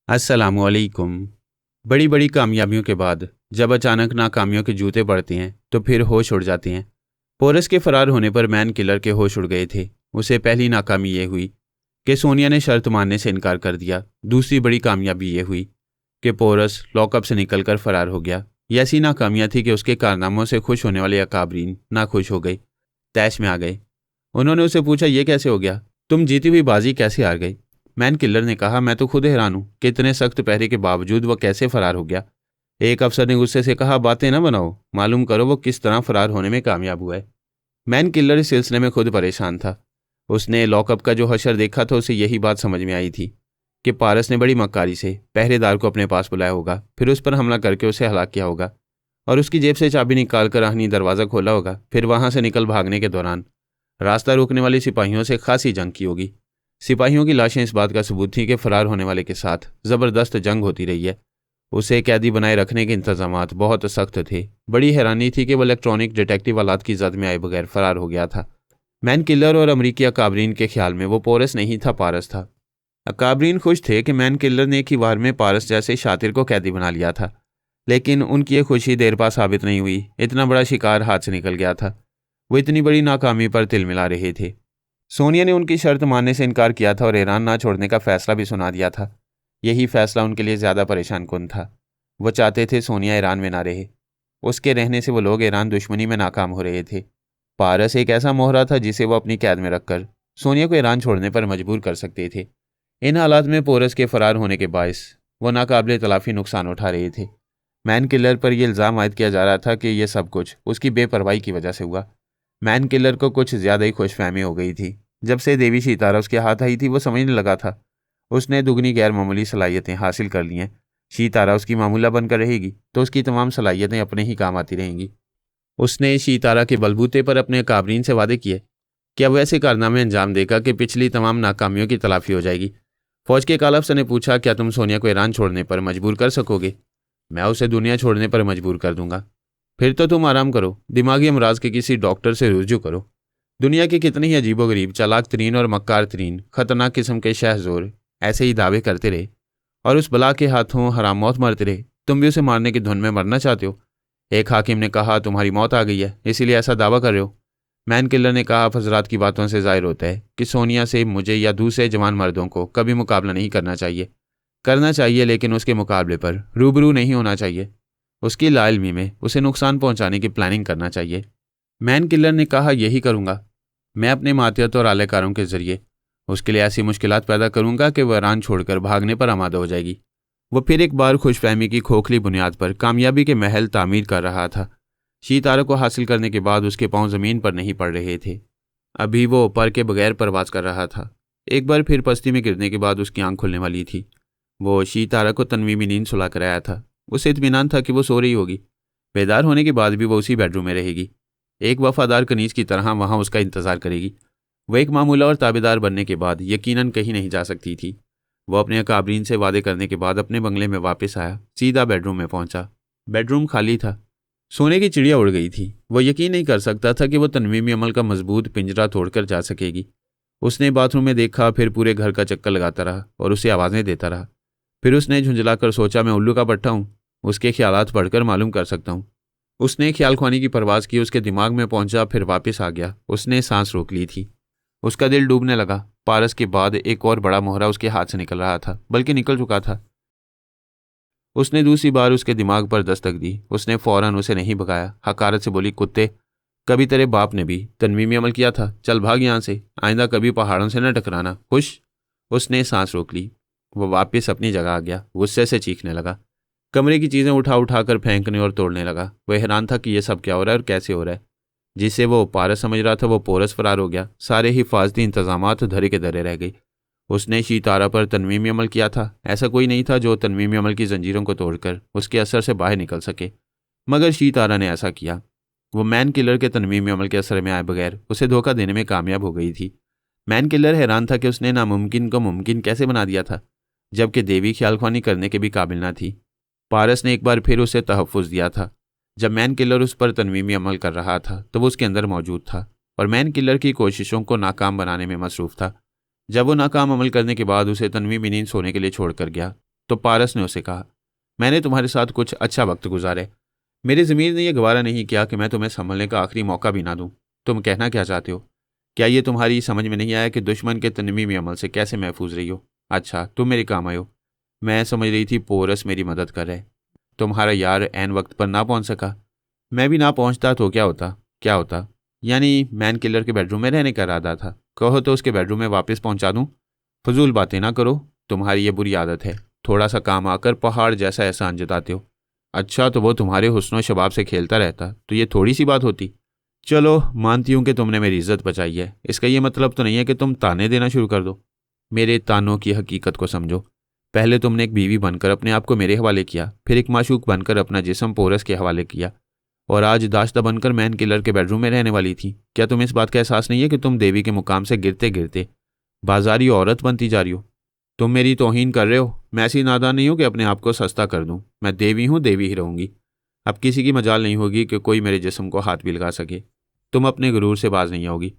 अस्सलामुअलैकुम। बड़ी बड़ी कामयाबियों के बाद जब अचानक नाकामियों के जूते पड़ते हैं तो फिर होश उड़ जाते हैं। पोरस के फरार होने पर मैन किलर के होश उड़ गए थे। उसे पहली नाकामी ये हुई कि सोनिया ने शर्त मानने से इनकार कर दिया। दूसरी बड़ी कामयाबी ये हुई कि पोरस लॉकअप से निकलकर फरार हो गया। ये ऐसी नाकामियाँ थी कि उसके कारनामों से खुश होने वाले अकाबरीन नाखुश हो गए, तैश में आ गए। उन्होंने उससे पूछा, ये कैसे हो गया? तुम जीती हुई बाजी कैसे हार गई? मैन किलर ने कहा, मैं तो खुद हैरान हूं कि इतने सख्त पहरे के बावजूद वह कैसे फरार हो गया। एक अफसर ने गुस्से से कहा, बातें ना बनाओ, मालूम करो वो किस तरह फरार होने में कामयाब हुआ है। मैन किलर इस सिलसिले में खुद परेशान था। उसने लॉकअप का जो हशर देखा था उसे यही बात समझ में आई थी कि पारस ने बड़ी मक्कारी से पहरेदार को अपने पास बुलाया होगा, फिर उस पर हमला करके उसे हलाक किया होगा और उसकी जेब से चाबी निकालकर आहनी दरवाज़ा खोला होगा। फिर वहां से निकल भागने के दौरान रास्ता रोकने वाले सिपाहियों से खासी जंग की होगी। सिपाहियों की लाशें इस बात का सबूत थी कि फरार होने वाले के साथ ज़बरदस्त जंग होती रही है। उसे कैदी बनाए रखने के इंतजामात बहुत सख्त थे। बड़ी हैरानी थी कि वह इलेक्ट्रॉनिक डिटेक्टिव आलात की जद में आए बगैर फरार हो गया था। मैन किलर और अमरीकी अकाबरीन के ख्याल में वो पोरस नहीं था, पारस था। अकाबरीन खुश थे कि मैन किलर ने एक ही वार में पारस जैसे शातिर को कैदी बना लिया था, लेकिन उनकी ये खुशी देर पा साबित नहीं हुई। इतना बड़ा शिकार हाथ से निकल गया था। वो इतनी बड़ी नाकामी पर तिल मिला रहे थे। सोनिया ने उनकी शर्त मानने से इनकार किया था और ईरान ना छोड़ने का फैसला भी सुना दिया था। यही फैसला उनके लिए ज़्यादा परेशान कुन था। वो चाहते थे सोनिया ईरान में ना रहे। उसके रहने से वो लोग ईरान दुश्मनी में नाकाम हो रहे थे। पारस एक ऐसा मोहरा था जिसे वो अपनी कैद में रखकर सोनिया को ईरान छोड़ने पर मजबूर कर सकते थे। इन हालात में पोरस के फरार होने के बायस वो नाकाबिले तलाफी नुकसान उठा रहे थे। मैन किलर पर यह इल्ज़ाम आयद किया जा रहा था कि यह सब कुछ उसकी बेपरवाही की वजह से हुआ। मैन किलर को कुछ ज़्यादा ही खुशफहमी हो गई थी। जब से देवी शीतारा उसके हाथ आई थी वो समझने लगा था उसने दुगनी गैर मामूली सलाहियतें हासिल कर ली हैं। शीतारा उसकी मामूला बनकर रहेगी तो उसकी तमाम सलाहियतें अपने ही काम आती रहेंगी। उसने शीतारा के बलबूते पर अपने काबरीन से वादे किए कि अब वैसे कारनामे अंजाम देगा कि पिछली तमाम नाकामियों की तलाफी हो जाएगी। फौज के काला अफसर ने पूछा, क्या तुम सोनिया को ईरान छोड़ने पर मजबूर कर सकोगे? मैं उसे दुनिया छोड़ने पर मजबूर कर दूंगा। फिर तो तुम आराम करो, दिमागी अमराज के किसी डॉक्टर से रुजू करो। दुनिया के कितने ही अजीबोगरीब, चालाक तरीन और मक्कार तरीन खतरनाक किस्म के शहजोर ऐसे ही दावे करते रहे और उस बला के हाथों हराम मौत मरते रहे। तुम भी उसे मारने की धुन में मरना चाहते हो? एक हाकिम ने कहा, तुम्हारी मौत आ गई है इसीलिए ऐसा दावा कर रहे हो। मैन किलर ने कहा, हजरात की बातों से जाहिर होता है कि सोनिया से मुझे या दूसरे जवान मर्दों को कभी मुकाबला नहीं करना चाहिए, लेकिन उसके मुकाबले पर रूबरू नहीं होना चाहिए। उसकी लाइल्मी में उसे नुकसान पहुंचाने की प्लानिंग करना चाहिए। मैन किलर ने कहा, यही करूंगा। मैं अपने मातियत और आलेकारों के जरिए उसके लिए ऐसी मुश्किलात पैदा करूंगा कि वह ईरान छोड़कर भागने पर आमादा हो जाएगी। वो फिर एक बार खुशफहमी की खोखली बुनियाद पर कामयाबी के महल तामीर कर रहा था। शीतारा को हासिल करने के बाद उसके पांव ज़मीन पर नहीं पड़ रहे थे। अभी वो पर के बगैर परवाज कर रहा था। एक बार फिर पस्ती में गिरने के बाद उसकी आंख खुलने वाली थी। वो शीतारा को तन्वीमी नींद सुला कर आया था। उसे इत्मीनान था कि वो सो रही होगी। बेदार होने के बाद भी वो उसी बेडरूम में रहेगी, एक वफादार कनीज की तरह वहां उसका इंतजार करेगी। वह एक मामूला और ताबेदार बनने के बाद यकीनन कहीं नहीं जा सकती थी। वो अपने अकाबरीन से वादे करने के बाद अपने बंगले में वापस आया, सीधा बेडरूम में पहुंचा। बेडरूम खाली था। सोने की चिड़िया उड़ गई थी। वो यकीन नहीं कर सकता था कि वो तनवीमी अमल का मजबूत पिंजरा तोड़कर जा सकेगी। उसने बाथरूम में देखा, फिर पूरे घर का चक्कर लगाता रहा और उसे आवाज़ें देता रहा। फिर उसने झुंझलाकर सोचा, मैं उल्लू का पट्टा हूँ, उसके ख्यालात पढ़कर मालूम कर सकता हूँ। उसने ख्यालख्वानी की परवाज़ की, उसके दिमाग में पहुंचा, फिर वापस आ गया। उसने सांस रोक ली थी। उसका दिल डूबने लगा। पारस के बाद एक और बड़ा मोहरा उसके हाथ से निकल रहा था, बल्कि निकल चुका था। उसने दूसरी बार उसके दिमाग पर दस्तक दी। उसने फौरन उसे नहीं भगाया। हकारत से बोली, कुत्ते, कभी तेरे बाप ने भी तनवीमी अमल किया था। चल भाग यहाँ से, आइंदा कभी पहाड़ों से न टकराना। खुश? उसने सांस रोक ली। वो वापस अपनी जगह आ गया। गुस्से से चीखने लगा। कमरे की चीज़ें उठा उठा कर फेंकने और तोड़ने लगा। वह हैरान था कि यह सब क्या हो रहा है और कैसे हो रहा है। जिसे वो पारस समझ रहा था वो पोरस फरार हो गया। सारे हिफाजती इंतजामात धरे के धरे रह गए। उसने शीतारा पर तनवीमी अमल किया था। ऐसा कोई नहीं था जो तनवीमी अमल की जंजीरों को तोड़कर उसके असर से बाहर निकल सके, मगर शीतारा ने ऐसा किया। वो मैन किलर के तनवीमी अमल के असर में आए बगैर उसे धोखा देने में कामयाब हो गई थी। मैन किलर हैरान था कि उसने नामुमकिन को मुमकिन कैसे बना दिया था, जबकि देवी ख्यालख्वानी करने के भी काबिल ना थी। पारस ने एक बार फिर उसे तहफ़्फ़ुज़ दिया था। जब मैन किलर उस पर तनवीमी अमल कर रहा था तो वो उसके अंदर मौजूद था और मैन किलर की कोशिशों को नाकाम बनाने में मसरूफ़ था। जब वो नाकाम अमल करने के बाद उसे तनवीमी नींद सोने के लिए छोड़कर गया तो पारस ने उसे कहा, मैंने तुम्हारे साथ कुछ अच्छा वक्त गुजारा है। मेरी ज़मीर ने यह गवारा नहीं किया कि मैं तुम्हें संभलने का आखिरी मौका भी ना दूं। तुम कहना क्या चाहते हो? क्या ये तुम्हारी समझ में नहीं आया कि दुश्मन के तनमीमी अमल से कैसे महफूज रही हो? अच्छा, तुम मेरे काम आए हो। मैं समझ रही थी पोरस मेरी मदद कर रहे। तुम्हारा यार ऐन वक्त पर ना पहुंच सका। मैं भी ना पहुंचता तो क्या होता? क्या होता? यानी मैन किलर के बेडरूम में रहने का इरादा था। कहो तो उसके बेडरूम में वापस पहुंचा दूं? फजूल बातें ना करो, तुम्हारी ये बुरी आदत है। थोड़ा सा काम आकर पहाड़ जैसा एहसान जताते हो। अच्छा, तो वो तुम्हारे हुस्न शबाब से खेलता रहता तो ये थोड़ी सी बात होती। चलो, मानती हूँ कि तुमने मेरी इज्जत बचाई है। इसका ये मतलब तो नहीं है कि तुम ताने देना शुरू कर दो। मेरे तानों की हकीकत को समझो। पहले तुमने एक बीवी बनकर अपने आप को मेरे हवाले किया, फिर एक माशूक बनकर अपना जिस्म पोरस के हवाले किया, और आज दाश्ता बनकर मैन किलर के बेडरूम में रहने वाली थी। क्या तुम्हें इस बात का एहसास नहीं है कि तुम देवी के मुकाम से गिरते गिरते बाजारी औरत बनती जा रही हो? तुम मेरी तौहीन कर रहे हो। मैं ऐसी नादान नहीं हूं कि अपने आप को सस्ता कर दूं। मैं देवी हूं, देवी ही रहूंगी। अब किसी की मजाल नहीं होगी कि कोई मेरे जिस्म को हाथ भी लगा सके। तुम अपने गुरूर से बाज नहीं आओगी।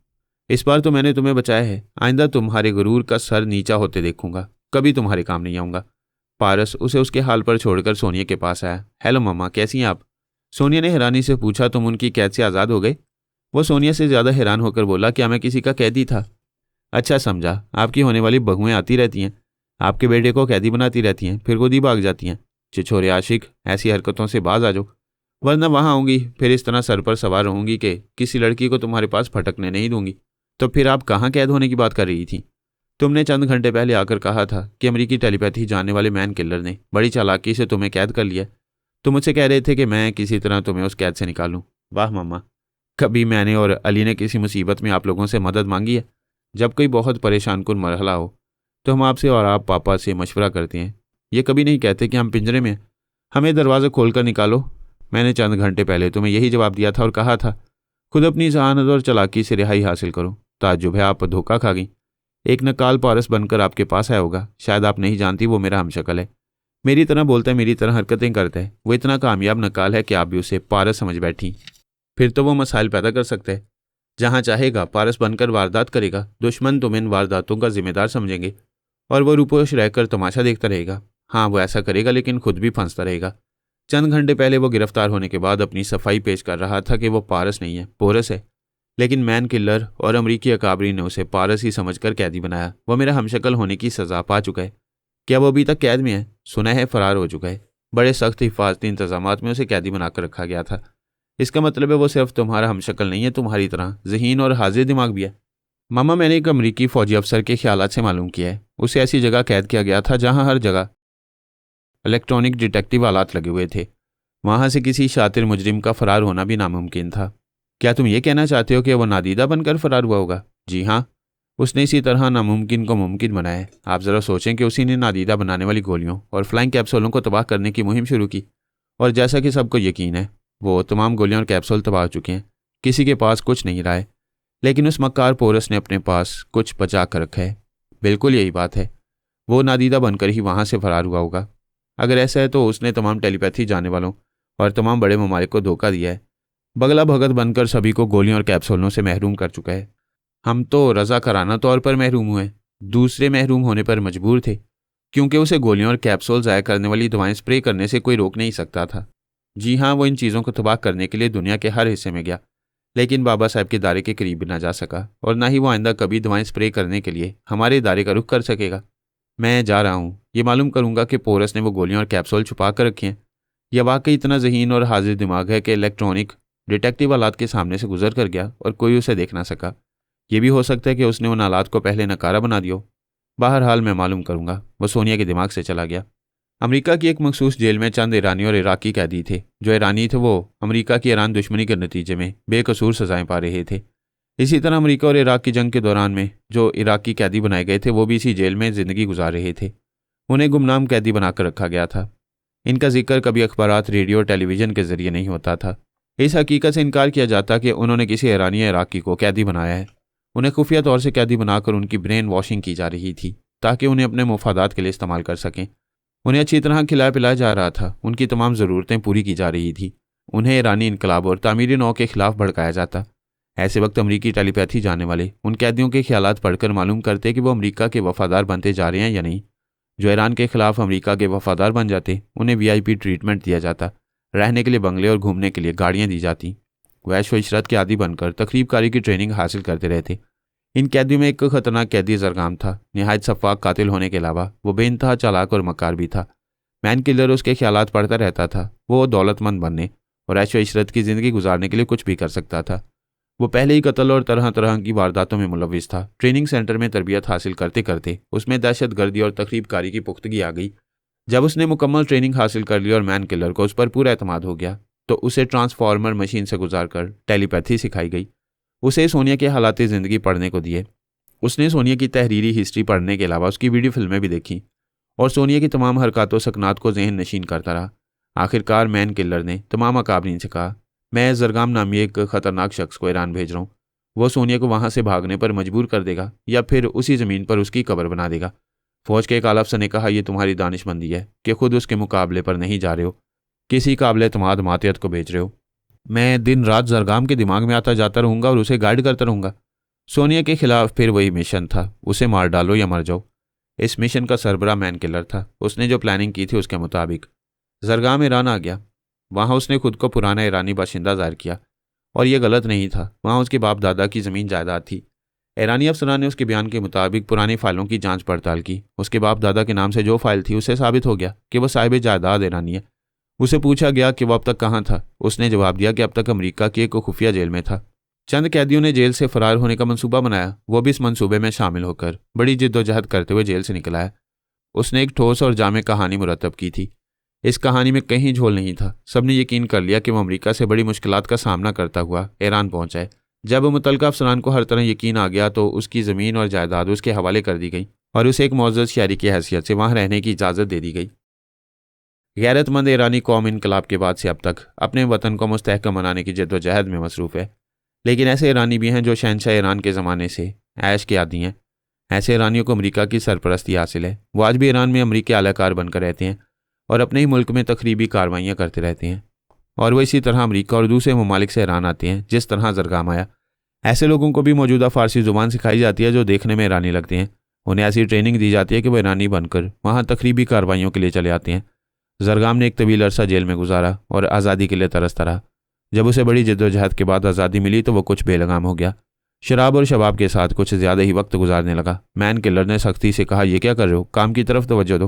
इस बार तो मैंने तुम्हें बचाया है। आइंदा तुम्हारे गुरूर का सर नीचा होते देखूंगा। कभी तुम्हारे काम नहीं आऊंगा। पारस उसे उसके हाल पर छोड़कर सोनिया के पास आया। हेलो मम्मा, कैसी हैं आप? सोनिया ने हैरानी से पूछा, तुम उनकी कैद से आज़ाद हो गए? वो सोनिया से ज़्यादा हैरान होकर बोला, क्या मैं किसी का कैदी था? अच्छा समझा, आपकी होने वाली बहुएं आती रहती हैं, आपके बेटे को कैदी बनाती रहती हैं, फिर खुद ही भाग जाती हैं। छिछोरे आशिक, ऐसी हरकतों से बाज आ जाओ, वरना वहाँ आऊँगी फिर इस तरह सर पर सवार रहूंगी कि किसी लड़की को तुम्हारे पास फटकने नहीं दूंगी। तो फिर आप कहाँ कैद होने की बात कर रही थी? तुमने चंद घंटे पहले आकर कहा था कि अमेरिकी टेलीपैथी जानने वाले मैन किलर ने बड़ी चालाकी से तुम्हें कैद कर लिया। तुम मुझसे कह रहे थे कि मैं किसी तरह तुम्हें उस कैद से निकालूं। वाह मम्मा, कभी मैंने और अली ने किसी मुसीबत में आप लोगों से मदद मांगी है? जब कोई बहुत परेशान कुन मरहला हो तो हम आपसे और आप पापा से मशवरा करते हैं। ये कभी नहीं कहते कि हम पिंजरे में, हमें दरवाज़ा खोल कर निकालो। मैंने चंद घंटे पहले तुम्हें यही जवाब दिया था और कहा था खुद अपनी जहानत और चालाकी से रिहाई हासिल करो। ताज्जुब है, आप धोखा खा गई। एक नकाल पारस बनकर आपके पास आया होगा। शायद आप नहीं जानती, वो मेरा हमशक्ल है। मेरी तरह बोलता है, मेरी तरह हरकतें करता है। वो इतना कामयाब नकाल है कि आप भी उसे पारस समझ बैठी। फिर तो वो मसाइल पैदा कर सकता है। जहाँ चाहेगा पारस बनकर वारदात करेगा। दुश्मन तुम इन वारदातों का जिम्मेदार समझेंगे और वो रूपोश रहकर तमाशा देखता रहेगा। हाँ, वो ऐसा करेगा, लेकिन खुद भी फंसता रहेगा। चंद घंटे पहले वो गिरफ्तार होने के बाद अपनी सफाई पेश कर रहा था कि वो पारस नहीं है, पोरस है। लेकिन मैन किलर और अमरीकी अकाबरी ने उसे पारस ही समझकर कैदी बनाया। वो मेरा हमशक्ल होने की सजा पा चुका है। क्या वो अभी तक कैद में है? सुना है फरार हो चुका है। बड़े सख्त हिफाजती इंतजामात में उसे कैदी बनाकर रखा गया था। इसका मतलब है वो सिर्फ तुम्हारा हमशक्ल नहीं है, तुम्हारी तरह ज़हीन और हाजिर दिमाग भी है। मामा, मैंने एक अमरीकी फौजी अफसर के ख्यालात से मालूम किया है। उसे ऐसी जगह कैद किया गया था जहां हर जगह इलेक्ट्रॉनिक डिटेक्टिव आलात लगे हुए थे। वहां से किसी शातिर मुजरिम का फरार होना भी नामुमकिन था। क्या तुम ये कहना चाहते हो कि वो नादीदा बनकर फरार हुआ होगा? जी हाँ, उसने इसी तरह नामुमकिन को मुमकिन बनाया है। आप ज़रा सोचें कि उसी ने नादीदा बनाने वाली गोलियों और फ्लाइंग कैप्सूलों को तबाह करने की मुहिम शुरू की, और जैसा कि सबको यकीन है वो तमाम गोलियां और कैप्सूल तबाह हो चुके हैं। किसी के पास कुछ नहीं रहा है, लेकिन उस मक्कार पोरस ने अपने पास कुछ बचा कर रखा है। बिल्कुल यही बात है, वो नादीदा बनकर ही वहाँ से फरार हुआ होगा। अगर ऐसा है तो उसने तमाम टेलीपैथी जानने वालों और तमाम बड़े ममालिक को धोखा दिया है। बगला भगत बनकर सभी को गोलियों और कैप्सूलों से महरूम कर चुका है। हम तो रज़ाकाराना तौर पर महरूम हुए, दूसरे महरूम होने पर मजबूर थे, क्योंकि उसे गोलियों और कैप्सूल ज़ाया करने वाली दवाएं स्प्रे करने से कोई रोक नहीं सकता था। जी हाँ, वो इन चीज़ों को तबाह करने के लिए दुनिया के हर हिस्से में गया, लेकिन बाबा साहब के दायरे के करीब भी ना जा सका, और ना ही वो आइंदा कभी दवाएं स्प्रे करने के लिए हमारे दायरे का रुख कर सकेगा। मैं जा रहा हूँ, ये मालूम करूँगा कि पोरस ने वो गोलियां और कैप्सूल छुपा कर रखी हैं, या वाकई इतना ज़हीन और हाजिर दिमाग है कि इलेक्ट्रॉनिक डिटेक्टिव आलात के सामने से गुजर कर गया और कोई उसे देख ना सका। ये भी हो सकता है कि उसने उन आलात को पहले नकारा बना दिया। बहरहाल मैं मालूम करूँगा। वो सोनिया के दिमाग से चला गया। अमेरिका की एक मखसूस जेल में चंद ईरानी और इराकी कैदी थे। जो ईरानी थे वो अमेरिका की ईरान दुश्मनी के नतीजे में बेकसूर सजाएं पा रहे थे। इसी तरह अमेरिका और इराक की जंग के दौरान में जो इराकी कैदी बनाए गए थे वो भी इसी जेल में ज़िंदगी गुजार रहे थे। उन्हें गुमनाम कैदी बनाकर रखा गया था। इनका जिक्र कभी अखबारात, रेडियो और टेलीविज़न के जरिए नहीं होता था। इस हकीकत से इनकार किया जाता कि उन्होंने किसी ईरानी या इराकी को कैदी बनाया है। उन्हें खुफिया तौर से कैदी बनाकर उनकी ब्रेन वॉशिंग की जा रही थी ताकि उन्हें अपने मुफादात के लिए इस्तेमाल कर सकें। उन्हें अच्छी तरह खिलाया पिलाया जा रहा था, उनकी तमाम ज़रूरतें पूरी की जा रही थी। उन्हें ईरानी इनकलाब और तामीरी नौ के खिलाफ भड़काया जाता। ऐसे वक्त अमरीकी टेलीपैथी जानने वाले उन कैदियों के ख्यालात पढ़कर मालूम करते कि वो अमरीका के वफादार बनते जा रहे हैं या नहीं। जो ईरान के खिलाफ अमेरिका के वफादार बन जाते उन्हें वीआईपी ट्रीटमेंट दिया जाता, रहने के लिए बंगले और घूमने के लिए गाड़ियाँ दी जाती। वह ऐश व इशरत के आदी बनकर तकरीबकारी की ट्रेनिंग हासिल करते रहते। इन कैदियों में एक खतरनाक कैदी जरगाम था। निहायत सफाक कातिल होने के अलावा वो बेइंतहा चालाक और मकार भी था। मैन किलर उसके ख्यालात पढ़ता रहता था। वो दौलतमंद बनने और ऐश व इशरत की ज़िंदगी गुजारने के लिए कुछ भी कर सकता था। वो पहले ही कत्ल और तरह तरह की वारदातों में मुलविस था। ट्रेनिंग सेंटर में तरबियत हासिल करते करते उसमें दहशत गर्दी और तकरीबकारी की पुख्तगी आ गई। जब उसने मुकम्मल ट्रेनिंग हासिल कर ली और मैन किलर को उस पर पूरा एतमाद हो गया तो उसे ट्रांसफार्मर मशीन से गुजार कर टेलीपैथी सिखाई गई। उसे सोनिया के हालात ज़िंदगी पढ़ने को दिए। उसने सोनिया की तहरीरी हिस्ट्री पढ़ने के अलावा उसकी वीडियो फिल्में भी देखीं और सोनिया की तमाम हरकतों सकनात को जहन नशीन करता रहा। आखिरकार मैन किलर ने तमाम अकाबरीन से कहा, मैं जरगाम नामी एक ख़तरनाक शख्स को ईरान भेज रहा हूँ। वो सोनिया को वहाँ से भागने पर मजबूर कर देगा या फिर उसी ज़मीन पर उसकी कब्र बना देगा। फ़ौज के एक आला अफसर ने कहा, यह तुम्हारी दानिशमंदी है कि खुद उसके मुकाबले पर नहीं जा रहे हो, किसी काबिल एतमाद मातियत को भेज रहे हो। मैं दिन रात जरगाम के दिमाग में आता जाता रहूँगा और उसे गाइड करता रहूँगा। सोनिया के खिलाफ फिर वही मिशन था, उसे मार डालो या मर जाओ। इस मिशन का सरबरा मैन किलर था। उसने जो प्लानिंग की थी उसके मुताबिक जरगाम ईरान आ गया। वहाँ उसने खुद को पुराना ईरानी बाशिंदा ज़ाहिर किया और यह गलत नहीं था। वहाँ उसके बाप दादा की ज़मीन जायदाद थी। ईरानी अफसरान ने उसके बयान के मुताबिक पुरानी फाइलों की जांच पड़ताल की। उसके बाप दादा के नाम से जो फाइल थी उससे साबित हो गया कि वह साहिब जायदाद ईरानी है। उसे पूछा गया कि वह अब तक कहाँ था। उसने जवाब दिया कि अब तक अमेरिका की एक खुफिया जेल में था। चंद कैदियों ने जेल से फरार होने का मंसूबा बनाया। वो भी इस मंसूबे में शामिल होकर बड़ी जिद्दोजहद करते हुए जेल से निकल आया। उसने एक ठोस और जामे कहानी मुरतब की थी। इस कहानी में कहीं झोल नहीं था। सबने यकीन कर लिया कि वह अमेरिका से बड़ी मुश्किलात का सामना करता हुआ ईरान पहुंचा है। जब मुतल्लिका अफसरान को हर तरह यकीन आ गया तो उसकी ज़मीन और जायदाद उसके हवाले कर दी गई और उसे एक मुअज़्ज़ज़ शहरी की हैसियत से वहाँ रहने की इजाज़त दे दी गई। गैरतमंद ईरानी कौम इनकलाब के बाद से अब तक अपने वतन को मुस्तहकम बनाने की जद्दोजहद में मसरूफ़ है। लेकिन ऐसे ईरानी भी हैं जो शहंशाह ईरान के ज़माने से ऐश के आदी हैं। ऐसे ईरानियों को अमेरिका की सरपरस्ती हासिल है। वो आज भी ईरान में अमरीकी आलाकार बनकर रहते हैं और अपने ही मुल्क में तकरीबी कार्रवाइयाँ करते रहते हैं। और वो इसी तरह अमरीका और दूसरे ममालिक से ईरान आते हैं जिस तरह जरगाम आया। ऐसे लोगों को भी मौजूदा फ़ारसी ज़ुबान सिखाई जाती है जो देखने में ईरानी लगते हैं। उन्हें ऐसी ट्रेनिंग दी जाती है कि वो ईरानी बनकर वहाँ तकरीबी कार्रवाइयों के लिए चले आते हैं। जरगाम ने एक तवील अरसा जेल में गुजारा और आज़ादी के लिए तरसता रहा। जब उसे बड़ी जद्दोजहद के बाद आज़ादी मिली तो वो कुछ बेलगाम हो गया। शराब और शबाब के साथ कुछ ज़्यादा ही वक्त गुजारने लगा। मैन किलर ने सख्ती से कहा, ये क्या कर रहे हो, काम की तरफ तवज्जो दो।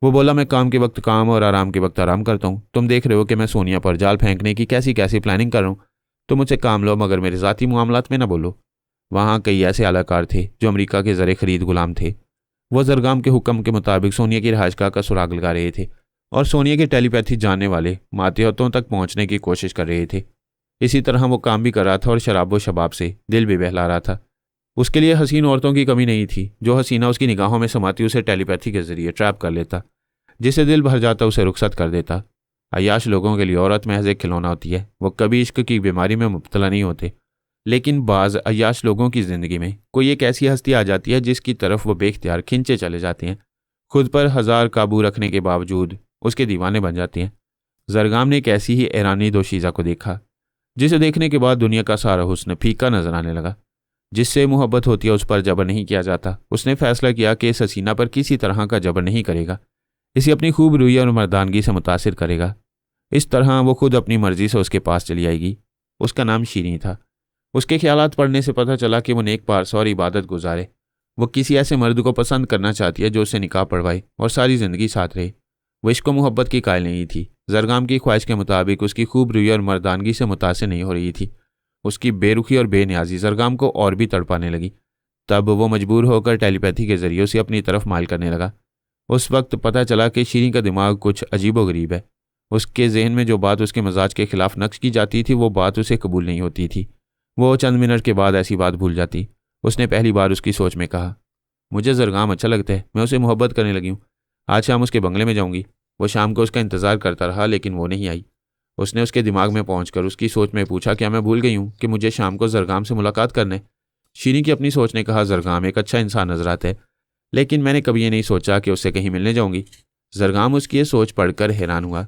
वो बोला, मैं काम के वक्त काम और आराम के वक्त आराम करता हूँ। तुम देख रहे हो कि मैं सोनिया पर जाल फेंकने की कैसी कैसी प्लानिंग कर रहा हूँ। तुम मुझसे काम लो मगर मेरे ज़ाती मामलात में ना बोलो। वहाँ कई ऐसे आलाकार थे जो अमेरिका के ज़रे खरीद गुलाम थे। वो जरगाम के हुक्म के मुताबिक सोनिया की रिहाइशगाह का सुराग लगा रहे थे और सोनिया की टेलीपैथी जानने वाले मातहतों तक पहुँचने की कोशिश कर रहे थे। इसी तरह वो काम भी कर रहा था और शराब व शबाब से दिल भी बहला रहा था। उसके लिए हसीन औरतों की कमी नहीं थी। जो हसीना उसकी निगाहों में समाती उसे टेलीपैथी के जरिए ट्रैप कर लेता। जिसे दिल भर जाता उसे रुखसत कर देता। अय्याश लोगों के लिए औरत महज एक खिलौना होती है। वो कभी इश्क की बीमारी में मुब्तला नहीं होते। लेकिन बाज़ अय्याश लोगों की ज़िंदगी में कोई एक ऐसी हस्ती आ जाती है जिसकी तरफ वो बेख्तियार खिंचे चले जाते हैं। खुद पर हज़ार काबू रखने के बावजूद उसके दीवाने बन जाते हैं। जरगाम ने एक ऐसी ही ईरानी दोशीज़ा को देखा जिसे देखने के बाद दुनिया का सारा हुस्न फीका नजर आने लगा। जिससे मोहब्बत होती है उस पर जबर नहीं किया जाता। उसने फैसला किया कि इस हसीना पर किसी तरह का जबर नहीं करेगा। इसे अपनी खूब रूई और मर्दानगी से मुतासिर करेगा। इस तरह वो खुद अपनी मर्जी से उसके पास चली आएगी। उसका नाम शीरी था। उसके ख्यालात पढ़ने से पता चला कि वो नेक पारसा और इबादत गुजारे। वो किसी ऐसे मर्द को पसंद करना चाहती है जो उससे निकाह पढ़वाए और सारी ज़िंदगी साथ रहे। वो इश्क मोहब्बत की कायल नहीं थी। जरगाम की ख्वाहिश के मुताबिक उसकी खूब रूई और मर्दानगी से मुतासिर नहीं हो रही थी। उसकी बेरुखी और बेनियाजी जरगाम को और भी तड़पाने लगी। तब वो मजबूर होकर टेलीपैथी के जरिए उसे अपनी तरफ माइल करने लगा। उस वक्त पता चला कि शीरी का दिमाग कुछ अजीबोगरीब है। उसके जहन में जो बात उसके मजाज के खिलाफ नक्श की जाती थी वो बात उसे कबूल नहीं होती थी। वो चंद मिनट के बाद ऐसी बात भूल जाती। उसने पहली बार उसकी सोच में कहा, मुझे जरगाम अच्छा लगता है, मैं उसे मोहब्बत करने लगी हूँ। आज शाम उसके बंगले में जाऊँगी। वो शाम को उसका इंतज़ार करता रहा लेकिन वो नहीं आई। उसने उसके दिमाग में पहुंचकर उसकी सोच में पूछा, क्या मैं भूल गई हूँ कि मुझे शाम को जरगाम से मुलाकात करना है। शीरी की अपनी सोच ने कहा, जरगाम एक अच्छा इंसान नजर आता है लेकिन मैंने कभी ये नहीं सोचा कि उससे कहीं मिलने जाऊँगी। जरगाम उसकी ये सोच पढ़कर हैरान हुआ।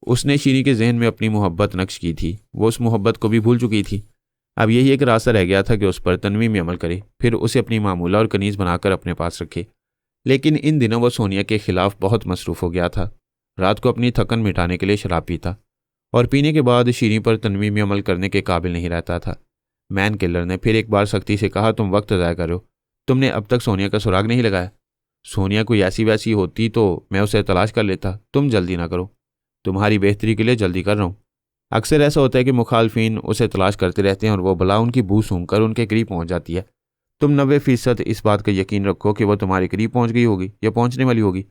उसने शीरी के जहन में अपनी मोहब्बत नक्श की थी। वो उस मोहब्बत को भी भूल चुकी थी। अब यही एक रास्ता रह गया था कि उस पर तनवीं में अमल करे, फिर उसे अपनी मामूला और कनीज़ बनाकर अपने पास रखे। लेकिन इन दिनों वो सोनिया के खिलाफ बहुत मसरूफ़ हो गया था। रात को अपनी थकन मिटाने के लिए शराब पीता और पीने के बाद शीरी पर तनवीमी अमल करने के काबिल नहीं रहता था। मैन किलर ने फिर एक बार सख्ती से कहा, तुम वक्त ज़ाया करो, तुमने अब तक सोनिया का सुराग नहीं लगाया। सोनिया कोई ऐसी वैसी होती तो मैं उसे तलाश कर लेता, तुम जल्दी ना करो, तुम्हारी बेहतरी के लिए जल्दी कर रहा हूँ। अक्सर ऐसा होता है कि मुखालफिन उसे तलाश करते रहते हैं और वो बला उनकी बू सूंघकर उनके करीब पहुंच जाती है। तुम 90% इस बात का यकीन रखो कि वो तुम्हारे करीब पहुंच गई होगी या पहुंचने वाली होगी।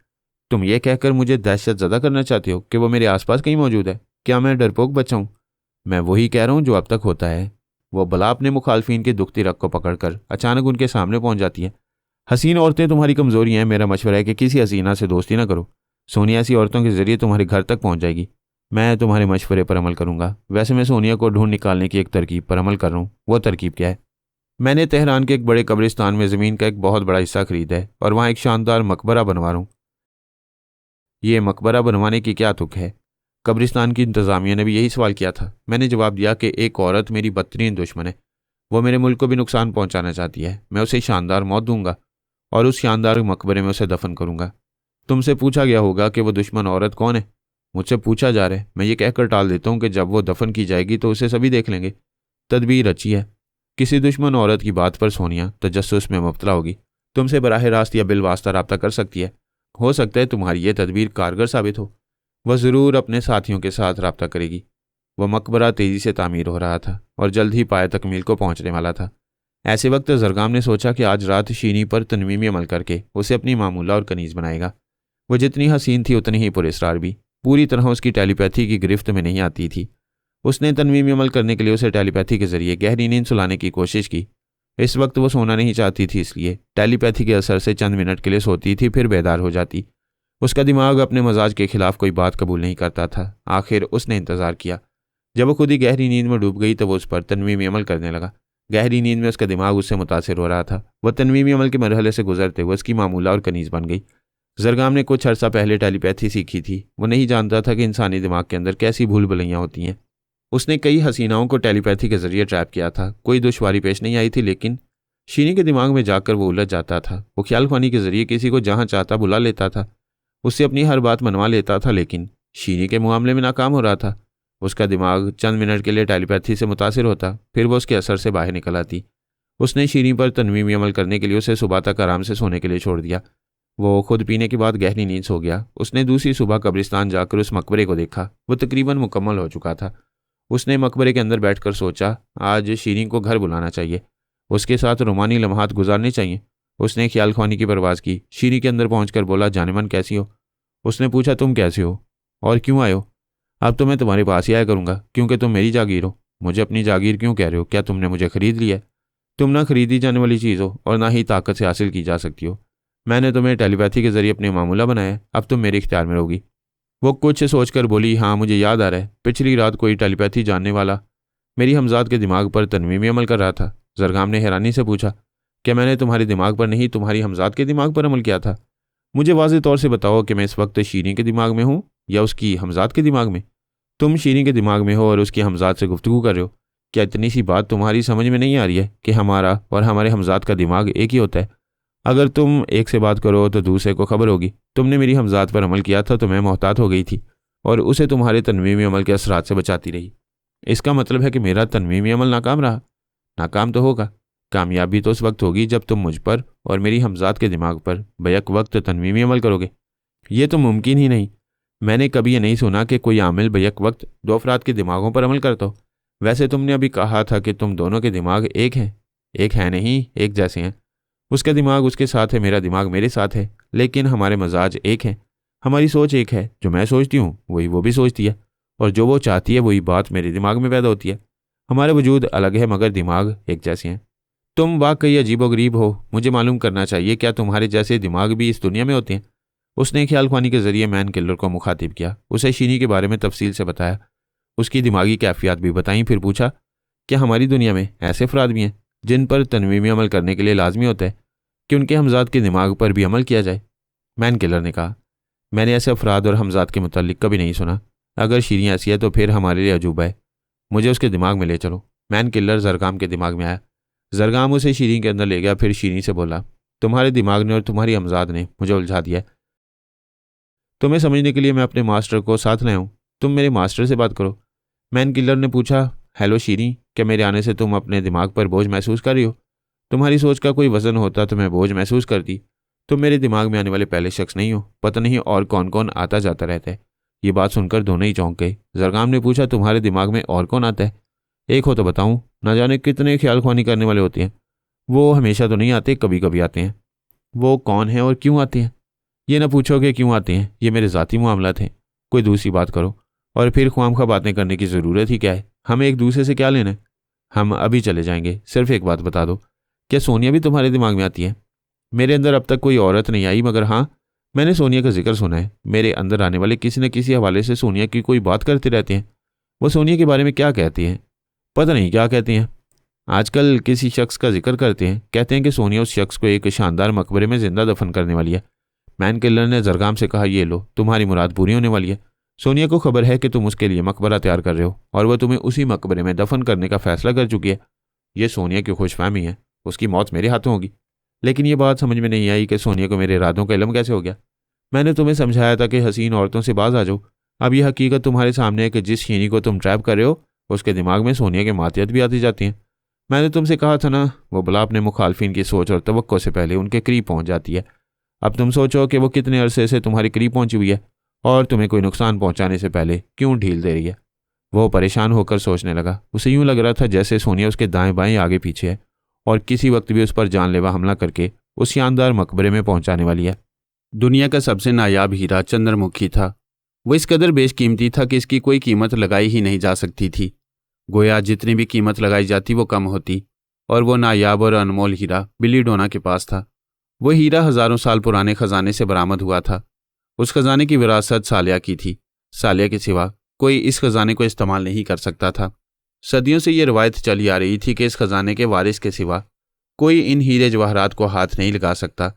तुम ये कहकर मुझे दहशत ज़दा करना चाहते हो कि वो मेरे आसपास कहीं मौजूद है। क्या मैं डरपोक बच्चा हूँ? मैं वही कह रहा हूँ जो अब तक होता है। वो बला अपने मुखालफिन की दुखती रग को पकड़कर अचानक उनके सामने पहुंच जाती है। हसीन औरतें तुम्हारी कमजोरी हैं। मेरा मशवरा है कि किसी हसीना से दोस्ती ना करो। सोनिया ऐसी औरतों के जरिए तुम्हारे घर तक पहुंच जाएगी। मैं तुम्हारे मशवरे पर अमल करूंगा। वैसे मैं सोनिया को ढूंढ निकालने की एक तरकीब पर अमल कर रहा हूँ। वो तरकीब क्या है? मैंने तेहरान के एक बड़े कब्रिस्तान में ज़मीन का एक बहुत बड़ा हिस्सा खरीदा है और वहाँ एक शानदार मकबरा बनवा रहा हूँ। ये मकबरा बनवाने की क्या तुक है? कब्रिस्तान की इंतज़ामिया ने भी यही सवाल किया था। मैंने जवाब दिया कि एक औरत मेरी बदतरीन दुश्मन है। वो मेरे मुल्क को भी नुकसान पहुंचाना चाहती है। मैं उसे शानदार मौत दूंगा और उस शानदार मकबरे में उसे दफन करूंगा। तुमसे पूछा गया होगा कि वो दुश्मन औरत कौन है। मुझसे पूछा जा रहा है। मैं ये कहकर टाल देता हूँ कि जब वो दफन की जाएगी तो उसे सभी देख लेंगे। तदबीर अच्छी है। किसी दुश्मन औरत की बात पर सोनिया तजस्सुस में मुब्तला होगी। तुमसे बराह रास्त या बिलवास्ता रब्ता कर सकती है। हो सकता है तुम्हारी ये तदबीर कारगर साबित हो। वह ज़रूर अपने साथियों के साथ रब्ता करेगी। वह मकबरा तेज़ी से तामीर हो रहा था और जल्द ही पाए तकमील को पहुंचने वाला था। ऐसे वक्त ज़रगाम ने सोचा कि आज रात शीनी पर तनवीमी अमल करके उसे अपनी मामूला और कनीज़ बनाएगा। वह जितनी हसीन थी उतनी ही पुरस्कार भी। पूरी तरह उसकी टेलीपैथी की गिरफ्त में नहीं आती थी। उसने तनवीमी अमल करने के लिए उसे टेलीपैथी के जरिए गहरी नींद सुलाने की कोशिश की। इस वक्त वो सोना नहीं चाहती थी, इसलिए टेलीपैथी के असर से चंद मिनट के लिए सोती थी, फिर बेदार हो जाती। उसका दिमाग अपने मजाज के खिलाफ कोई बात कबूल नहीं करता था। आखिर उसने इंतज़ार किया। जब वो खुद ही गहरी नींद में डूब गई तो वो उस पर तनवीमी अमल करने लगा। गहरी नींद में उसका दिमाग उससे मुतासिर हो रहा था। वह तनवीमी अमल के मरहले से गुजरते हुए उसकी मामूला और कनीज़ बन गई। ज़रगाम ने कुछ अर्सा पहले टेलीपैथी सीखी थी। वो नहीं जानता था कि इंसानी दिमाग के अंदर कैसी भूल भुलैयाँ होती हैं। उसने कई हसीनाओं को टेलीपैथी के जरिए ट्रैप किया था। कोई दुश्वारी पेश नहीं आई थी, लेकिन शीनी के दिमाग में जाकर वो उलझ जाता था। वो ख्याल ख्वानी के जरिए किसी को जहाँ चाहता बुला लेता था, उससे अपनी हर बात मनवा लेता था, लेकिन शीनी के मामले में नाकाम हो रहा था। उसका दिमाग चंद मिनट के लिए टेलीपैथी से मुतासिर होता, फिर वो उसके असर से बाहर निकल आती। उसने शीनी पर तनवीमी अमल करने के लिए उसे सुबह तक आराम से सोने के लिए छोड़ दिया। वो खुद पीने के बाद गहरी नींद सो गया। उसने दूसरी सुबह कब्रिस्तान जाकर उस मकबरे को देखा। वो तकरीबन मुकम्मल हो चुका था। उसने मकबरे के अंदर बैठकर सोचा, आज शीनी को घर बुलाना चाहिए, उसके साथ रोमानी लम्हात गुजारने चाहिए। उसने ख्याल ख्वानी की परवाज़ की। शीनी के अंदर पहुंचकर बोला, जानेमन कैसी हो? उसने पूछा, तुम कैसे हो और क्यों आए हो? अब तो मैं तुम्हारे पास ही आया करूँगा क्योंकि तुम मेरी जागीर हो। मुझे अपनी जागीर क्यों कह रहे हो? क्या तुमने मुझे खरीद लिया है? तुम ना खरीदी जाने वाली चीज़ हो और ना ही ताकत से हासिल की जा सकती हो। मैंने तुम्हें टेलीपैथी के जरिए अपने मामूला बनाया है, अब तुम मेरे इख्तियार में रहोगी। वो कुछ सोचकर बोली, हाँ मुझे याद आ रहा है, पिछली रात कोई टेलीपैथी जानने वाला मेरी हमजाद के दिमाग पर तनवीमी अमल कर रहा था। ज़रगाम ने हैरानी से पूछा, क्या मैंने तुम्हारे दिमाग पर नहीं, तुम्हारी हमजाद के दिमाग पर अमल किया था? मुझे वाज़ेह तौर से बताओ कि मैं इस वक्त शीनी के दिमाग में हूँ या उसकी हमजाद के दिमाग में? तुम शीनी के दिमाग में हो और उसकी हमजाद से गुफ्तगू कर रहे हो। क्या इतनी सी बात तुम्हारी समझ में नहीं आ रही है कि हमारा और हमारे हमजाद का दिमाग एक ही होता है? अगर तुम एक से बात करो तो दूसरे को खबर होगी। तुमने मेरी हमजाद पर अमल किया था तो मैं मोहतात हो गई थी और उसे तुम्हारे तनवीमी अमल के असरात से बचाती रही। इसका मतलब है कि मेरा तनवीमी अमल नाकाम रहा। नाकाम तो होगा, कामयाबी तो उस वक्त होगी जब तुम मुझ पर और मेरी हमजाद के दिमाग पर बैक वक्त तनवीमी अमल करोगे। ये तो मुमकिन ही नहीं। मैंने कभी ये नहीं सुना कि कोई आमिल बैक वक्त दो अफराद के दिमागों पर अमल करता हो। वैसे तुमने अभी कहा था कि तुम दोनों के दिमाग एक हैं। एक है नहीं, एक जैसे हैं। उसका दिमाग उसके साथ है, मेरा दिमाग मेरे साथ है, लेकिन हमारे मजाज एक हैं। हमारी सोच एक है। जो मैं सोचती हूँ वही वो भी सोचती है और जो वो चाहती है वही बात मेरे दिमाग में पैदा होती है। हमारे वजूद अलग है मगर दिमाग एक जैसे हैं। तुम वाकई अजीबोगरीब हो। मुझे मालूम करना चाहिए, क्या तुम्हारे जैसे दिमाग भी इस दुनिया में होते हैं? उसने ख्याल ख्वानी के जरिए मैन किलर को मुखातिब किया। उसे शीनी के बारे में तफसील से बताया, उसकी दिमागी कैफियत भी बताई। फिर पूछा, क्या हमारी दुनिया में ऐसे अफराद भी हैं जिन पर तनवीमी अमल करने के लिए लाजमी होता है कि उनके हमजाद के दिमाग पर भी अमल किया जाए? मैन किलर ने कहा, मैंने ऐसे अफराद और हमजाद के मुतालिक कभी नहीं सुना। अगर शीनी ऐसी है तो फिर हमारे लिए अजूबा है। मुझे उसके दिमाग में ले चलो। मैन किलर ज़रगाम के दिमाग में आया। ज़रगाम उसे शीनी के अंदर ले गया। फिर शीनी से बोला, तुम्हारे दिमाग ने और तुम्हारी हमजाद ने मुझे उलझा दिया है। तुम्हें समझने के लिए मैं अपने मास्टर को साथ लाया हूँ। तुम मेरे मास्टर से बात करो। मैन किलर ने पूछा। हेलो शीरी, क्या मेरे आने से तुम अपने दिमाग पर बोझ महसूस कर रही हो? तुम्हारी सोच का कोई वजन होता तो मैं बोझ महसूस करती। तुम मेरे दिमाग में आने वाले पहले शख्स नहीं हो। पता नहीं और कौन कौन आता जाता रहता है। ये बात सुनकर दोनों ही चौंक गए। जरगाम ने पूछा, तुम्हारे दिमाग में और कौन आता है? एक हो तो बताऊं, न जाने कितने ख्याल ख्वानी करने वाले होते हैं। वो हमेशा तो नहीं आते, कभी कभी आते हैं। वो कौन है और क्यों आते हैं? ये ना पूछो कि क्यों आते हैं, ये मेरे ज़ाती मामला थे। कोई दूसरी बात करो। और फिर ख्वामखा बातें करने की ज़रूरत ही क्या है? हमें एक दूसरे से क्या लेना है? हम अभी चले जाएंगे। सिर्फ एक बात बता दो, क्या सोनिया भी तुम्हारे दिमाग में आती है? मेरे अंदर अब तक कोई औरत नहीं आई, मगर हाँ, मैंने सोनिया का जिक्र सुना है। मेरे अंदर आने वाले किसी न किसी हवाले से सोनिया की कोई बात करते रहते हैं। वो सोनिया के बारे में क्या कहती हैं? पता नहीं क्या कहती हैं। आजकल किसी शख्स का जिक्र करते हैं, कहते हैं कि सोनिया उस शख्स को एक शानदार मकबरे में जिंदा दफन करने वाली है। मैन किलर ने जरगाम से कहा, ये लो, तुम्हारी मुराद पूरी होने वाली है। सोनिया को खबर है कि तुम उसके लिए मकबरा तैयार कर रहे हो और वह तुम्हें उसी मकबरे में दफन करने का फैसला कर चुकी है। ये सोनिया की खुशफहमी है। उसकी मौत मेरे हाथों होगी। लेकिन ये बात समझ में नहीं आई कि सोनिया को मेरे इरादों का इल्म कैसे हो गया। मैंने तुम्हें समझाया था कि हसीन औरतों से बाज आ जाओ। अब यह हकीकत तुम्हारे सामने है कि जिस शीनी को तुम ट्रैप कर रहे हो उसके दिमाग में सोनिया के मातियत भी आती जाती हैं। मैंने तुमसे कहा था ना, वो बला अपने मुखालफिन की सोच और तवक्को से पहले उनके करीब पहुंच जाती है। अब तुम सोचो कि वो कितने अरसे से तुम्हारे करीब पहुंची हुई है और तुम्हें कोई नुकसान पहुंचाने से पहले क्यों ढील दे रही है। वो परेशान होकर सोचने लगा। उसे यूं लग रहा था जैसे सोनिया उसके दाएं बाएं आगे पीछे है और किसी वक्त भी उस पर जानलेवा हमला करके उस शानदार मकबरे में पहुंचाने वाली है। दुनिया का सबसे नायाब हीरा चंद्रमुखी था। वो इस कदर बेशकीमती था कि इसकी कोई कीमत लगाई ही नहीं जा सकती थी। गोया जितनी भी कीमत लगाई जाती वो कम होती। और वो नायाब और अनमोल हीरा बिली डोना के पास था। वो हीरा हजारों साल पुराने खजाने से बरामद हुआ था। उस खजाने की विरासत सालिया की थी। सालिया के सिवा कोई इस खजाने को इस्तेमाल नहीं कर सकता था। सदियों से ये रवायत चली आ रही थी कि इस खजाने के वारिस के सिवा कोई इन हीरे जवाहरात को हाथ नहीं लगा सकता।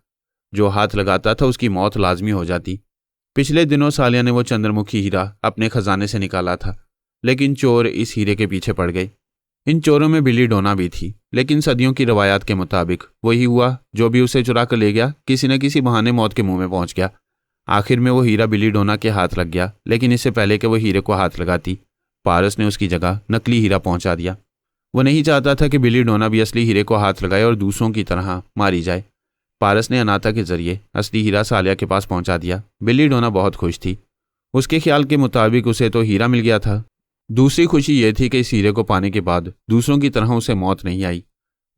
जो हाथ लगाता था उसकी मौत लाजमी हो जाती। पिछले दिनों सालिया ने वो चंद्रमुखी हीरा अपने खजाने से निकाला था, लेकिन चोर इस हीरे के पीछे पड़ गए। इन चोरों में बिली डोना भी थी, लेकिन सदियों की रवायात के मुताबिक वही हुआ। जो भी उसे चुरा कर ले गया किसी न किसी बहाने मौत के मुंह में पहुंच गया। आखिर में वो हीरा बिली डोना के हाथ लग गया, लेकिन इससे पहले कि वो हीरे को हाथ लगाती, पारस ने उसकी जगह नकली हीरा पहुंचा दिया। वो नहीं चाहता था कि बिली डोना भी असली हीरे को हाथ लगाए और दूसरों की तरह मारी जाए। पारस ने अनाथा के जरिए असली हीरा सालिया के पास पहुंचा दिया। बिली डोना बहुत खुश थी। उसके ख्याल के मुताबिक उसे तो हीरा मिल गया था। दूसरी खुशी ये थी कि इस हीरे को पाने के बाद दूसरों की तरह उसे मौत नहीं आई।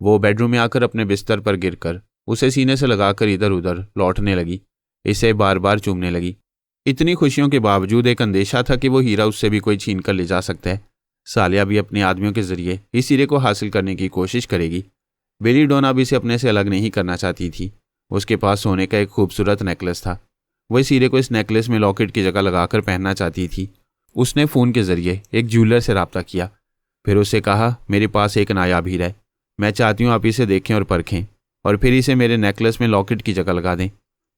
वो बेडरूम में आकर अपने बिस्तर पर गिरकर उसे सीने से लगाकर इधर उधर लौटने लगी, इसे बार बार चूमने लगी। इतनी खुशियों के बावजूद एक अंदेशा था कि वो हीरा उससे भी कोई छीन कर ले जा सकता है। सालिया भी अपने आदमियों के जरिए इस हीरे को हासिल करने की कोशिश करेगी। बिली डोना भी इसे अपने से अलग नहीं करना चाहती थी। उसके पास सोने का एक खूबसूरत नेकलेस था। वो इस हीरे को इस नेकलेस में लॉकेट की जगह लगाकर पहनना चाहती थी। उसने फ़ोन के जरिए एक ज्वेलर से रब्ता किया। फिर उससे कहा, मेरे पास एक नायाब हीरा है, मैं चाहती हूँ आप इसे देखें और परखें और फिर इसे मेरे नेकलेस में लॉकेट की जगह लगा दें।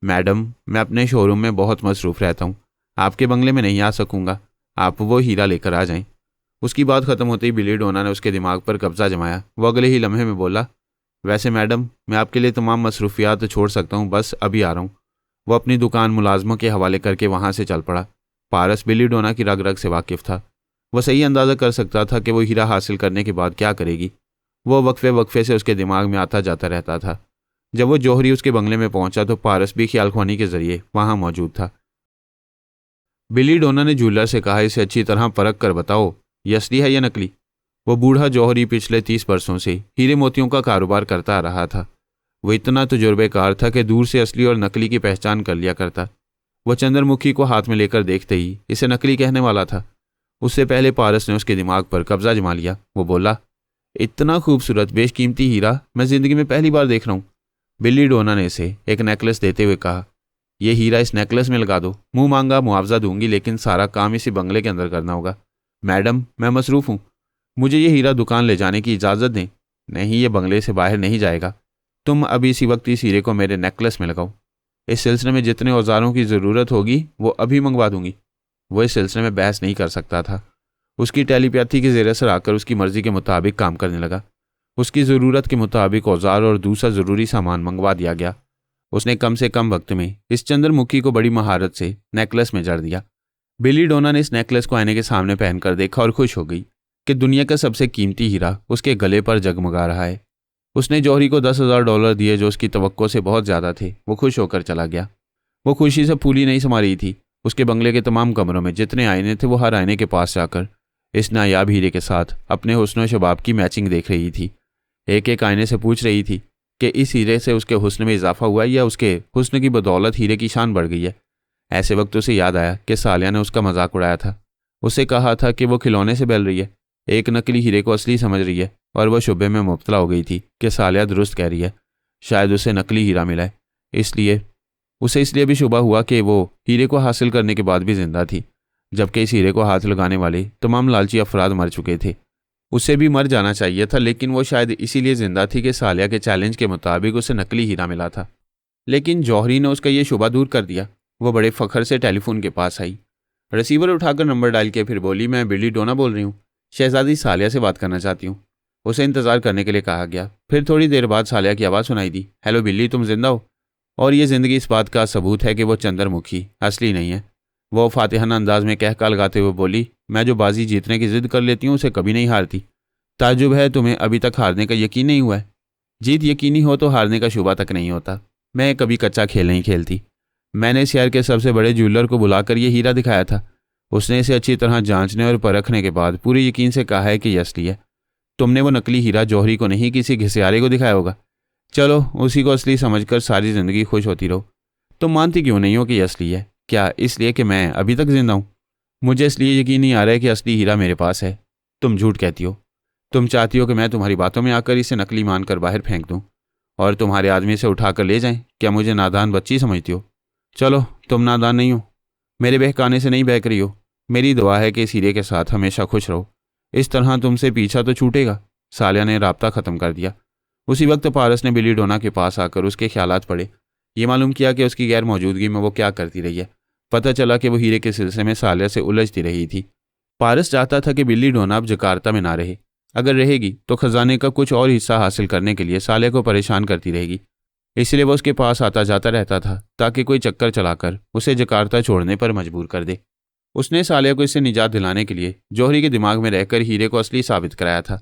मैडम, मैं अपने शोरूम में बहुत मसरूफ़ रहता हूँ, आपके बंगले में नहीं आ सकूँगा। आप वो हीरा लेकर आ जाएं। उसकी बात ख़त्म होते ही बिली डोना ने उसके दिमाग पर कब्जा जमाया। वो अगले ही लम्हे में बोला, वैसे मैडम, मैं आपके लिए तमाम मसरूफियात छोड़ सकता हूँ, बस अभी आ रहा हूँ। वो अपनी दुकान मुलाजमों के हवाले करके वहाँ से चल पड़ा। पारस बिली डोना की रग रग से वाकिफ़ था। वह सही अंदाज़ा कर सकता था कि वो हीरा हासिल करने के बाद क्या करेगी। वो वक्फे वक्फे से उसके दिमाग में आता जाता रहता था। जब वो जौहरी उसके बंगले में पहुंचा तो पारस भी ख्यालख्वानी के जरिए वहां मौजूद था। बिली डोना ने ज्वेलर से कहा, इसे अच्छी तरह परख कर बताओ, ये असली है या नकली। वो बूढ़ा जौहरी पिछले 30 वर्षों से हीरे मोतियों का कारोबार करता आ रहा था। वो इतना तजुर्बेकार था कि दूर से असली और नकली की पहचान कर लिया करता। वह चंद्रमुखी को हाथ में लेकर देखते ही इसे नकली कहने वाला था। उससे पहले पारस ने उसके दिमाग पर कब्जा जमा लिया। वो बोला, इतना खूबसूरत बेशकीमती हीरा मैं जिंदगी में पहली बार देख रहा हूँ। बिली डोना ने इसे एक नेकलेस देते हुए कहा, यह हीरा इस नेकलेस में लगा दो, मुंह मांगा मुआवजा दूंगी, लेकिन सारा काम इसी बंगले के अंदर करना होगा। मैडम, मैं मसरूफ़ हूँ, मुझे ये हीरा दुकान ले जाने की इजाज़त दें। नहीं, ये बंगले से बाहर नहीं जाएगा। तुम अभी इसी वक्त इस हीरे को मेरे नेकलेस में लगाओ। इस सिलसिले में जितने औजारों की ज़रूरत होगी वो अभी मंगवा दूंगी। वो इस सिलसिले में बहस नहीं कर सकता था। उसकी टेलीपैथी के ज़ेर असर आकर उसकी मर्ज़ी के मुताबिक काम करने लगा। उसकी ज़रूरत के मुताबिक औजार और दूसरा ज़रूरी सामान मंगवा दिया गया। उसने कम से कम वक्त में इस चंद्रमुखी को बड़ी महारत से नेकलेस में जड़ दिया। बिली डोना ने इस नेकलेस को आईने के सामने पहनकर देखा और खुश हो गई कि दुनिया का सबसे कीमती हीरा उसके गले पर जगमगा रहा है। उसने जौहरी को $10,000 दिए जो उसकी तवक्को से बहुत ज़्यादा थे। वो खुश होकर चला गया। वो खुशी से फूली नहीं समा रही थी। उसके बंगले के तमाम कमरों में जितने आईने थे वो हर आईने के पास जाकर इस नायाब हीरे के साथ अपने हुस्न शबाब की मैचिंग देख रही थी। एक एक आईने से पूछ रही थी कि इस हीरे से उसके हुस्न में इजाफा हुआ है या उसके हुस्न की बदौलत हीरे की शान बढ़ गई है। ऐसे वक्त उसे याद आया कि सालिया ने उसका मजाक उड़ाया था। उसे कहा था कि वो खिलौने से बैल रही है, एक नकली हीरे को असली समझ रही है, और वह शुबे में मुब्तला हो गई थी कि सालिया दुरुस्त कह रही है। शायद उसे नकली हीरा मिला है, इसलिए उसे भी शुबा हुआ कि वो हीरे को हासिल करने के बाद भी जिंदा थी, जबकि इस हीरे को हाथ लगाने वाले तमाम लालची अफराद मर चुके थे। उसे भी मर जाना चाहिए था, लेकिन वो शायद इसीलिए जिंदा थी कि सालिया के चैलेंज के मुताबिक उसे नकली हीरा मिला था। लेकिन जौहरी ने उसका ये शुबा दूर कर दिया। वो बड़े फखर से टेलीफोन के पास आई, रिसीवर उठाकर नंबर डायल के फिर बोली, मैं बिली डोना बोल रही हूँ, शहजादी सालिया से बात करना चाहती हूँ। उसे इंतज़ार करने के लिए कहा गया। फिर थोड़ी देर बाद सालिया की आवाज़ सुनाई दी, हेलो बिल्ली, तुम जिंदा हो? और ये ज़िंदगी इस बात का सबूत है कि वो चंद्रमुखी असली नहीं है। वो फातिहाना अंदाज में कहका लगाते हुए बोली, मैं जो बाजी जीतने की जिद कर लेती हूँ उसे कभी नहीं हारती। ताज्जुब है तुम्हें अभी तक हारने का यकीन नहीं हुआ है? जीत यकीनी हो तो हारने का शुबा तक नहीं होता। मैं कभी कच्चा खेल नहीं खेलती। मैंने इस शहर के सबसे बड़े ज्वेलर को बुलाकर यह हीरा दिखाया था। उसने इसे अच्छी तरह जांचने और परखने के बाद पूरे यकीन से कहा है कि यह असली है। तुमने वो नकली हीरा जौहरी को नहीं, किसी घिसियारे को दिखाया होगा। चलो उसी को असली समझकर सारी ज़िंदगी खुश होती रहो। तुम मानती क्यों नहीं हो कि यह असली है? क्या इसलिए कि मैं अभी तक जिंदा हूँ? मुझे इसलिए यकीन नहीं आ रहा है कि असली हीरा मेरे पास है। तुम झूठ कहती हो। तुम चाहती हो कि मैं तुम्हारी बातों में आकर इसे नकली मानकर बाहर फेंक दूं और तुम्हारे आदमी से उठाकर ले जाएं। क्या मुझे नादान बच्ची समझती हो? चलो तुम नादान नहीं हो, मेरे बहकाने से नहीं बहक रही हो। मेरी दुआ है कि इस हीरे के साथ हमेशा खुश रहो। इस तरह तुमसे पीछा तो छूटेगा। सालिया ने राब्ता ख़त्म कर दिया। उसी वक्त पारस ने बिली डोना के पास आकर उसके ख्यालात पढ़े। ये मालूम किया कि उसकी गैर मौजूदगी में वो क्या करती रही है। पता चला कि वो हीरे के सिलसिले में सालिया से उलझती रही थी। पारस चाहता था कि बिली डोना अब जकार्ता में ना रहे। अगर रहेगी तो खजाने का कुछ और हिस्सा हासिल करने के लिए सालिया को परेशान करती रहेगी। इसलिए वो उसके पास आता जाता रहता था ताकि कोई चक्कर चलाकर उसे जकार्ता छोड़ने पर मजबूर कर दे। उसने सालिया को इससे निजात दिलाने के लिए जौहरी के दिमाग में रहकर हीरे को असली साबित कराया था।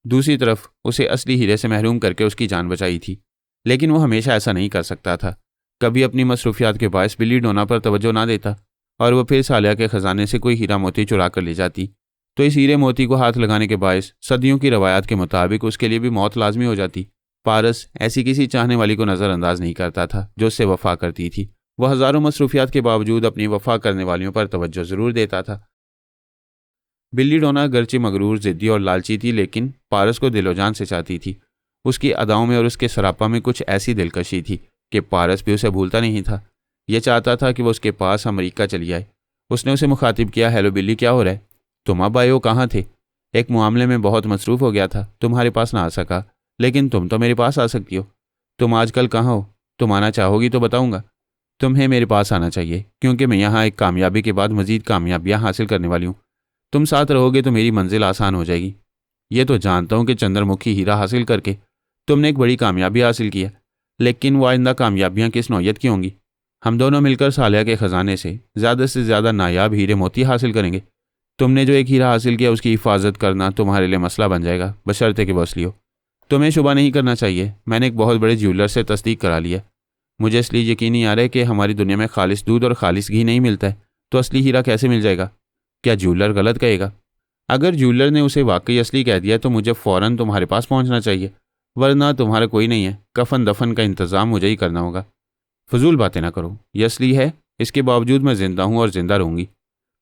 दूसरी तरफ उसे असली हीरे से महरूम करके उसकी जान बचाई थी। लेकिन वो हमेशा ऐसा नहीं कर सकता था। कभी अपनी मसरूफियात के बायस बिली डोना पर तवज्जो ना देता और वह फिर सालिया के खजाने से कोई हीरा मोती चुरा कर ले जाती, तो इस हीरे मोती को हाथ लगाने के बायस सदियों की रवायात के मुताबिक उसके लिए भी मौत लाजमी हो जाती। पारस ऐसी किसी चाहने वाली को नज़रअंदाज नहीं करता था जो उससे वफा करती थी। वह हज़ारों मसरूफियात के बावजूद अपनी वफा करने वालियों पर तवज्जो ज़रूर देता था। बिल्ली डोना गर्चे मगरूर, ज़िद्दी और लालची थी, लेकिन पारस को दिलोजान से चाहती थी। उसकी अदाओं में और उसके सरापा में कुछ ऐसी दिलकशी थी कि पारस भी उसे भूलता नहीं था। यह चाहता था कि वो उसके पास अमेरिका चली आए। उसने उसे मुखातिब किया, हेलो बिल्ली, क्या हो रहा है? तुम अब आए हो? कहाँ थे? एक मामले में बहुत मसरूफ़ हो गया था, तुम्हारे पास ना आ सका, लेकिन तुम तो मेरे पास आ सकती हो। तुम आजकल कहाँ हो? तुम आना चाहोगी तो बताऊंगा। तुम्हें मेरे पास आना चाहिए, क्योंकि मैं यहाँ एक कामयाबी के बाद मज़ीद कामयाबियाँ हासिल करने वाली हूँ। तुम साथ रहोगे तो मेरी मंजिल आसान हो जाएगी। ये तो जानता हूँ कि चंद्रमुखी हीरा हासिल करके तुमने एक बड़ी कामयाबी हासिल की है, लेकिन वो आइंदा कामयाबियाँ किस नौयत की होंगी? हम दोनों मिलकर सालिया के ख़जाने से ज़्यादा नायाब हीरे मोती हासिल करेंगे। तुमने जो एक हीरा हासिल किया उसकी हिफाजत करना तुम्हारे लिए मसला बन जाएगा, बशर्ते कि वो असली हो। तुम्हें शुबा नहीं करना चाहिए, मैंने एक बहुत बड़े ज्वेलर से तस्दीक करा लिया। मुझे इसलिए यकीन नहीं आ रहा है कि हमारी दुनिया में खालिस दूध और खालिस घी नहीं मिलता है, तो असली हीरा कैसे मिल जाएगा? क्या ज्वेलर गलत कहेगा? अगर ज्वेलर ने उसे वाकई असली कह दिया तो मुझे फ़ौरन तुम्हारे पास पहुंचना चाहिए, वरना तुम्हारा कोई नहीं है। कफन दफन का इंतज़ाम मुझे ही करना होगा। फजूल बातें ना करो, ये असली है, इसके बावजूद मैं ज़िंदा हूँ और ज़िंदा रहूँगी।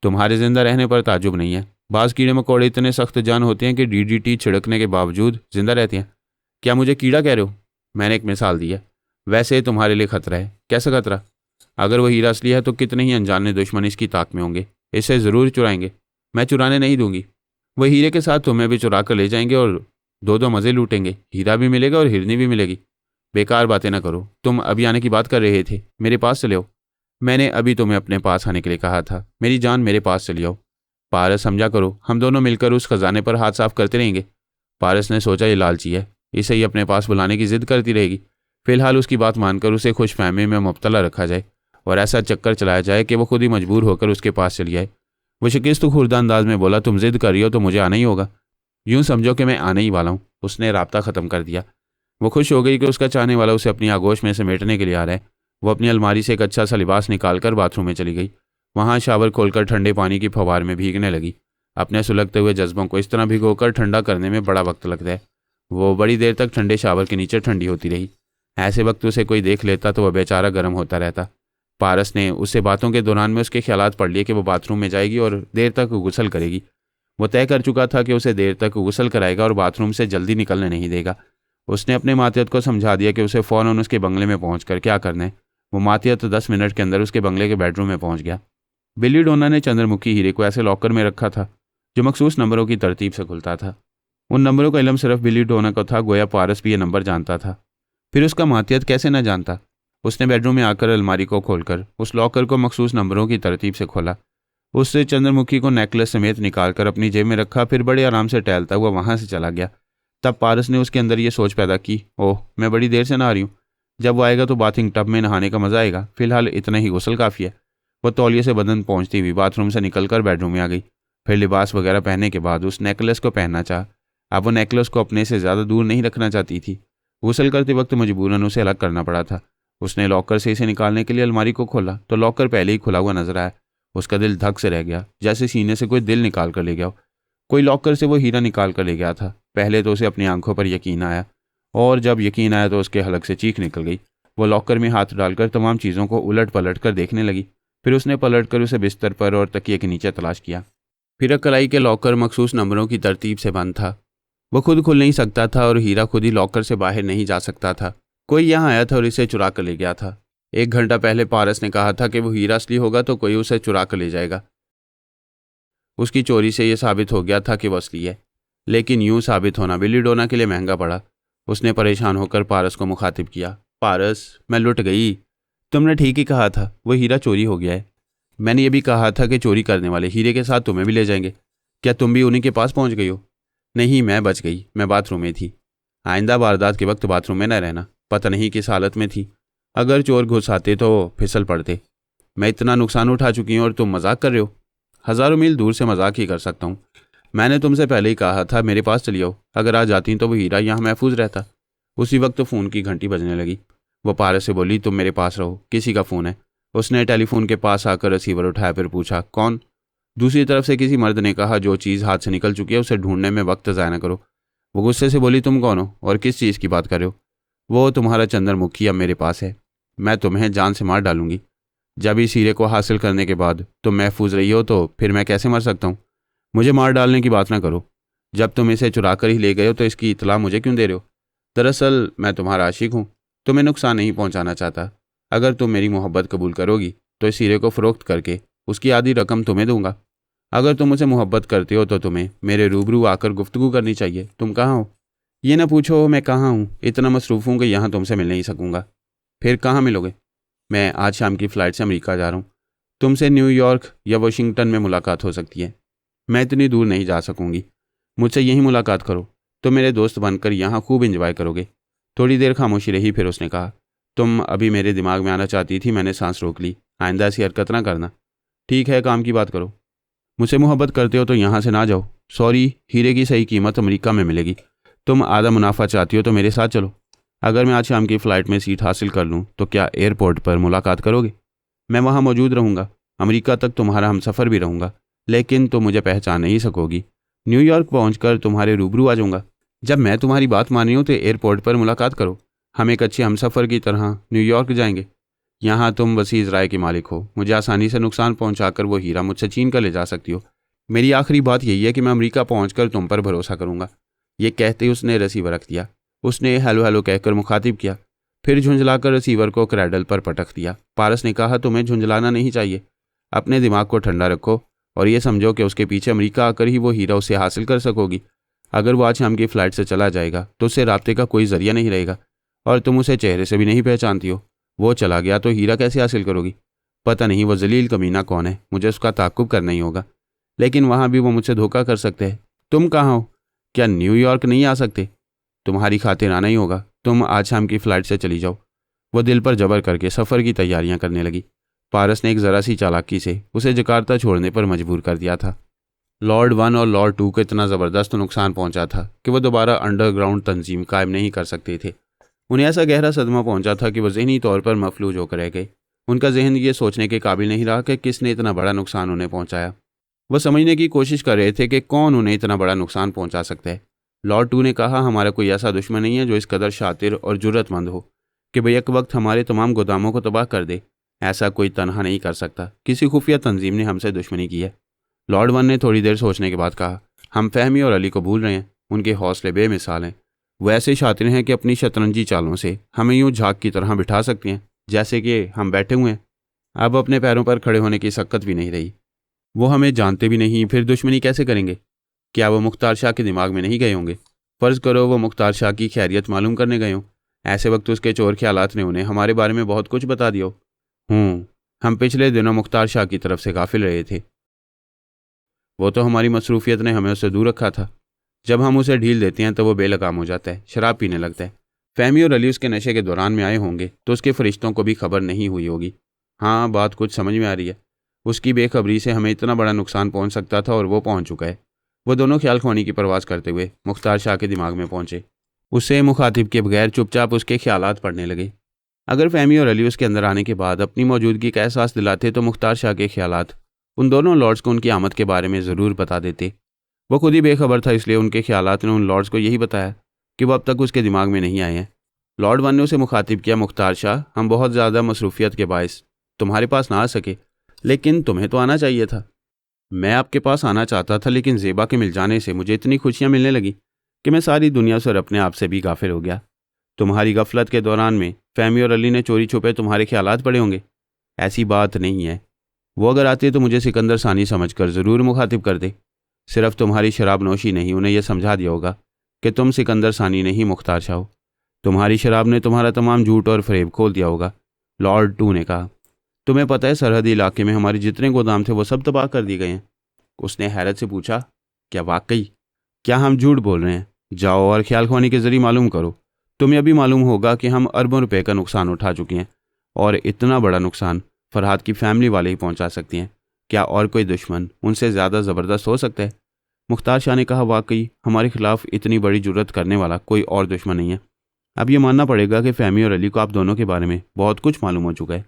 तुम्हारे ज़िंदा रहने पर ताजुब नहीं है। बाज़ कीड़े मकोड़े इतने सख्त जान होते हैं कि DDT छिड़कने के बावजूद जिंदा रहते हैं। क्या मुझे कीड़ा कह रहे हो? मैंने एक मिसाल दी है। वैसे तुम्हारे लिए खतरा है। कैसा खतरा? अगर वो हीरा असली है तो कितने ही अनजाने दुश्मन इसकी ताक में होंगे, इसे ज़रूर चुराएंगे। मैं चुराने नहीं दूंगी। वह हीरे के साथ तुम्हें भी चुरा कर ले जाएंगे और दो मज़े लूटेंगे। हीरा भी मिलेगा और हिरनी भी मिलेगी। बेकार बातें ना करो। तुम अभी आने की बात कर रहे थे, मेरे पास चले आओ। मैंने अभी तुम्हें अपने पास आने के लिए कहा था। मेरी जान, मेरे पास चली आओ। पारस, समझा करो, हम दोनों मिलकर उस खजाने पर हाथ साफ करते रहेंगे। पारस ने सोचा ये लालची है, इसे ही अपने पास बुलाने की जिद करती रहेगी। फिलहाल उसकी बात मानकर उसे खुशफहमी में मुब्तला रखा जाए और ऐसा चक्कर चलाया जाए कि वो खुद ही मजबूर होकर उसके पास चली आए। वो शिकस्त खुर्दा अंदाज में बोला, तुम जिद कर रही हो तो मुझे आना ही होगा, यूं समझो कि मैं आने ही वाला हूँ। उसने राब्ता ख़त्म कर दिया। वो खुश हो गई कि उसका चाहने वाला उसे अपनी आगोश में समेटने के लिए आ रहा है। वो अपनी अलमारी से एक अच्छा सा लिबास निकालकर बाथरूम में चली गई। वहाँ शावर खोलकर ठंडे पानी की फवार में भीगने लगी। अपने सुलगते हुए जज्बों को इस तरह भिगोकर ठंडा करने में बड़ा वक्त लगता है। वो बड़ी देर तक ठंडे शावर के नीचे ठंडी होती रही। ऐसे वक्त उसे कोई देख लेता तो वह बेचारा गर्म होता रहता। पारस ने उससे बातों के दौरान में उसके ख्यालात पढ़ लिए कि वो बाथरूम में जाएगी और देर तक गुसल करेगी। वो तय कर चुका था कि उसे देर तक गुसल कराएगा और बाथरूम से जल्दी निकलने नहीं देगा। उसने अपने मातियत को समझा दिया कि उसे फ़ौरन उसके बंगले में पहुंचकर क्या करना है। वो मातियत 10 मिनट के अंदर उसके बंगले के बेडरूम में पहुंच गया। बिल्ली डोना ने चंद्रमुखी हीरे को ऐसे लॉकर में रखा था जो मखसूस नंबरों की तरतीब से खुलता था। उन नंबरों का इल्म सिर्फ बिल्ली डोना को था, गोया पारस भी ये नंबर जानता था। फिर उसका मातियत कैसे न जानता। उसने बेडरूम में आकर अलमारी को खोलकर उस लॉकर को मखसूस नंबरों की तरतीब से खोला। उससे चंद्रमुखी को नेकलेस समेत निकालकर अपनी जेब में रखा, फिर बड़े आराम से टहलता हुआ वहां से चला गया। तब पारस ने उसके अंदर ये सोच पैदा की, ओह मैं बड़ी देर से नहा रही हूँ, जब वो आएगा तो बाथिंग टब में नहाने का मजा आएगा, फिलहाल इतना ही गुस्ल काफ़ी है। वह तौलिए से बदन पहुंचती हुई बाथरूम से निकलकर बेडरूम में आ गई। फिर लिबास वगैरह पहनने के बाद उस नेकलेस को पहनना चाहा। अब वो नेकलेस को अपने से ज़्यादा दूर नहीं रखना चाहती थी। गुस्ल करते वक्त मजबूरन उसे अलग करना पड़ा था। उसने लॉकर से इसे निकालने के लिए अलमारी को खोला तो लॉकर पहले ही खुला हुआ नजर आया। उसका दिल धक से रह गया, जैसे सीने से कोई दिल निकाल कर ले गया हो। कोई लॉकर से वो हीरा निकाल कर ले गया था। पहले तो उसे अपनी आंखों पर यकीन आया, और जब यकीन आया तो उसके हलक से चीख निकल गई। वो लॉकर में हाथ डालकर तमाम चीज़ों को उलट पलट कर देखने लगी। फिर उसने पलट कर उसे बिस्तर पर और तकिए के नीचे तलाश किया। फिर कलाई के लॉकर मखसूस नंबरों की तरतीब से बंद था। वो खुद खुल नहीं सकता था और हीरा खुद ही लॉकर से बाहर नहीं जा सकता था। कोई यहाँ आया था और इसे चुरा कर ले गया था। 1 घंटा पहले पारस ने कहा था कि वो हीरा असली होगा तो कोई उसे चुरा कर ले जाएगा। उसकी चोरी से यह साबित हो गया था कि वो असली है, लेकिन यूं साबित होना बिल्ली डोना के लिए महंगा पड़ा। उसने परेशान होकर पारस को मुखातिब किया, पारस मैं लुट गई। तुमने ठीक ही कहा था, वो हीरा चोरी हो गया है। मैंने ये भी कहा था कि चोरी करने वाले हीरे के साथ तुम्हें भी ले जाएंगे। क्या तुम भी उन्हीं के पास पहुंच गई हो? नहीं, मैं बच गई, मैं बाथरूम में थी। आइंदा वारदात के वक्त बाथरूम में न रहना, पता नहीं किस हालत में थी। अगर चोर घुस आते तो फिसल पड़ते। मैं इतना नुकसान उठा चुकी हूँ और तुम मजाक कर रहे हो। हज़ारों मील दूर से मजाक ही कर सकता हूँ। मैंने तुमसे पहले ही कहा था मेरे पास चली आओ। अगर आ जाती तो वो हीरा यहाँ महफूज रहता। उसी वक्त तो फ़ोन की घंटी बजने लगी। वो पारस से बोली, तुम मेरे पास रहो, किसी का फ़ोन है। उसने टेलीफोन के पास आकर रिसीवर उठाया, फिर पूछा, कौन? दूसरी तरफ से किसी मर्द ने कहा, जो चीज़ हाथ से निकल चुकी है उसे ढूंढने में वक्त ज़ाया न करो। वो गुस्से से बोली, तुम कौन हो और किस चीज़ की बात कर रहे हो? वो तुम्हारा चंद्रमुखी अब मेरे पास है। मैं तुम्हें जान से मार डालूंगी। जब इस हीरे को हासिल करने के बाद तुम महफूज रही हो तो फिर मैं कैसे मर सकता हूँ? मुझे मार डालने की बात ना करो। जब तुम इसे चुरा कर ही ले गए हो तो इसकी इतला मुझे क्यों दे रहे हो? दरअसल मैं तुम्हारा आशिक हूँ, तुम्हें नुकसान नहीं पहुँचाना चाहता। अगर तुम मेरी मोहब्बत कबूल करोगी तो इस हीरे को फ़रोख्त करके उसकी आधी रकम तुम्हें दूंगा। अगर तुम मुझे मोहब्बत करते हो तो तुम्हें मेरे रूबरू आकर गुफ्तगू करनी चाहिए। तुम कहाँ हो? ये ना पूछो मैं कहाँ हूँ, इतना मसरूफ़ हूँ कि यहाँ तुमसे मिल नहीं सकूँगा। फिर कहाँ मिलोगे? मैं आज शाम की फ़्लाइट से अमेरिका जा रहा हूँ। तुमसे न्यूयॉर्क या वाशिंगटन में मुलाकात हो सकती है। मैं इतनी दूर नहीं जा सकूँगी। मुझसे यहीं मुलाकात करो तो मेरे दोस्त बनकर यहाँ खूब एंजॉय करोगे। थोड़ी देर खामोशी रही, फिर उसने कहा, तुम अभी मेरे दिमाग में आना चाहती थी, मैंने सांस रोक ली। आइंदा ऐसी हरकत ना करना। ठीक है, काम की बात करो। मुझसे मोहब्बत करते हो तो यहाँ से ना जाओ। सॉरी, हीरे की सही कीमत अमेरिका में मिलेगी। तुम आधा मुनाफा चाहती हो तो मेरे साथ चलो। अगर मैं आज शाम की फ़्लाइट में सीट हासिल कर लूँ तो क्या एयरपोर्ट पर मुलाकात करोगे? मैं वहाँ मौजूद रहूँगा। अमेरिका तक तुम्हारा हमसफ़र भी रहूँगा, लेकिन तुम मुझे पहचान नहीं सकोगी। न्यूयॉर्क पहुँचकर तुम्हारे रूबरू आ जाऊँगा। जब मैं तुम्हारी बात मान रही हूँ तो एयरपोर्ट पर मुलाकात करो। हम एक अच्छे हमसफ़र की तरह न्यूयॉर्क जाएंगे। यहाँ तुम वसीज़ राय के मालिक हो। मुझे आसानी से नुकसान पहुँचाकर वो हीरा मुझसे छीन कर ले जा सकती हो। मेरी आखिरी बात यही है कि मैं अमेरिका पहुँचकर तुम पर भरोसा करूँगा। ये कहते ही उसने रिसीवर रख दिया। उसने हेलो हेलो कहकर मुखातिब किया, फिर झुंझलाकर रिसीवर को क्रैडल पर पटक दिया। पारस ने कहा, तुम्हें झुंझलाना नहीं चाहिए। अपने दिमाग को ठंडा रखो और ये समझो कि उसके पीछे अमेरिका आकर ही वो हीरा उसे हासिल कर सकोगी। अगर वो आज शाम की फ़्लाइट से चला जाएगा तो उससे राब्ते का कोई ज़रिया नहीं रहेगा और तुम उसे चेहरे से भी नहीं पहचानती हो। वो चला गया तो हीरा कैसे हासिल करोगी? पता नहीं वो जलील कमीना कौन है, मुझे उसका ताक़ुब करना ही होगा। लेकिन वहाँ भी वो मुझसे धोखा कर सकते हैं। तुम कहाँ हो? क्या न्यूयॉर्क नहीं आ सकते? तुम्हारी खातिर आना ही होगा, तुम आज शाम की फ़्लाइट से चली जाओ। वह दिल पर जबर करके सफ़र की तैयारियां करने लगी। पारस ने एक ज़रा सी चालाकी से उसे जकार्ता छोड़ने पर मजबूर कर दिया था। लॉर्ड 1 और लॉर्ड 2 को इतना ज़बरदस्त नुकसान पहुंचा था कि वह दोबारा अंडरग्राउंड तंजीम कायम नहीं कर सकते थे। उन्हें ऐसा गहरा सदमा पहुंचा था कि वह ज़हनी तौर पर मफलूज होकर रह गए। उनका जहन ये सोचने के काबिल नहीं रहा कि किसने इतना बड़ा नुकसान उन्हें पहुंचाया। वह समझने की कोशिश कर रहे थे कि कौन उन्हें इतना बड़ा नुकसान पहुंचा सकता है। लॉर्ड 2 ने कहा, हमारा कोई ऐसा दुश्मन नहीं है जो इस कदर शातिर और जुर्रतमंद हो कि वह एक वक्त हमारे तमाम गोदामों को तबाह कर दे। ऐसा कोई तनहा नहीं कर सकता। किसी खुफिया तंजीम ने हमसे दुश्मनी की है। लॉर्ड 1 ने थोड़ी देर सोचने के बाद कहा, हम फहमी और अली को भूल रहे हैं। उनके हौसले बेमिसाल हैं। वो ऐसे शातिर हैं कि अपनी शतरंजी चालों से हमें यूं झाग की तरह बिठा सकते हैं जैसे कि हम बैठे हुए हैं। अब अपने पैरों पर खड़े होने की सकत भी नहीं रही। वो हमें जानते भी नहीं, फिर दुश्मनी कैसे करेंगे? क्या वो मुख्तार शाह के दिमाग में नहीं गए होंगे? फ़र्ज़ करो वो मुख्तार शाह की खैरियत मालूम करने गए हों। ऐसे वक्त उसके चोर ख्यालात ने उन्हें हमारे बारे में बहुत कुछ बता दिया हो। हम पिछले दिनों मुख्तार शाह की तरफ से गाफिल रहे थे। वो तो हमारी मसरूफियत ने हमें उससे दूर रखा था। जब हम उसे ढील देते हैं तो वो बेलगाम हो जाता है, शराब पीने लगता है। फहमी और अली उसके नशे के दौरान में आए होंगे तो उसके फरिश्तों को भी खबर नहीं हुई होगी। हाँ, बात कुछ समझ में आ रही है। उसकी बेखबरी से हमें इतना बड़ा नुकसान पहुंच सकता था और वो पहुंच चुका है। वो दोनों ख्याल खोनी की परवाज़ करते हुए मुख्तार शाह के दिमाग में पहुंचे। उससे मुखातिब के बगैर चुपचाप उसके ख्यालात पढ़ने लगे। अगर फहमी और अली उसके अंदर आने के बाद अपनी मौजूदगी का एहसास दिलाते तो मुख्तार शाह के ख्यालात उन दोनों लॉर्ड्स को उनकी आमद के बारे में ज़रूर बता देते। वो खुद ही बेखबर था, इसलिए उनके ख्यालात ने उन लॉर्ड्स को यही बताया कि वह अब तक उसके दिमाग में नहीं आए हैं। लॉर्ड 1 ने उसे मुखातिब किया, मुख्तार शाह, हम बहुत ज़्यादा मसरूफियत के बायस तुम्हारे पास ना आ सके, लेकिन तुम्हें तो आना चाहिए था। मैं आपके पास आना चाहता था, लेकिन ज़ेबा के मिल जाने से मुझे इतनी खुशियाँ मिलने लगी कि मैं सारी दुनिया से और अपने आप से भी गाफिल हो गया। तुम्हारी गफलत के दौरान में फहमी और अली ने चोरी छुपे तुम्हारे ख्यालात पड़े होंगे। ऐसी बात नहीं है। वो अगर आते तो मुझे सिकंदर सानी समझकर ज़रूर मुखातिब करते। सिर्फ तुम्हारी शराब नोशी नहीं उन्हें यह समझा दिया होगा कि तुम सिकंदर सानी नहीं मुख्तार शाह हो। तुम्हारी शराब ने तुम्हारा तमाम झूठ और फरेब खोल दिया होगा। लॉर्ड 2 ने कहा, तुम्हें पता है सरहदी इलाके में हमारे जितने गोदाम थे वो सब तबाह कर दिए गए हैं। उसने हैरत से पूछा, क्या वाकई? क्या हम झूठ बोल रहे हैं? जाओ और ख्याल ख्वानी के जरिए मालूम करो। तुम्हें अभी मालूम होगा कि हम अरबों रुपए का नुकसान उठा चुके हैं, और इतना बड़ा नुकसान फरहाद की फैमिली वाले ही पहुंचा सकते हैं। क्या और कोई दुश्मन उनसे ज़्यादा ज़बरदस्त हो सकता है? मुख्तार शाह ने कहा, वाकई हमारे खिलाफ इतनी बड़ी जुर्रत करने वाला कोई और दुश्मन नहीं है। अब ये मानना पड़ेगा कि फहमी और अली को आप दोनों के बारे में बहुत कुछ मालूम हो चुका है,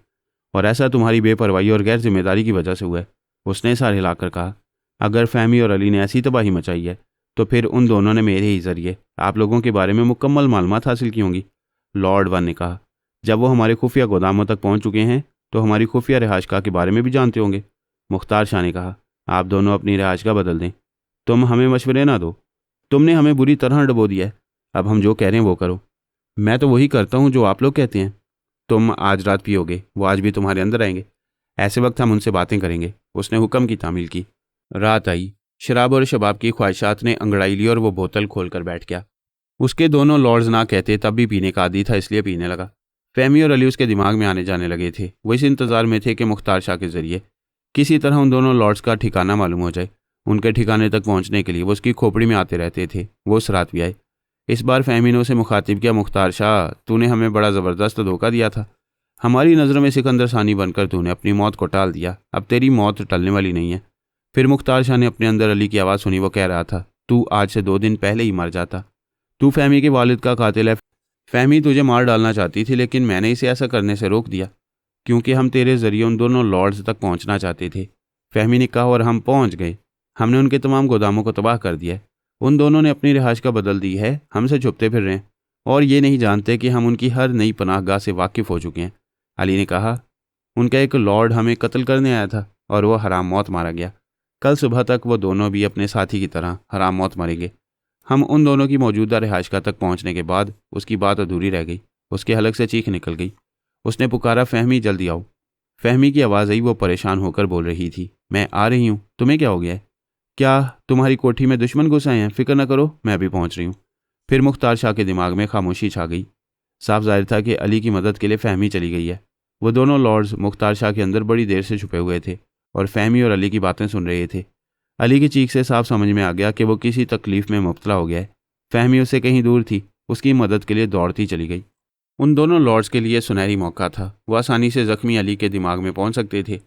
और ऐसा तुम्हारी बेपरवाही और गैर जिम्मेदारी की वजह से हुआ है। उसने सर हिलाकर कहा, अगर फहमी और अली ने ऐसी तबाही मचाई है तो फिर उन दोनों ने मेरे ही जरिए आप लोगों के बारे में मुकम्मल मालूमात हासिल की होंगी। लॉर्ड 1 ने कहा, जब वो हमारे खुफिया गोदामों तक पहुंच चुके हैं तो हमारी खुफिया रिहाइशगाह के बारे में भी जानते होंगे। मुख्तार शाह ने कहा, आप दोनों अपनी रिहाइशगाह बदल दें। तुम हमें मशवरे ना दो। तुमने हमें बुरी तरह डबो दिया है। अब हम जो कह रहे हैं वो करो। मैं तो वही करता हूँ जो आप लोग कहते हैं। तुम आज रात पियोगे, वो आज भी तुम्हारे अंदर आएंगे। ऐसे वक्त हम उनसे बातें करेंगे। उसने हुक्म की तामील की। रात आई। शराब और शबाब की ख्वाहिशात ने अंगड़ाई ली और वो बोतल खोलकर बैठ गया। उसके दोनों लॉर्ड्स ना कहते तब भी पीने का आदी था, इसलिए पीने लगा। फहमी और अली उसके दिमाग में आने जाने लगे थे। वो इस इंतज़ार में थे कि मुख्तार शाह के जरिए किसी तरह उन दोनों लॉर्ड्स का ठिकाना मालूम हो जाए। उनके ठिकाने तक पहुंचने के लिए वो उसकी खोपड़ी में आते रहते थे। वो उस रात भी आए। इस बार फहमी ने उसे मुखातिब किया, मुख्तार शाह, तूने हमें बड़ा ज़बरदस्त धोखा दिया था। हमारी नज़रों में सिकंदर सानी बनकर तूने अपनी मौत को टाल दिया। अब तेरी मौत टलने वाली नहीं है। फिर मुख्तार शाह ने अपने अंदर अली की आवाज़ सुनी। वो कह रहा था, तू आज से 2 दिन पहले ही मर जाता। तू फहमी के वालिद का कातिल है। फहमी तुझे मार डालना चाहती थी, लेकिन मैंने इसे ऐसा करने से रोक दिया क्योंकि हम तेरे जरिए उन दोनों लॉर्ड्स तक पहुंचना चाहते थे। फहमी ने कहा, और हम पहुंच गए। हमने उनके तमाम गोदामों को तबाह कर दिया। उन दोनों ने अपनी रिहाइश का बदल दी है, हमसे छुपते फिर रहे हैं और ये नहीं जानते कि हम उनकी हर नई पनाहगाह से वाकिफ़ हो चुके हैं। अली ने कहा, उनका एक लॉर्ड हमें कत्ल करने आया था और वह हराम मौत मारा गया। कल सुबह तक वो दोनों भी अपने साथी की तरह हराम मौत मरेंगे। हम उन दोनों की मौजूदा रिहाइशगाह तक पहुंचने के बाद उसकी बात अधूरी रह गई। उसके हलक से चीख निकल गई। उसने पुकारा, फहमी जल्दी आओ। फहमी की आवाज़ आई। वो परेशान होकर बोल रही थी, मैं आ रही हूँ। तुम्हें क्या हो गया है? क्या तुम्हारी कोठी में दुश्मन घुस आए हैं? फिक्र न करो, मैं भी पहुँच रही हूँ। फिर मुख्तार शाह के दिमाग में खामोशी छा गई। साफ जाहिर था कि अली की मदद के लिए फहमी चली गई है। वो दोनों लॉर्ड्स मुख्तार शाह के अंदर बड़ी देर से छुपे हुए थे और फहमी और अली की बातें सुन रहे थे। अली की चीख से साफ समझ में आ गया कि वो किसी तकलीफ में मुब्तला हो गया है। फहमी उससे कहीं दूर थी, उसकी मदद के लिए दौड़ती चली गई। उन दोनों लॉर्ड्स के लिए सुनहरी मौका था। वो आसानी से जख्मी अली के दिमाग में पहुंच सकते थे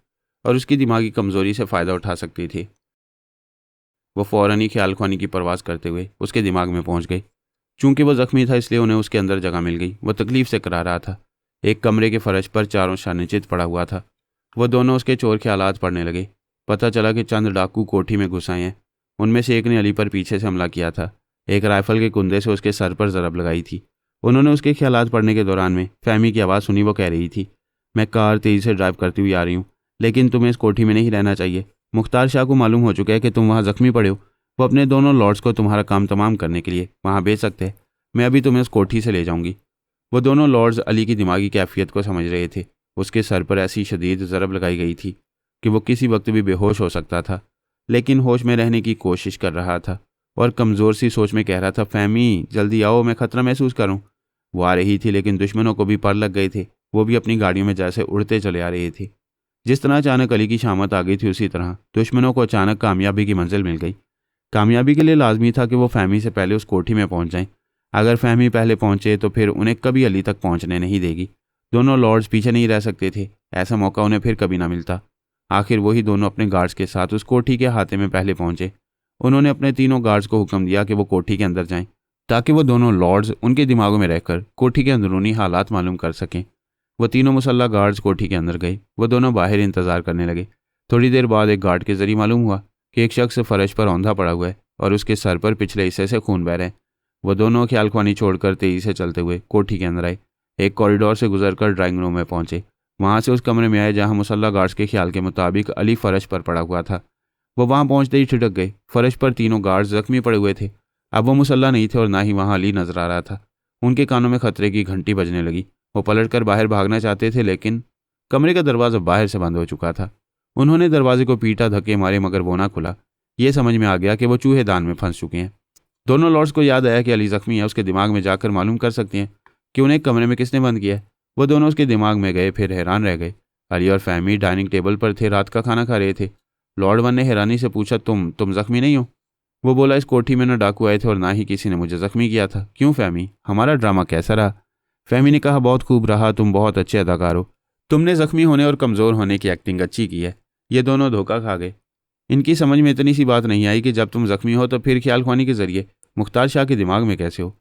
और उसकी दिमागी कमजोरी से फ़ायदा उठा सकते थे। वो फ़ौरन ही ख्याल ख्वानी की परवाज़ करते हुए उसके दिमाग में पहुंच गए। चूंकि वो जख्मी था इसलिए उन्हें उसके अंदर जगह मिल गई। वह तकलीफ से करा रहा था। एक कमरे के फर्श पर चारों शानिचित पड़ा हुआ था। वो दोनों उसके चोर ख्यालात पढ़ने लगे। पता चला कि चंद डाकू कोठी में घुस आए हैं। उनमें से एक ने अली पर पीछे से हमला किया था। एक राइफल के कुंदे से उसके सर पर ज़रब लगाई थी। उन्होंने उसके ख्यालात पढ़ने के दौरान में फहमी की आवाज़ सुनी। वो कह रही थी, मैं कार तेज़ी से ड्राइव करती हुई आ रही हूँ, लेकिन तुम्हें इस कोठी में नहीं रहना चाहिए। मुख्तार शाह को मालूम हो चुका है कि तुम वहाँ ज़ख्मी पड़े हो। वो अपने दोनों लॉर्ड्स को तुम्हारा काम तमाम करने के लिए वहाँ भेज सकते हैं। मैं अभी तुम्हें उस कोठी से ले जाऊँगी। वो दोनों लॉर्ड्स अली की दिमागी कैफियत को समझ रहे थे। उसके सर पर ऐसी शदीद ज़रब लगाई गई थी कि वो किसी वक्त भी बेहोश हो सकता था, लेकिन होश में रहने की कोशिश कर रहा था और कमज़ोर सी सोच में कह रहा था, फहमी जल्दी आओ, मैं खतरा महसूस करूँ। वो आ रही थी, लेकिन दुश्मनों को भी पर लग गए थे। वो भी अपनी गाड़ियों में जैसे उड़ते चले आ रहे थे। जिस तरह अचानक अली की शामत आ गई थी, उसी तरह दुश्मनों को अचानक कामयाबी की मंजिल मिल गई। कामयाबी के लिए लाजमी था कि वो फहमी से पहले उस कोठी में पहुंच जाएं। अगर फहमी पहले पहुंचे तो फिर उन्हें कभी अली तक पहुंचने नहीं देगी। दोनों लॉर्ड्स पीछे नहीं रह सकते थे। ऐसा मौका उन्हें फिर कभी ना मिलता। आखिर वही दोनों अपने गार्ड्स के साथ उस कोठी के अहाते में पहले पहुंचे। उन्होंने अपने तीनों गार्ड्स को हुक्म दिया कि वो कोठी के अंदर जाएं, ताकि वो दोनों लॉर्ड्स उनके दिमागों में रहकर कोठी के अंदरूनी हालात मालूम कर सकें। वो तीनों मुसल्ला गार्ड्स कोठी के अंदर गए। वो दोनों बाहर इंतजार करने लगे। थोड़ी देर बाद एक गार्ड के जरिए मालूम हुआ कि एक शख्स फर्श पर औंधा पड़ा हुआ है और उसके सर पर पिछले हिस्से से खून बह रहा है। वो दोनों ख्याल ख्वानी छोड़कर तेजी से चलते हुए कोठी के अंदर आए। एक कॉरिडोर से गुजरकर ड्राइंग रूम में पहुंचे। वहां से उस कमरे में आए जहां मुसल्ला गार्ड्स के ख्याल के मुताबिक अली फर्श पर पड़ा हुआ था। वो वहां पहुंचते ही ठिठक गए। फर्श पर तीनों गार्ड्स जख्मी पड़े हुए थे। अब वो मुसल्ला नहीं थे और ना ही वहां अली नजर आ रहा था। उनके कानों में खतरे की घंटी बजने लगी। वो पलटकर बाहर भागना चाहते थे, लेकिन कमरे का दरवाजा बाहर से बंद हो चुका था। उन्होंने दरवाजे को पीटा, धक्के मारे, मगर वो ना खुला। ये समझ में आ गया कि वो चूहेदान में फंस चुके हैं। दोनों लॉर्ड्स को याद आया कि अली जख्मी है। उसके दिमाग में जाकर मालूम कर सकते हैं कि उन्हें कमरे में किसने बंद किया है। वो दोनों उसके दिमाग में गए, फिर हैरान रह गए। अली और फहमी डाइनिंग टेबल पर थे, रात का खाना खा रहे थे। लॉर्ड वन ने हैरानी से पूछा, तुम जख्मी नहीं हो? वो बोला, इस कोठी में न डाकू आए थे और ना ही किसी ने मुझे जख्मी किया था। क्यों फहमी, हमारा ड्रामा कैसा रहा? फहमी ने कहा, बहुत खूब रहा, तुम बहुत अच्छे अदाकार हो। तुमने जख्मी होने और कमज़ोर होने की एक्टिंग अच्छी की है। ये दोनों धोखा खा गए। इनकी समझ में इतनी सी बात नहीं आई कि जब तुम जख्मी हो तो फिर ख्याल ख्वानी के जरिए मुख्तार शाह के दिमाग में कैसे हो?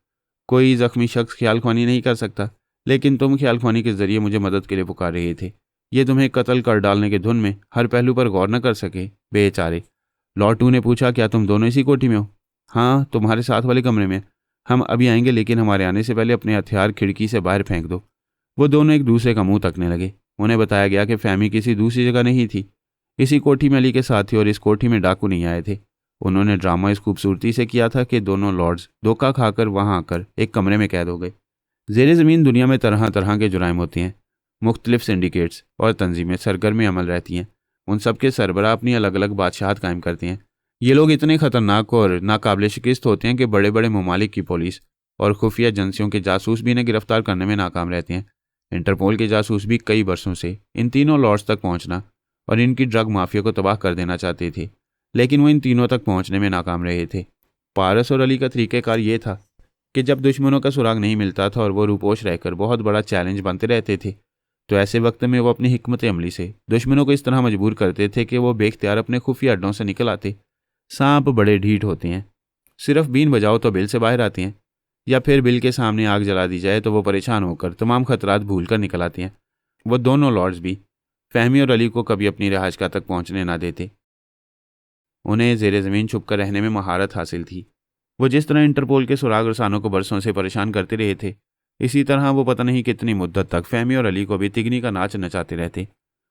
कोई जख्मी शख्स ख्याल ख्वानी नहीं कर सकता, लेकिन तुम ख्याल ख्वानी के जरिए मुझे मदद के लिए पुकार रहे थे। ये तुम्हें कत्ल कर डालने के धुन में हर पहलू पर गौर न कर सके, बेचारे। लॉर्ड टू ने पूछा, क्या तुम दोनों इसी कोठी में हो? हाँ, तुम्हारे साथ वाले कमरे में। हम अभी आएंगे, लेकिन हमारे आने से पहले अपने हथियार खिड़की से बाहर फेंक दो। वो दोनों एक दूसरे का मुंह तकने लगे। उन्हें बताया गया कि फहमी किसी दूसरी जगह नहीं थी, इसी कोठी में अली के साथ थी और इस कोठी में डाकू नहीं आए थे। उन्होंने ड्रामा इस खूबसूरती से किया था कि दोनों लॉर्ड्स धोखा खाकर वहां आकर एक कमरे में कैद हो गए। ज़ेरे ज़मीन दुनिया में तरह तरह के जुराइम होते हैं। मुख्तलिफ सिंडिकेट्स और तंजीमें सरगर्म अमल रहती हैं। उन सब के सरबराह अपनी अलग अलग बादशाहत कायम करते हैं। ये लोग इतने ख़तरनाक और नाकाबिल शिकस्त होते हैं कि बड़े बड़े ममालिक की पुलिस और खुफिया एजेंसियों के जासूस भी इन्हें गिरफ्तार करने में नाकाम रहते हैं। इंटरपोल के जासूस भी कई बरसों से इन तीनों लॉर्ड्स तक पहुंचना और इनकी ड्रग माफिया को तबाह कर देना चाहते थे, लेकिन वो इन तीनों तक पहुंचने में नाकाम रहे थे। पारस और अली का तरीक़ेकार ये था कि जब दुश्मनों का सुराग नहीं मिलता था और वो रूपोश रहकर बहुत बड़ा चैलेंज बनते रहते थे, तो ऐसे वक्त में वो अपनी हिकमत अमली से दुश्मनों को इस तरह मजबूर करते थे कि वो बेख्तियार अपने खुफिया अड्डों से निकल आते। सांप बड़े ढीठ होते हैं, सिर्फ बीन बजाओ तो बिल से बाहर आते हैं, या फिर बिल के सामने आग जला दी जाए तो वो परेशान होकर तमाम खतरात भूल कर निकल आते हैं। वो दोनों लॉर्ड्स भी फहमी और अली को कभी अपनी रिहाइशगाह तक पहुंचने ना देते। उन्हें ज़ेरे ज़मीन छुप कर रहने में महारत हासिल थी। वो जिस तरह इंटरपोल के सुराग रसानों को बरसों से परेशान करते रहे थे, इसी तरह वो पता नहीं कितनी मुद्दत तक फहमी और अली को भी तिगनी का नाच नचाते रहते।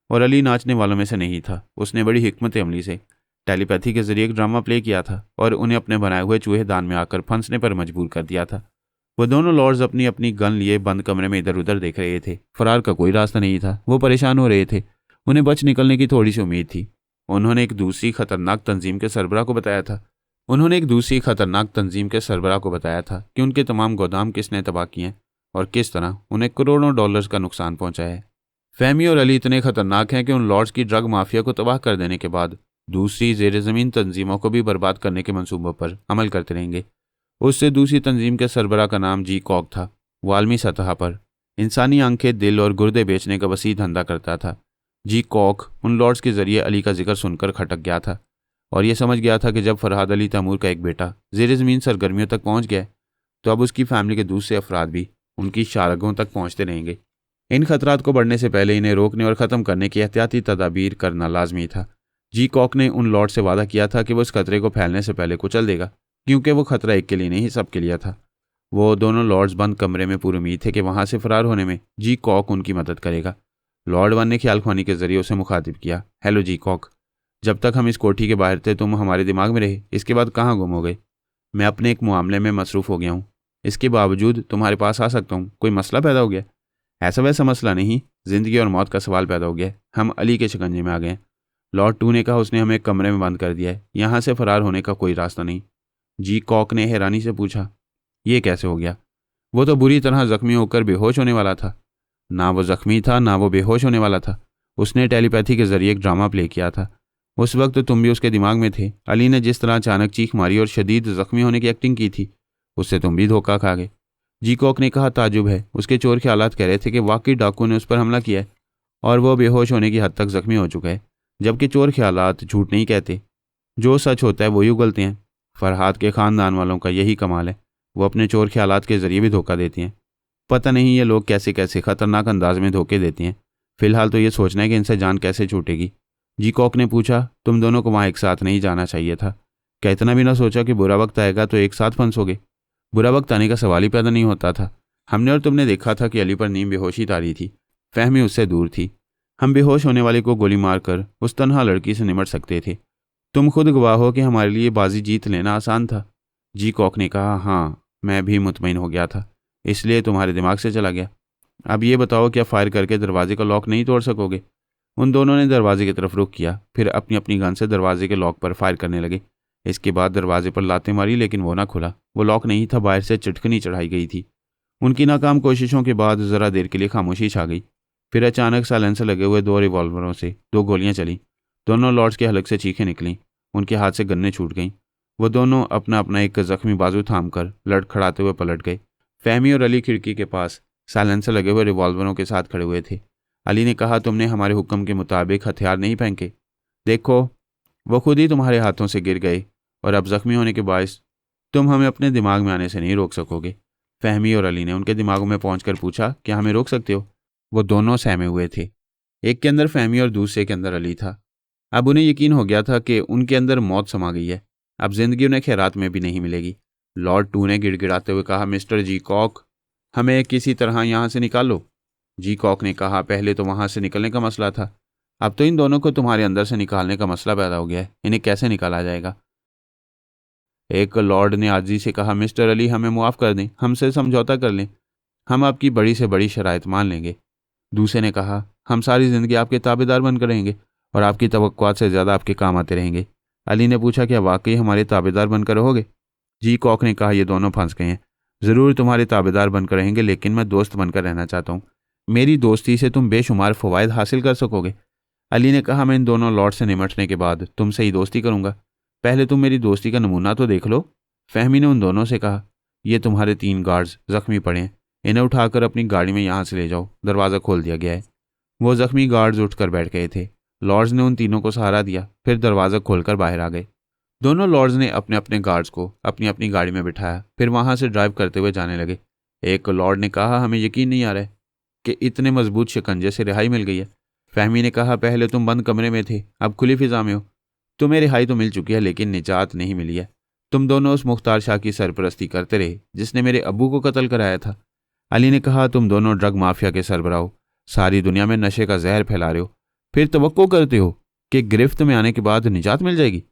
और अली नाचने वालों में से नहीं था। उसने बड़ी हिकमत अमली से टेलीपैथी के जरिए एक ड्रामा प्ले किया था और उन्हें अपने बनाए हुए चूहेदान में आकर फंसने पर मजबूर कर दिया था। वो दोनों लॉर्ड्स अपनी अपनी गन लिए बंद कमरे में इधर उधर देख रहे थे। फरार का कोई रास्ता नहीं था। वो परेशान हो रहे थे। उन्हें बच निकलने की थोड़ी सी उम्मीद थी। उन्होंने एक दूसरी खतरनाक तंजीम के सरबराह को बताया था कि उनके तमाम गोदाम किसने तबाह किए हैं और किस तरह उन्हें करोड़ों डॉलर्स का नुकसान पहुंचा है। फहमी और अली इतने खतरनाक हैं कि उन लॉर्ड्स की ड्रग माफिया को तबाह कर देने के बाद दूसरी ज़ेर ज़मीन तंजीमों को भी बर्बाद करने के मंसूबों पर अमल करते रहेंगे। उससे दूसरी तंजीम के सरबराह का नाम जी कॉक था। वो आलमी सतह पर इंसानी आंखें, दिल और गुर्दे बेचने का वसी धंधा करता था। जी कॉक उन लॉर्ड्स के जरिए अली का जिक्र सुनकर खटक गया था और ये समझ गया था कि जब फरहाद अली तैमूर का एक बेटा ज़ेर ज़मीन सरगर्मियों तक पहुंच गया तो अब उसकी फैमिली के दूसरे अफराद भी उनकी शारगों तक पहुंचते रहेंगे। इन खतरात को बढ़ने से पहले इन्हें रोकने और ख़त्म करने की एहतियाती तदाबीर करना लाजमी था। जी कॉक ने उन लॉर्ड से वादा किया था कि वो इस खतरे को फैलने से पहले कुचल देगा, क्योंकि वो खतरा एक के लिए नहीं सबके लिए था। वो दोनों लॉर्ड्स बंद कमरे में पूरी उम्मीद थे कि वहां से फरार होने में जी कॉक उनकी मदद करेगा। लॉर्ड वन ने ख्याल ख्वानी के जरिए उसे मुखातिब किया। हेलो जी कॉक, जब तक हम इस कोठी के बाहर थे तुम हमारे दिमाग में रहे, इसके बाद कहाँ गुम हो गए? मैं अपने एक मामले में मसरूफ़ हो गया हूँ, इसके बावजूद तुम्हारे पास आ सकता हूँ। कोई मसला पैदा हो गया? ऐसा वैसा मसला नहीं, ज़िंदगी और मौत का सवाल पैदा हो गया। हम अली के शिकंजे में आ गए। लॉर्ड टू ने कहा, उसने हमें एक कमरे में बंद कर दिया है, यहाँ से फरार होने का कोई रास्ता नहीं। जी कॉक ने हैरानी से पूछा, ये कैसे हो गया? वो तो बुरी तरह जख्मी होकर बेहोश होने वाला था। ना वो जख्मी था ना वो बेहोश होने वाला था। उसने टेलीपैथी के जरिए एक ड्रामा प्ले किया था। उस वक्त तुम भी उसके दिमाग में थे। अली ने जिस तरह अचानक चीख मारी और शदीद जख्मी होने की एक्टिंग की थी, उससे तुम भी धोखा खा गए। जी कॉक ने कहा, ताजुब है। उसके चोर के हालात कह रहे थे कि वाकई डाकू ने उस पर हमला किया है और वो बेहोश होने की हद तक जख्मी हो चुका है, जबकि चोर के हालात झूठ नहीं कहते। जो सच होता है वही उगलते हैं। फरहाद के ख़ानदान वालों का यही कमाल है, वो अपने चोर के हालात के ज़रिए भी धोखा देते हैं। पता नहीं ये लोग कैसे कैसे ख़तरनाक अंदाज में धोखे देते हैं। फ़िलहाल तो ये सोचना है कि इनसे जान कैसे छूटेगी। जी कॉक ने पूछा, तुम दोनों को वहाँ एक साथ नहीं जाना चाहिए था? क्या इतना भी ना सोचा कि बुरा वक्त आएगा तो एक साथ फंसोगे? बुरा वक्त आने का सवाल ही पैदा नहीं होता था। हमने और तुमने देखा था कि अली पर नीम बेहोशी तारी थी, फहमी उससे दूर थी। हम बेहोश होने वाले को गोली मारकर उस तन्हा लड़की से निमट सकते थे। तुम खुद गवाह हो कि हमारे लिए बाजी जीत लेना आसान था। जी कॉक ने कहा, हाँ, मैं भी मुतमईन हो गया था, इसलिए तुम्हारे दिमाग से चला गया। अब ये बताओ, क्या फायर करके दरवाजे का लॉक नहीं तोड़ सकोगे? उन दोनों ने दरवाजे की तरफ रुख किया, फिर अपनी अपनी गन से दरवाजे के लॉक पर फायर करने लगे। इसके बाद दरवाजे पर लातें मारी, लेकिन वो ना खुला। वो लॉक नहीं था, बाहर से चिटकनी चढ़ाई गई थी। उनकी नाकाम कोशिशों के बाद ज़रा देर के लिए खामोशी छा गई। फिर अचानक साइलेंसर लगे हुए 2 रिवॉल्वरों से 2 गोलियां चली। दोनों लॉर्ड्स के हलक से चीखें निकलीं। उनके हाथ से गन्नें छूट गईं। वो दोनों अपना अपना एक जख्मी बाजू थाम कर लड़खड़ाते हुए पलट गए। फहमी और अली खिड़की के पास साइलेंसर लगे हुए रिवॉल्वरों के साथ खड़े हुए थे। अली ने कहा, तुमने हमारे हुक्म के मुताबिक हथियार नहीं फेंके। देखो, वो खुद ही तुम्हारे हाथों से गिर गए और अब जख्मी होने के बायस तुम हमें अपने दिमाग में आने से नहीं रोक सकोगे। फहमी और अली ने उनके दिमागों में पहुंचकर पूछा, क्या हमें रोक सकते हो? वो दोनों सहमे हुए थे। एक के अंदर फहमी और दूसरे के अंदर अली था। अब उन्हें यकीन हो गया था कि उनके अंदर मौत समा गई है। अब जिंदगी उन्हें खैरात में भी नहीं मिलेगी। लॉर्ड टू ने गिड़गिड़ाते हुए कहा, मिस्टर जी कॉक, हमें किसी तरह यहाँ से निकालो। जी कॉक ने कहा, पहले तो वहाँ से निकलने का मसला था, अब तो इन दोनों को तुम्हारे अंदर से निकालने का मसला पैदा हो गया है। इन्हें कैसे निकाला जाएगा? एक लॉर्ड ने आजी से कहा, मिस्टर अली, हमें मुआफ़ कर दें, हमसे समझौता कर लें, हम आपकी बड़ी से बड़ी शराइत मान लेंगे। दूसरे ने कहा, हम सारी ज़िंदगी आपके ताबेदार बनकर रहेंगे और आपकी तवक्कुआत से ज़्यादा आपके काम आते रहेंगे। अली ने पूछा, क्या वाकई हमारे ताबेदार बनकर रहोगे? जी कॉक ने कहा, ये दोनों फंस गए हैं। ज़रूर तुम्हारे ताबेदार बनकर रहेंगे, लेकिन मैं दोस्त बनकर रहना चाहता हूँ। मेरी दोस्ती से तुम बेशुमार फ़वायद हासिल कर सकोगे। अली ने कहा, मैं इन दोनों लॉर्ड से निमटने के बाद तुमसे ही दोस्ती करूँगा। पहले तुम मेरी दोस्ती का नमूना तो देख लो। फहमी ने उन दोनों से कहा, ये तुम्हारे 3 गार्ड्स जख्मी पड़े हैं, इन्हें उठाकर अपनी गाड़ी में यहाँ से ले जाओ, दरवाज़ा खोल दिया गया है। वो जख्मी गार्ड्स उठकर बैठ गए थे। लॉर्ड्स ने उन तीनों को सहारा दिया, फिर दरवाज़ा खोलकर बाहर आ गए। दोनों लॉर्ड्स ने अपने अपने गार्ड्स को अपनी अपनी गाड़ी में बिठाया, फिर वहाँ से ड्राइव करते हुए जाने लगे। एक लॉर्ड ने कहा, हमें यकीन नहीं आ रहा है कि इतने मजबूत शिकंजे से रिहाई मिल गई है। फहमी ने कहा, पहले तुम बंद कमरे में थे, अब खुली फिजा में हो। तुम्हें रिहाई तो मिल चुकी है, लेकिन निजात नहीं मिली है। तुम दोनों उस मुख्तार शाह की सरपरस्ती करते रहे जिसने मेरे अब्बू को कत्ल कराया था। अली ने कहा, तुम दोनों ड्रग माफिया के सरबराह हो, सारी दुनिया में नशे का जहर फैला रहे हो, फिर तवक्को करते हो कि गिरफ्त में आने के बाद निजात मिल जाएगी।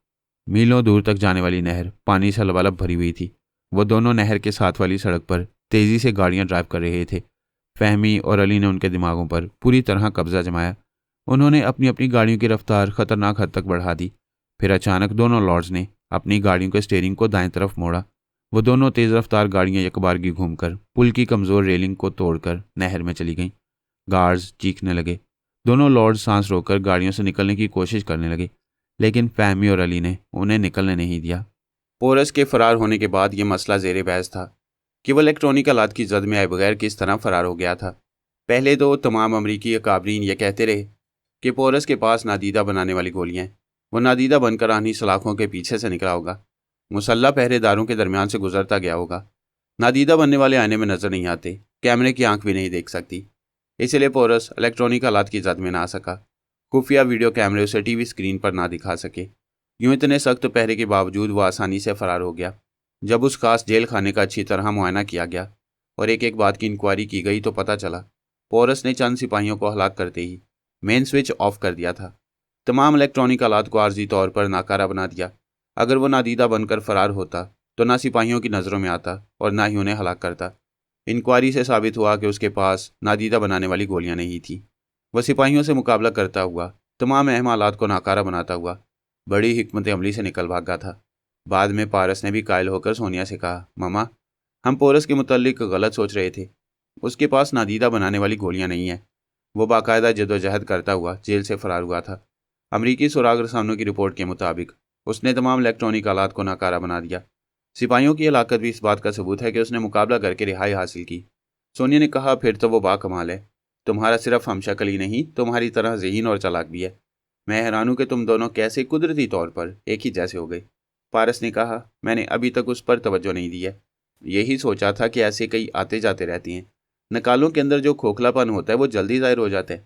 मीलों दूर तक जाने वाली नहर पानी से लबालब भरी हुई थी। वो दोनों नहर के साथ वाली सड़क पर तेजी से गाड़ियां ड्राइव कर रहे थे। फहमी और अली ने उनके दिमागों पर पूरी तरह कब्जा जमाया। उन्होंने अपनी अपनी गाड़ियों की रफ्तार खतरनाक हद तक बढ़ा दी। फिर अचानक दोनों लॉर्ड्स ने अपनी गाड़ियों के स्टीयरिंग को दाएं तरफ मोड़ा। वो दोनों तेज़ रफ्तार गाड़ियां यकबारगी घूमकर पुल की कमज़ोर रेलिंग को तोड़कर नहर में चली गईं। गार्ड्स चीखने लगे। दोनों लॉर्ड्स सांस रोककर गाड़ियों से निकलने की कोशिश करने लगे, लेकिन फहमी और अली ने उन्हें निकलने नहीं दिया। पोरस के फरार होने के बाद ये मसला ज़ेरे बहस था कि वह इलेक्ट्रॉनिक आलात की जद में आए बगैर किस तरह फरार हो गया था। पहले तो तमाम अमरीकी अकाबरीन ये कहते रहे कि पोरस के पास नादीदा बनाने वाली गोलियाँ हैं, वो नादीदा बनकर आनी सलाखों के पीछे से निकला होगा, मुसल्ला पहरेदारों के दरमियान से गुजरता गया होगा। नादीदा बनने वाले आने में नज़र नहीं आते, कैमरे की आंख भी नहीं देख सकती, इसलिए पोरस इलेक्ट्रॉनिक आलात की जद में ना आ सका। खुफिया वीडियो कैमरे उसे टीवी स्क्रीन पर ना दिखा सके। यूँ इतने सख्त पहरे के बावजूद वो आसानी से फरार हो गया। जब उस खास जेल खाने का अच्छी तरह मुआयना किया गया और एक एक बात की इंक्वायरी की गई तो पता चला पोरस ने चंद सिपाहियों को हलाक करते ही मेन स्विच ऑफ कर दिया था। तमाम इलेक्ट्रॉनिक आलात को आर्जी तौर पर नाकारा बना दिया। अगर वो नादीदा बनकर फरार होता तो ना सिपाहियों की नज़रों में आता और ना ही उन्हें हलाक करता। इंक्वायरी से साबित हुआ कि उसके पास नादीदा बनाने वाली गोलियां नहीं थी। वह सिपाहियों से मुकाबला करता हुआ, तमाम अहम हालात को नाकारा बनाता हुआ बड़ी हिकमत अमली से निकल भागा था। बाद में पारस ने भी कायल होकर सोनिया से कहा, मामा, हम पोरस के मुतल्लिक गलत सोच रहे थे, उसके पास नादीदा बनाने वाली गोलियां नहीं हैं। वो बाकायदा जदोजहद करता हुआ जेल से फरार हुआ था। अमरीकी सुराग रसानों की रिपोर्ट के मुताबिक उसने तमाम इलेक्ट्रॉनिक आलात को नाकारा बना दिया। सिपाहियों की हलाकत भी इस बात का सबूत है कि उसने मुकाबला करके रिहाई हासिल की। सोनिया ने कहा, फिर तो वो बाकमाल है। तुम्हारा सिर्फ हमशक्ल ही नहीं, तुम्हारी तरह ज़हीन और चालाक भी है। मैं हैरान हूं कि तुम दोनों कैसे कुदरती तौर पर एक ही जैसे हो गए। पारस ने कहा, मैंने अभी तक उस पर तवज्जो नहीं दी है। यही सोचा था कि ऐसे कई आते जाते रहती हैं, नकालों के अंदर जो खोखलापन होता है वो जल्दी ज़ाहिर हो जाता है।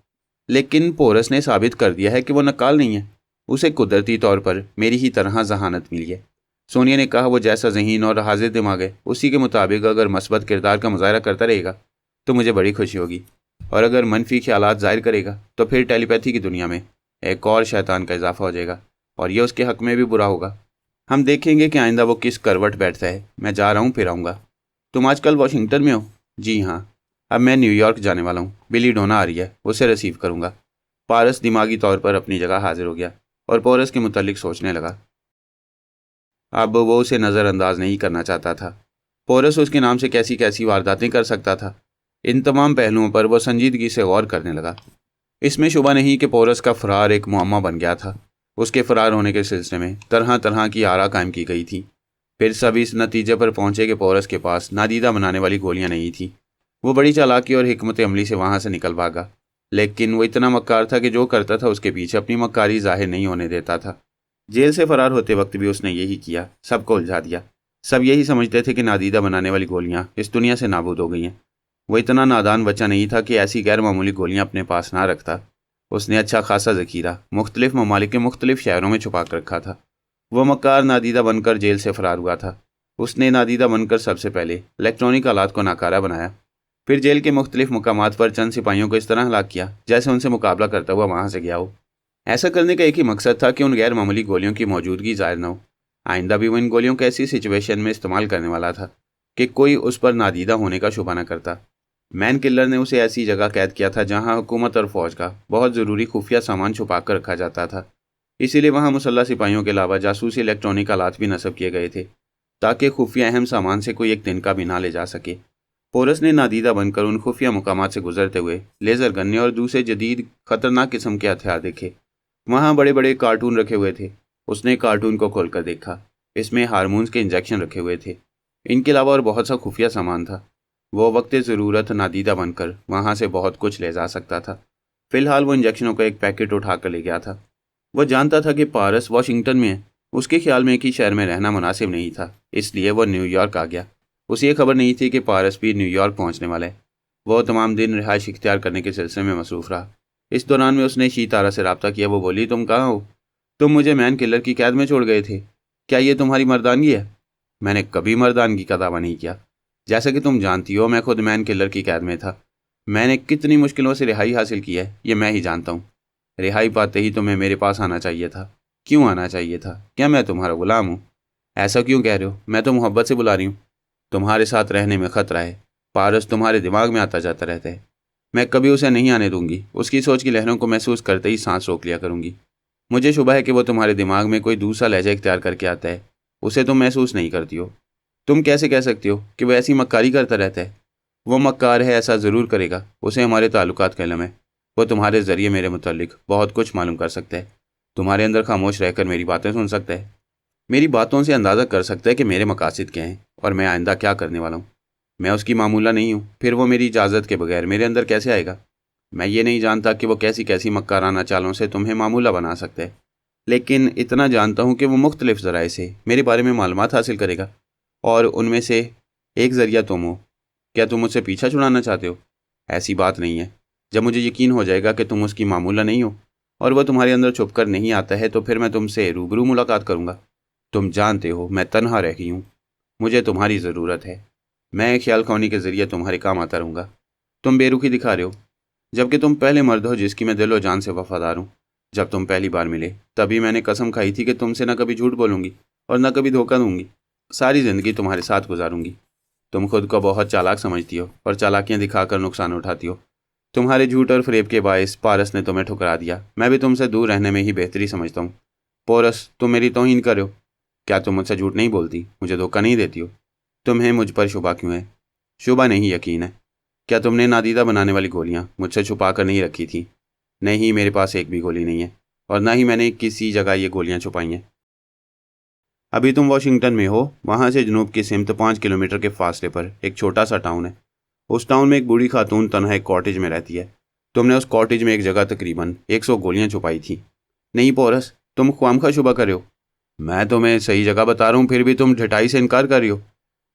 लेकिन पोरस ने साबित कर दिया है कि वो नकाल नहीं है, उसे कुदरती तौर पर मेरी ही तरह जहानत मिली है। सोनिया ने कहा, वो जैसा ज़हीन और हाजिर दिमाग है उसी के मुताबिक अगर मस्बत किरदार का मुजाहरा करता रहेगा तो मुझे बड़ी खुशी होगी, और अगर मनफी ख्यालात ज़ाहिर करेगा तो फिर टेलीपैथी की दुनिया में एक और शैतान का इजाफा हो जाएगा और यह उसके हक में भी बुरा होगा। हम देखेंगे कि आइंदा वो किस करवट बैठता है। मैं जा रहा हूँ, फिर आऊँगा। तुम आजकल वाशिंगटन में हो? जी हाँ, अब मैं न्यूयॉर्क जाने वाला हूँ। बिली डोना आ रही है, उसे रिसीव करूँगा। पारस दिमागी तौर पर अपनी जगह हाजिर हो गया और पोरस के मुतल्लिक सोचने लगा। अब वो उसे नज़रअंदाज नहीं करना चाहता था। पोरस उसके नाम से कैसी कैसी वारदातें कर सकता था। इन तमाम पहलुओं पर वह संजीदगी से गौर करने लगा। इसमें शुबा नहीं कि पोरस का फरार एक मुअम्मा बन गया था। उसके फरार होने के सिलसिले में तरह तरह की आरा कायम की गई थी। फिर सब इस नतीजे पर पहुंचे कि पोरस के पास नादीदा बनाने वाली गोलियां नहीं थी। वो बड़ी चालाकी और हिकमत अमली से वहां से निकल भागा, लेकिन वो इतना मक्कार था कि जो करता था उसके पीछे अपनी मक्कारी जाहिर नहीं होने देता था। जेल से फरार होते वक्त भी उसने यही किया, सबको उलझा दिया। सब यही समझते थे कि नादीदा बनाने वाली गोलियां इस दुनिया से नाबूद हो गई हैं। वो इतना नादान बच्चा नहीं था कि ऐसी गैर मामूली गोलियां अपने पास ना रखता। उसने अच्छा खासा ज़खीरा मुख्तलिफ ममालिक के मुख्तलिफ शहरों में छुपा कर रखा था। वह मक्कार नादीदा बनकर जेल से फरार हुआ था। उसने नादीदा बनकर सबसे पहले इलेक्ट्रॉनिक आलात को नाकारा बनाया, फिर जेल के मुख्तलिफ मकामात पर चंद सिपाहियों को इस तरह हलाक किया जैसे उनसे मुकाबला करता हुआ वहाँ से गया हो। ऐसा करने का एक ही मकसद था कि उन गैर मामूली गोलियों की मौजूदगी ज़ाहिर न हो। आइंदा भी वो इन गोलियों को ऐसी सिचुएशन में इस्तेमाल करने वाला था कि कोई उस पर नादीदा होने का शुबा न करता। मैन किलर ने उसे ऐसी जगह कैद किया था जहां हुकूमत और फौज का बहुत ज़रूरी खुफिया सामान छुपा कर रखा जाता था। इसीलिए वहां मुसल्लह सिपाहियों के अलावा जासूसी इलेक्ट्रॉनिक आलात भी नस्ब किए गए थे ताकि खुफिया अहम सामान से कोई एक दिन का भी ना ले जा सके। पोरस ने नादीदा बनकर उन खुफिया मुकामात से गुजरते हुए लेज़र गन्ने और दूसरे जदीद खतरनाक किस्म के हथियार देखे। वहाँ बड़े बड़े कार्टून रखे हुए थे। उसने कार्टून को खोलकर देखा, इसमें हार्मोन्स के इंजेक्शन रखे हुए थे। इनके अलावा और बहुत सा खुफिया सामान था। वो वक्त ज़रूरत नादीदा बनकर वहाँ से बहुत कुछ ले जा सकता था। फ़िलहाल वो इंजेक्शनों का एक पैकेट उठा कर ले गया था। वह जानता था कि पारस वाशिंगटन में है। उसके ख्याल में एक ही शहर में रहना मुनासिब नहीं था, इसलिए वह न्यूयॉर्क आ गया। उसे ये खबर नहीं थी कि पारस भी न्यूयॉर्क पहुँचने वाला है। वह तमाम दिन रिहाइश इख्तियार करने के सिलसिले में मसरूफ़ रहा। इस दौरान में उसने शीतारा से रब्ता किया। वो बोली, तुम कहाँ हो? तुम मुझे मैन किलर की कैद में छोड़ गए थे। क्या ये तुम्हारी मर्दानगी है? मैंने कभी मर्दानगी का दावा नहीं किया। जैसा कि तुम जानती हो, मैं खुद मैन किलर की कैद में था। मैंने कितनी मुश्किलों से रिहाई हासिल की है ये मैं ही जानता हूँ। रिहाई पाते ही तुम्हें मेरे पास आना चाहिए था। क्यों आना चाहिए था? क्या मैं तुम्हारा गुलाम हूँ? ऐसा क्यों कह रहे हो? मैं तो मोहब्बत से बुला रही हूँ। तुम्हारे साथ रहने में ख़तरा है। पारस तुम्हारे दिमाग में आता जाता रहता है। मैं कभी उसे नहीं आने दूंगी। उसकी सोच की लहरों को महसूस करते ही सांस रोक लिया करूंगी। मुझे शुबा है कि वो तुम्हारे दिमाग में कोई दूसरा लहजा इख्तियार करके आता है। उसे तुम महसूस नहीं करती हो। तुम कैसे कह सकती हो कि वो ऐसी मक्कारी करता रहता है? वो मक्कार है, ऐसा ज़रूर करेगा। उसे हमारे ताल्लुकात का इल्म है। वो तुम्हारे ज़रिए मेरे मुताल्लिक बहुत कुछ मालूम कर सकता है। तुम्हारे अंदर खामोश रहकर मेरी बातें सुन सकता है, मेरी बातों से अंदाज़ा कर सकता है कि मेरे मकासद क्या हैं और मैं आइंदा क्या करने वाला हूँ। मैं उसकी मामूला नहीं हूँ, फिर वो मेरी इजाज़त के बगैर मेरे अंदर कैसे आएगा। मैं ये नहीं जानता कि वो कैसी कैसी मक्काराना चालों से तुम्हें मामूला बना सकता है, लेकिन इतना जानता हूँ कि वो मुख्तलिफ ज़राए से मेरे बारे में मालूमात हासिल करेगा और उनमें से एक ज़रिया तुम हो। क्या तुम मुझसे पीछा छुड़ाना चाहते हो? ऐसी बात नहीं है। जब मुझे यकीन हो जाएगा कि तुम उसकी मामूला नहीं हो और वह तुम्हारे अंदर छुप कर नहीं आता है, तो फिर मैं तुमसे रूबरू मुलाकात करूँगा। तुम जानते हो मैं तन्हा रह गई हूँ, मुझे तुम्हारी ज़रूरत है। मैं ख्याल खौनी के ज़रिए तुम्हारे काम आता रहूँगा। तुम बेरुखी दिखा रहे हो, जबकि तुम पहले मर्द हो जिसकी मैं दिलो जान से वफादार हूँ। जब तुम पहली बार मिले तभी मैंने कसम खाई थी कि तुमसे न कभी झूठ बोलूँगी और न कभी धोखा दूंगी। सारी ज़िंदगी तुम्हारे साथ गुजारूंगी। तुम खुद को बहुत चालाक समझती हो और चालाकियाँ दिखाकर नुकसान उठाती हो। तुम्हारे झूठ और फरेब के बायस पारस ने तुम्हें ठुकरा दिया। मैं भी तुमसे दूर रहने में ही बेहतरी समझता हूँ। पोरस, तुम मेरी तौहीन कर रहे हो। क्या तुम मुझसे झूठ नहीं बोलती, मुझे धोखा नहीं देती हो? तुम्हें मुझ पर शुबा क्यों है? शुबा नहीं, यकीन है। क्या तुमने नादीदा बनाने वाली गोलियाँ मुझसे छुपा कर नहीं रखी थी? नहीं, मेरे पास एक भी गोली नहीं है और ना ही मैंने किसी जगह ये गोलियाँ छुपाई हैं। अभी तुम वॉशिंगटन में हो। वहाँ से जनूब की सिमत 5 किलोमीटर के फासले पर एक छोटा सा टाउन है। उस टाउन में एक बूढ़ी खातून तन्हा एक कॉटेज में रहती है। तुमने उस कॉटेज में एक जगह तकरीबन 100 गोलियाँ छुपाई थी। नहीं पोरस, तुम ख्वामखा शुबा कर रहे हो। मैं तुम्हें सही जगह बता रहा हूँ, फिर भी तुम ढिठाई से इनकार कर रही हो।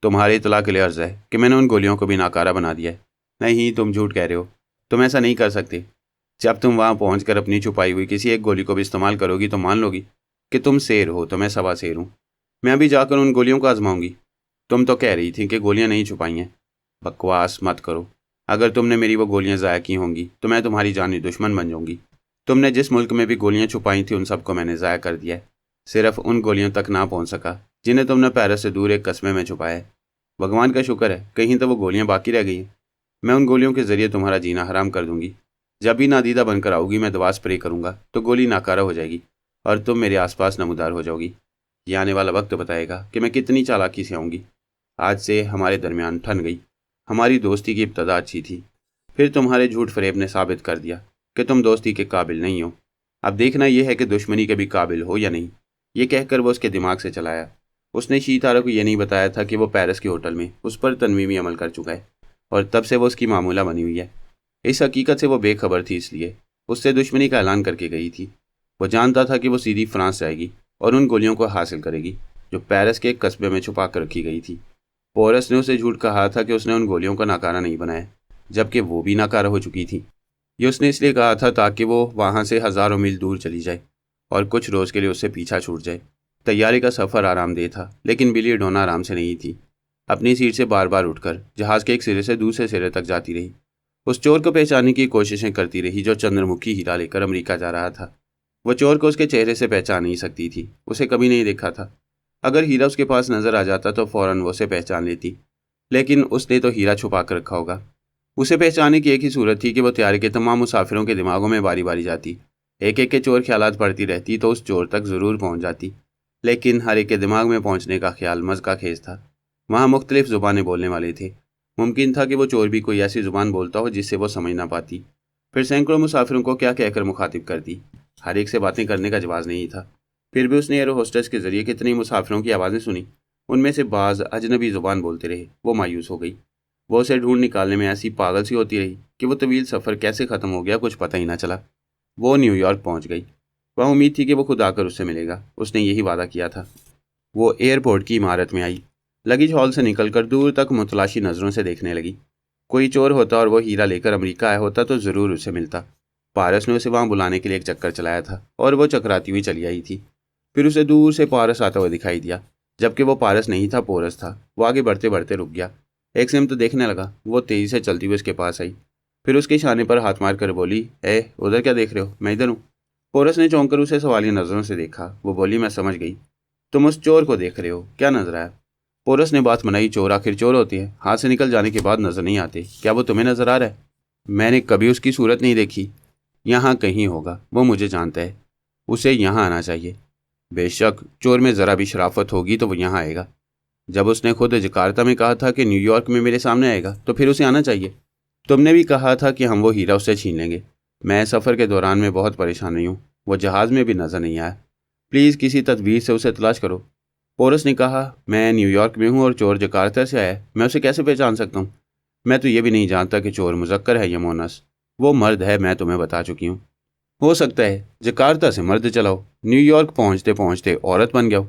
तुम्हारे इतला के लिए अर्ज़ है कि मैंने उन गोलियों को भी नाकारा बना दिया है। नहीं, तुम झूठ कह रहे हो। तुम ऐसा नहीं कर सकते। जब तुम वहाँ पहुँच अपनी छुपाई हुई किसी एक गोली को भी इस्तेमाल करोगी तो मान लोगी कि तुम शेर हो तो मैं सवा शेर हूँ। मैं अभी जाकर उन गोलियों को आजमाऊंगी। तुम तो कह रही थी कि गोलियाँ नहीं छुपाई हैं। बकवास मत करो। अगर तुमने मेरी वो गोलियाँ ज़ाया की होंगी तो मैं तुम्हारी जानी दुश्मन बन जाऊंगी। तुमने जिस मुल्क में भी गोलियाँ छुपाई थी उन सबको मैंने ज़ाया कर दिया है। सिर्फ उन गोलियों तक ना पहुँच सका जिन्हें तुमने पेरिस से दूर एक कस्बे में छुपाया है। भगवान का शुक्र है कहीं तो वो गोलियाँ बाकी रह गई हैं। मैं उन गोलियों के ज़रिए तुम्हारा जीना हराम कर दूंगी। जब भी नादीदा बनकर आओगी मैं दवा स्प्रे करूँगा तो गोली नाकारा हो जाएगी और तुम मेरे आसपास नमूदार हो जाओगी। ये आने वाला वक्त बताएगा कि मैं कितनी चालाकी से आऊँगी। आज से हमारे दरमियान ठन गई। हमारी दोस्ती की इब्तदा अच्छी थी, फिर तुम्हारे झूठ फरेब ने साबित कर दिया कि तुम दोस्ती के काबिल नहीं हो। अब देखना यह है कि दुश्मनी के भी काबिल हो या नहीं। ये कहकर वो उसके दिमाग से चलाया। उसने शीतारा को यह नहीं बताया था कि वो पेरिस के होटल में उस पर तनवीमी अमल कर चुका है और तब से वो उसकी मामूला बनी हुई है। इस हकीकत से वो बेखबर थी, इसलिए उससे दुश्मनी का ऐलान करके गई थी। वो जानता था कि वो सीधी फ्रांस जाएगी और उन गोलियों को हासिल करेगी जो पेरिस के एक कस्बे में छुपा कर रखी गई थी। पोरस ने उसे झूठ कहा था कि उसने उन गोलियों को नाकारा नहीं बनाया, जबकि वो भी नाकारा हो चुकी थी। ये उसने इसलिए कहा था ताकि वो वहाँ से हज़ारों मील दूर चली जाए और कुछ रोज़ के लिए उससे पीछा छूट जाए। तैयारी का सफ़र आरामदेह था, लेकिन बिली डोना आराम से नहीं थी। अपनी सीट से बार बार उठकर जहाज़ के एक सिरे से दूसरे सिरे तक जाती रही। उस चोर को पहचानने की कोशिशें करती रही जो चंद्रमुखी हीरा लेकर अमेरिका जा रहा था। वो चोर को उसके चेहरे से पहचान नहीं सकती थी, उसे कभी नहीं देखा था। अगर हीरा उसके पास नजर आ जाता तो फौरन वो उसे पहचान लेती, लेकिन उसने तो हीरा छुपा कर रखा होगा। उसे पहचानने की एक ही सूरत थी कि वो तैयारी के तमाम मुसाफिरों के दिमागों में बारी बारी जाती, एक एक के चोर ख्यालात पड़ती रहती तो उस चोर तक ज़रूर पहुंच जाती। लेकिन हर एक के दिमाग में पहुंचने का ख्याल मज़ का खेज था। वहाँ मुख्तलिफ ज़ुबानें बोलने वाले थे। मुमकिन था कि वो चोर भी कोई ऐसी ज़ुबान बोलता हो जिससे वो समझ ना पाती, फिर सैकड़ों मुसाफिरों को क्या कहकर मुखातिब करती। हर एक से बातें करने का जवाब नहीं था। फिर भी उसने एरो होस्टेस के जरिए कितनी मुसाफिरों की आवाज़ें सुनी। उनमें से बाज़ अजनबी ज़ुबान बोलते रहे। वो मायूस हो गई। वो उसे ढूंढ निकालने में ऐसी पागल सी होती रही कि वो तवील सफ़र कैसे ख़त्म हो गया कुछ पता ही ना चला। वो न्यूयॉर्क पहुंच गई। वह उम्मीद थी कि वो खुद आकर उससे मिलेगा, उसने यही वादा किया था। वो एयरपोर्ट की इमारत में आई। लगेज हॉल से निकलकर दूर तक मुतलाशी नज़रों से देखने लगी। कोई चोर होता और वो हीरा लेकर अमेरिका आया होता तो ज़रूर उसे मिलता। पारस ने उसे वहाँ बुलाने के लिए एक चक्कर चलाया था और वो चकराती हुई चली आई थी। फिर उसे दूर से पारस आता हुआ दिखाई दिया, जबकि वो पारस नहीं था, पोरस था। वो आगे बढ़ते बढ़ते रुक गया। एक सिम तो देखने लगा। वो तेज़ी से चलती हुई उसके पास आई, फिर उसके इशारे पर हाथ मार कर बोली, उधर क्या देख रहे हो, मैं इधर हूँ। पोरस ने चौंक कर उसे सवालिया नज़रों से देखा। वो बोली, मैं समझ गई, तुम उस चोर को देख रहे हो, क्या नजर आया? पोरस ने बात बनाई, चोर आखिर चोर होती है, हाथ से निकल जाने के बाद नजर नहीं आते। क्या वो तुम्हें नजर आ रहा है? मैंने कभी उसकी सूरत नहीं देखी। यहाँ कहीं होगा, वो मुझे जानता है, उसे यहाँ आना चाहिए। बेशक चोर में ज़रा भी शराफत होगी तो वो यहाँ आएगा। जब उसने खुद जकार्ता में कहा था कि न्यूयॉर्क में मेरे सामने आएगा तो फिर उसे आना चाहिए। तुमने भी कहा था कि हम वो हीरा उससे छीन लेंगे। मैं सफ़र के दौरान में बहुत परेशान नहीं हूँ। वो जहाज़ में भी नज़र नहीं आया। प्लीज़ किसी तदबीर से उसे तलाश करो। पोरस ने कहा, मैं न्यूयॉर्क में हूँ और चोर जकार्ता से आया है, मैं उसे कैसे पहचान सकता हूँ? मैं तो ये भी नहीं जानता कि चोर मुज़क्कर है या मोनस। वो मर्द है, मैं तुम्हें बता चुकी हूँ। हो सकता है जकार्ता से मर्द चलाओ, न्यूयॉर्क पहुँचते पहुँचते औरत बन गया हो।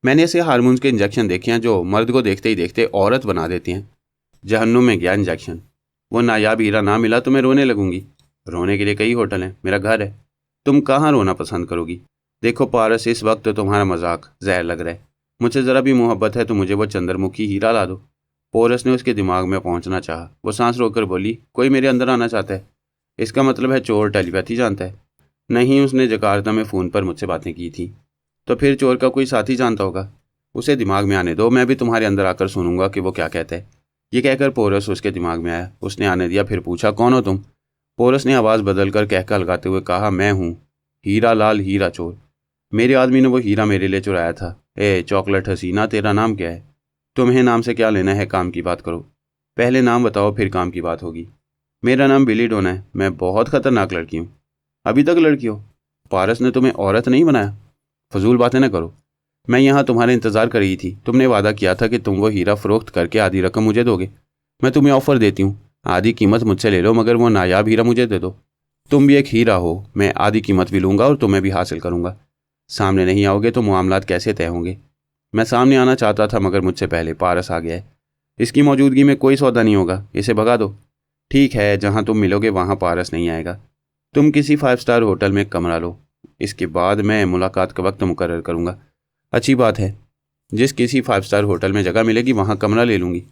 मैंने ऐसे हार्मोन्स के इंजेक्शन देखे हैं जो मर्द को देखते ही देखते औरत बना देती हैं। जहन्नुम में गया इंजेक्शन। वो नायाब हीरा ना मिला तो मैं रोने लगूंगी। रोने के लिए कई होटल हैं, मेरा घर है। तुम कहाँ रोना पसंद करोगी? देखो पारस, इस वक्त तो तुम्हारा मजाक जहर लग रहा है। मुझसे ज़रा भी मोहब्बत है तो मुझे वो चंद्रमुखी हीरा ला दो। पोरस ने उसके दिमाग में पहुंचना चाहा। वो सांस रोककर बोली, कोई मेरे अंदर आना चाहता है? इसका मतलब है चोर टेलीपैथी जानता है? नहीं, उसने जकार्ता में फ़ोन पर मुझसे बातें की थी। तो फिर चोर का कोई साथी जानता होगा। उसे दिमाग में आने दो, मैं भी तुम्हारे अंदर आकर सुनूंगा कि वो क्या कहता है। ये कहकर पोरस उसके दिमाग में आया। उसने आने दिया, फिर पूछा, कौन हो तुम? पोरस ने आवाज़ बदलकर कहका लगाते हुए कहा, मैं हूँ हीरा लाल, हीरा चोर। मेरे आदमी ने वो हीरा मेरे लिए चुराया था। ए चॉकलेट हसीना, तेरा नाम क्या है? तुम्हें नाम से क्या लेना है, काम की बात करो। पहले नाम बताओ, फिर काम की बात होगी। मेरा नाम बिली डोना है, मैं बहुत खतरनाक लड़की हूँ। अभी तक लड़की हो? पारस ने तुम्हें औरत नहीं बनाया? फजूल बातें न करो। मैं यहाँ तुम्हारे इंतज़ार कर रही थी। तुमने वादा किया था कि तुम वो हीरा फरोख्त करके आधी रकम मुझे दोगे। मैं तुम्हें ऑफ़र देती हूँ, आधी कीमत मुझसे ले लो, मगर वो नायाब हीरा मुझे दे दो। तुम भी एक हीरा हो, मैं आधी कीमत भी लूँगा और तुम्हें भी हासिल करूँगा। सामने नहीं आओगे तो मामलात कैसे तय होंगे? मैं सामने आना चाहता था मगर मुझसे पहले पारस आ गया है। इसकी मौजूदगी में कोई सौदा नहीं होगा, इसे भगा दो। ठीक है, जहाँ तुम मिलोगे वहाँ पारस नहीं आएगा। तुम किसी 5 स्टार होटल में कमरा लो, इसके बाद मैं मुलाकात का वक्त मुकर्रर करूँगा। अच्छी बात है, जिस किसी 5 स्टार होटल में जगह मिलेगी वहाँ कमरा ले लूँगी।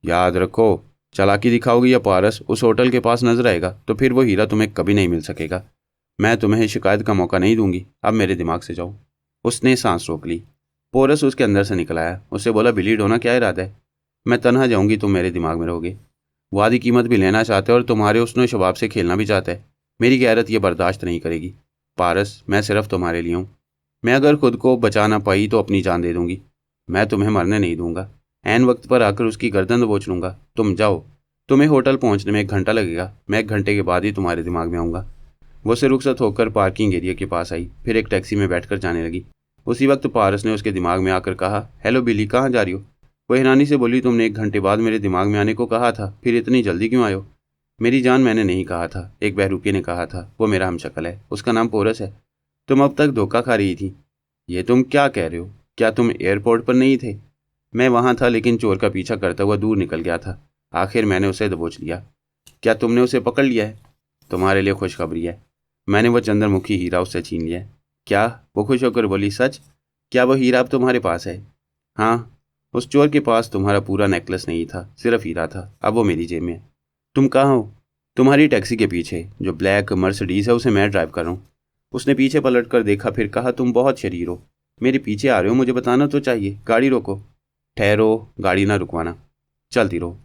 याद रखो, चालाकी दिखाओगी या पारस उस होटल के पास नजर आएगा तो फिर वो हीरा तुम्हें कभी नहीं मिल सकेगा। मैं तुम्हें शिकायत का मौका नहीं दूंगी। अब मेरे दिमाग से जाओ। उसने सांस रोक ली। पोरस उसके अंदर से निकल आया। उससे बोला, बिली डोना, क्या इरादा है? मैं तनहा जाऊंगी, तुम मेरे दिमाग में रहोगे। वो आधी कीमत भी लेना चाहते हैं और तुम्हारे उसने शबाब से खेलना भी चाहता है। मेरी गैरत ये बर्दाश्त नहीं करेगी। पारस, मैं सिर्फ तुम्हारे लिए हूँ। मैं अगर खुद को बचा ना पाई तो अपनी जान दे दूंगी। मैं तुम्हें मरने नहीं दूंगा। ऐन वक्त पर आकर उसकी गर्दन दबोच लूंगा। तुम जाओ, तुम्हें होटल पहुंचने में 1 घंटा लगेगा। मैं 1 घंटे के बाद ही तुम्हारे दिमाग में आऊँगा। वो से रुखसत होकर पार्किंग एरिया के पास आई, फिर एक टैक्सी में बैठकर जाने लगी। उसी वक्त पारस ने उसके दिमाग में आकर कहा, हेलो बिली, कहाँ जा रही हो? वो हैरानी से बोली, तुमने 1 घंटे बाद मेरे दिमाग में आने को कहा था, फिर इतनी जल्दी क्यों आयो? मेरी जान, मैंने नहीं कहा था, एक बहरूपी ने कहा था। वो मेरा हमशक्ल है, उसका नाम पोरस है। तुम अब तक धोखा खा रही थी। ये तुम क्या कह रहे हो? क्या तुम एयरपोर्ट पर नहीं थे? मैं वहाँ था, लेकिन चोर का पीछा करता हुआ दूर निकल गया था। आखिर मैंने उसे दबोच लिया। क्या तुमने उसे पकड़ लिया है? तुम्हारे लिए खुशखबरी है, मैंने वो चंद्रमुखी हीरा उससे छीन लिया है। क्या? वो खुश होकर बोली, सच? क्या वो हीरा अब तुम्हारे पास है? हाँ। उस चोर के पास तुम्हारा पूरा नेकलेस नहीं था, सिर्फ हीरा था। अब वो मेरी जेब में है। तुम कहाँ हो? तुम्हारी टैक्सी के पीछे, जो ब्लैक मर्सिडीज है उसे मैं ड्राइव कर रहा हूँ। उसने पीछे पलट कर देखा, फिर कहा, तुम बहुत शरीर हो, मेरे पीछे आ रहे हो, मुझे बताना तो चाहिए। गाड़ी रोको। ठहरो, गाड़ी ना रुकवाना, चलती रहो।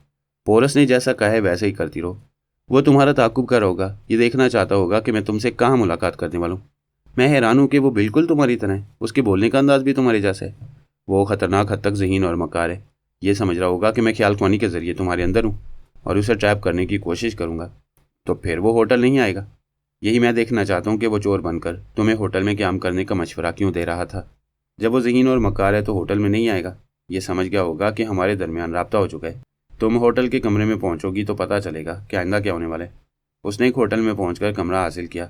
पोरस ने जैसा कहा है वैसे ही करती रहो। वो तुम्हारा ताकुब कर होगा, ये देखना चाहता होगा कि मैं तुमसे कहाँ मुलाकात करने वाला हूँ। मैं हैरान हूँ कि वो बिल्कुल तुम्हारी तरह है, उसके बोलने का अंदाज भी तुम्हारे जैसा है। वो खतरनाक हद तक ज़हीन और मकार है। ये समझ रहा होगा कि मैं ख्याल ख्वानी के ज़रिए तुम्हारे अंदर हूँ और उसे ट्रैप करने की कोशिश करूँगा। तो फिर वो होटल नहीं आएगा। यही मैं देखना चाहता हूँ कि वो चोर बनकर तुम्हें होटल में क़याम करने का मशवरा क्यों दे रहा था। जब वो ज़हीन और मकार है तो होटल में नहीं आएगा। ये समझ गया होगा कि हमारे दरमियान राब्ता हो चुका है। तुम होटल के कमरे में पहुंचोगी तो पता चलेगा कि आइंदा क्या होने वाला है। उसने एक होटल में पहुंचकर कमरा हासिल किया।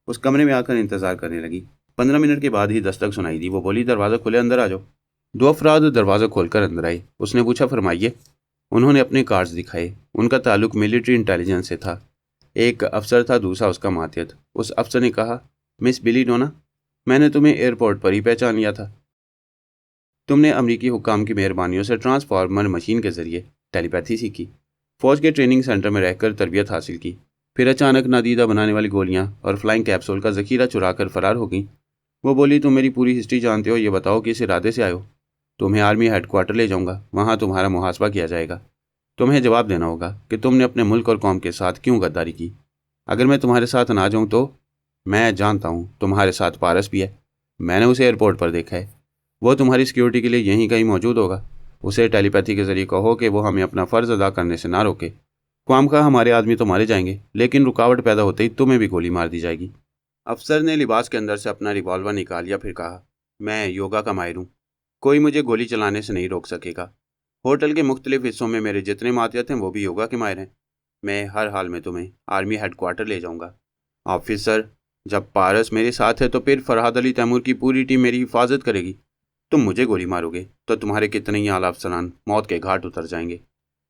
उस कमरे में आकर इंतजार करने लगी। 15 मिनट के बाद ही दस्तक सुनाई दी। वो बोली, दरवाज़ा खुले, अंदर आ जाओ। 2 अफराद दरवाज़ा खोलकर अंदर आए। उसने पूछा, फरमाइए। उन्होंने अपने कार्ड्स दिखाए। उनका ताल्लुक मिलिट्री इंटेलिजेंस से था। एक अफसर था, दूसरा उसका मातियत। उस अफसर ने कहा, मिस बिली डोना, मैंने तुम्हें एयरपोर्ट पर ही पहचान लिया था। तुमने अमरीकी हुक्काम की मेहरबानियों से ट्रांसफार्मर मशीन के जरिए टेलीपैथी सीखी, फौज के ट्रेनिंग सेंटर में रहकर तरबियत हासिल की, फिर अचानक नादीदा बनाने वाली गोलियां और फ्लाइंग कैप्सूल का जखीरा चुरा कर फरार हो गई। वो बोली, तुम मेरी पूरी हिस्ट्री जानते हो, ये बताओ कि इस इरादे से आयो। तुम्हें आर्मी हेडक्वार्टर ले जाऊंगा, वहाँ तुम्हारा मुहासबा किया जाएगा। तुम्हें जवाब देना होगा कि तुमने अपने मुल्क और कौम के साथ क्यों गद्दारी की। अगर मैं तुम्हारे साथ ना जाऊँ तो? मैं जानता हूँ तुम्हारे साथ पारस भी है, मैंने उसे एयरपोर्ट पर देखा है। वो तुम्हारी सिक्योरिटी के लिए यहीं कहीं मौजूद होगा। उसे टेलीपैथी के जरिए कहो कि वो हमें अपना फ़र्ज़ अदा करने से ना रोके। ख्वामखा हमारे आदमी तो मारे जाएंगे, लेकिन रुकावट पैदा होते ही तुम्हें भी गोली मार दी जाएगी। अफसर ने लिबास के अंदर से अपना रिवॉल्वर निकाल लिया, फिर कहा, मैं योगा का माहिर हूँ, कोई मुझे गोली चलाने से नहीं रोक सकेगा। होटल के मुख्तलिफ हिस्सों में मेरे जितने मातियत हैं वो भी योगा के माहिर हैं। मैं हर हाल में तुम्हें आर्मी हेडक्वार्टर ले जाऊंगा। ऑफिसर, जब पारस मेरे साथ है तो फिर फरहाद अली तैमूर की पूरी टीम मेरी हिफाजत करेगी। तुम मुझे गोली मारोगे तो तुम्हारे कितने ही आला अफसरान मौत के घाट उतर जाएंगे।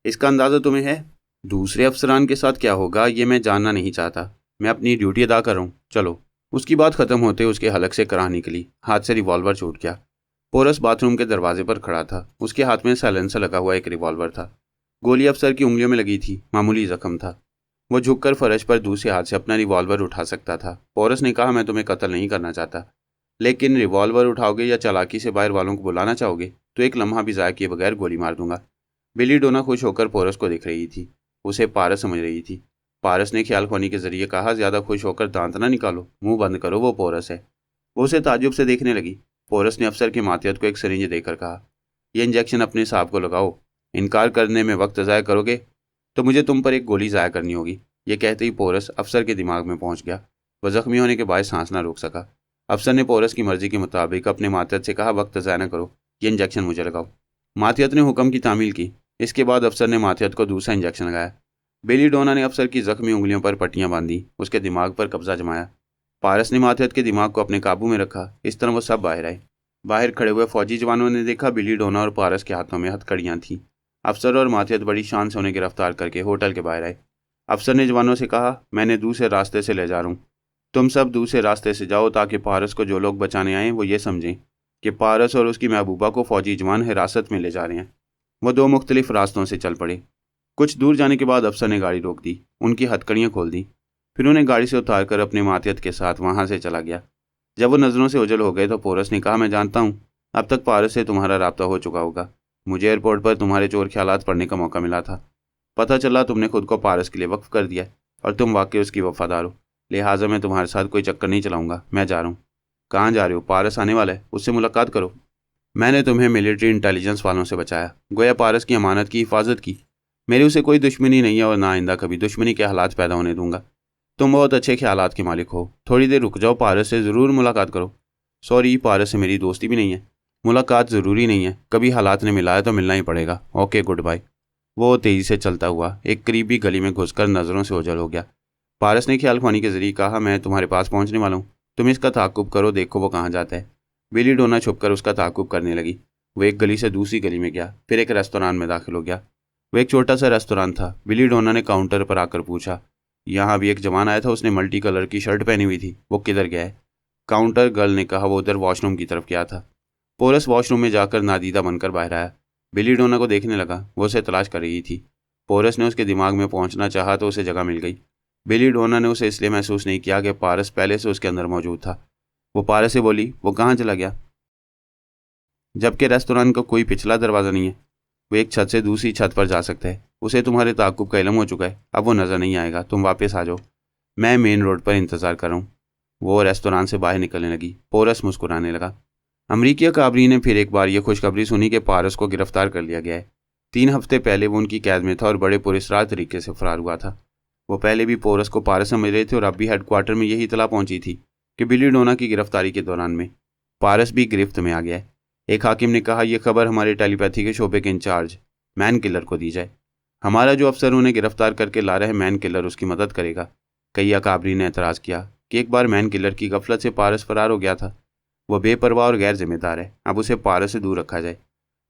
इसका अंदाज़ा तुम्हें है? दूसरे अफसरान के साथ क्या होगा ये मैं जानना नहीं चाहता। मैं अपनी ड्यूटी अदा कर रहा हूँ, चलो। उसकी बात खत्म होते उसके हलक से कराह निकली, हाथ से रिवॉल्वर छूट गया। पोरस बाथरूम के दरवाजे पर खड़ा था, उसके हाथ में साइलेंसर लगा हुआ एक रिवॉल्वर था। गोली अफसर की उंगलियों में लगी थी, मामूली जख्म था। वो झुककर फर्श पर दूसरे हाथ से अपना रिवॉल्वर उठा सकता था। पोरस ने कहा, मैं तुम्हें कत्ल नहीं करना चाहता, लेकिन रिवॉल्वर उठाओगे या चालाकी से बाहर वालों को बुलाना चाहोगे तो एक लम्हा भी ज़ाया किए बगैर गोली मार दूंगा। बिली डोना खुश होकर पोरस को दिख रही थी, उसे पारस समझ रही थी। पारस ने ख्याल खोनी के जरिए कहा, ज़्यादा खुश होकर दांत ना निकालो, मुंह बंद करो, वो पोरस है। वो उसे ताज्जुब से देखने लगी। पोरस ने अफसर के मातियत को एक सिरिंज देकर कहा, यह इंजेक्शन अपने सांप को लगाओ। इनकार करने में वक्त ज़ाया करोगे तो मुझे तुम पर एक गोली ज़ाया करनी होगी। ये कहते ही पोरस अफसर के दिमाग में पहुंच गया। वह जख्मी होने के बाद सांस ना रोक सका। अफसर ने पोरस की मर्जी के मुताबिक अपने मातियत से कहा, वक्त ज़ाया न करो, ये इंजेक्शन मुझे लगाओ। मातियत ने हुक्म की तामील की। इसके बाद अफसर ने मातियत को दूसरा इंजेक्शन लगाया। बेली डोना ने अफसर की जख्मी उंगलियों पर पट्टियां बांधी, उसके दिमाग पर कब्जा जमाया। पारस ने मातियत के दिमाग को अपने काबू में रखा। इस तरह वो सब बाहर आए। बाहर खड़े हुए फौजी जवानों ने देखा बिली डोना और पारस के हाथों में हथकड़ियां थीं। अफसर और मातियत बड़ी शान से उन्हें गिरफ्तार करके होटल के बाहर आए। अफसर ने जवानों से कहा, मैंने दूसरे रास्ते से ले जा रहा हूँ, तुम सब दूसरे रास्ते से जाओ ताकि पारस को जो लोग बचाने आए वो ये समझें कि पारस और उसकी महबूबा को फौजी जवान हिरासत में ले जा रहे हैं। वो दो मुख्तलिफ रास्तों से चल पड़े। कुछ दूर जाने के बाद अफसर ने गाड़ी रोक दी, उनकी हथकड़ियाँ खोल दी, फिर उन्हें गाड़ी से उतारकर अपने मातियत के साथ वहाँ से चला गया। जब वो नज़रों से ओझल हो गए तो पोरस ने कहा, मैं जानता हूँ अब तक पारस से तुम्हारा राब्ता हो चुका होगा। मुझे एयरपोर्ट पर तुम्हारे चोर ख्यालात पढ़ने का मौका मिला था। पता चला तुमने खुद को पारस के लिए वक्फ कर दिया और तुम वाकई उसकी वफादार हो। लिहाजा मैं तुम्हारे साथ कोई चक्कर नहीं चलाऊंगा। मैं जा रहा हूँ। कहाँ जा रहे हो? पारस आने वाला है, उससे मुलाकात करो। मैंने तुम्हें मिलिट्री इंटेलिजेंस वालों से बचाया, गोया पारस की अमानत की हिफाजत की। मेरी उसे कोई दुश्मनी नहीं है और ना आइंदा कभी दुश्मनी के हालात पैदा होने दूंगा। तुम बहुत अच्छे ख्यालात के मालिक हो। थोड़ी देर रुक जाओ, पारस से ज़रूर मुलाकात करो। सॉरी, पारस से मेरी दोस्ती भी नहीं है। मुलाकात ज़रूरी नहीं है, कभी हालात ने मिलाया तो मिलना ही पड़ेगा। Okay, goodbye. वो तेज़ी से चलता हुआ एक करीबी गली में घुसकर नज़रों से ओझल हो गया। पारस ने ख्याल खानी के जरिए कहा, मैं तुम्हारे पास पहुंचने वाला हूँ, तुम इसका ताक़ुब करो, देखो वो कहाँ जाता है। बिली डोना छुपकर उसका ताक़ुब करने लगी। वो एक गली से दूसरी गली में गया, फिर एक रेस्तोरान में दाखिल हो गया। वो एक छोटा सा रेस्तोरान था। बिली डोना ने काउंटर पर आकर पूछा, यहाँ भी एक जवान आया था, उसने मल्टी कलर की शर्ट पहनी हुई थी, वो किधर गया है? काउंटर गर्ल ने कहा, वो उधर वॉशरूम की तरफ गया था। पोरस वॉशरूम में जाकर नादीदा बनकर बाहर आया। बिली डोना को देखने लगा, वो उसे तलाश कर रही थी। पोरस ने उसके दिमाग में पहुंचना चाहा तो उसे जगह मिल गई। बिली डोना ने उसे इसलिए महसूस नहीं किया कि पारस पहले से उसके अंदर मौजूद था। वो पारस से बोली, वो कहाँ चला गया? जबकि रेस्तोरां का कोई पिछला दरवाज़ा नहीं है, वो एक छत से दूसरी छत पर जा सकता है। उसे तुम्हारे ताक़ुब का इल्म हो चुका है, अब वो नज़र नहीं आएगा। तुम वापस आ जाओ, मैं मेन रोड पर इंतज़ार कर रहा हूँ। वो रेस्तोरां से बाहर निकलने लगी। पोरस मुस्कुराने लगा। अमरीकी काबरी ने फिर एक बार यह खुशखबरी सुनी कि पारस को गिरफ्तार कर लिया गया है। 3 हफ्ते पहले वो उनकी कैद में था और बड़े पुरस्कार तरीके से फरार हुआ था। वो पहले भी पोरस को पारस समझ रहे थे और अब भी हेडक्वार्टर में यही इतला पहुंची थी कि बिली डोना की गिरफ्तारी के दौरान में पारस भी गिरफ्त में आ गया है। एक हाकिम ने कहा, यह खबर हमारे टेलीपैथी के शोबे के इंचार्ज मैन किलर को दी जाए। हमारा जो अफसर उन्हें गिरफ्तार करके ला रहे मैन किलर उसकी मदद करेगा। कई अकाबरी ने एतराज़ किया कि एक बार मैन किलर की गफलत से पारस फरार हो गया था। वह बेपरवाह और गैर जिम्मेदार है, अब उसे पारस से दूर रखा जाए।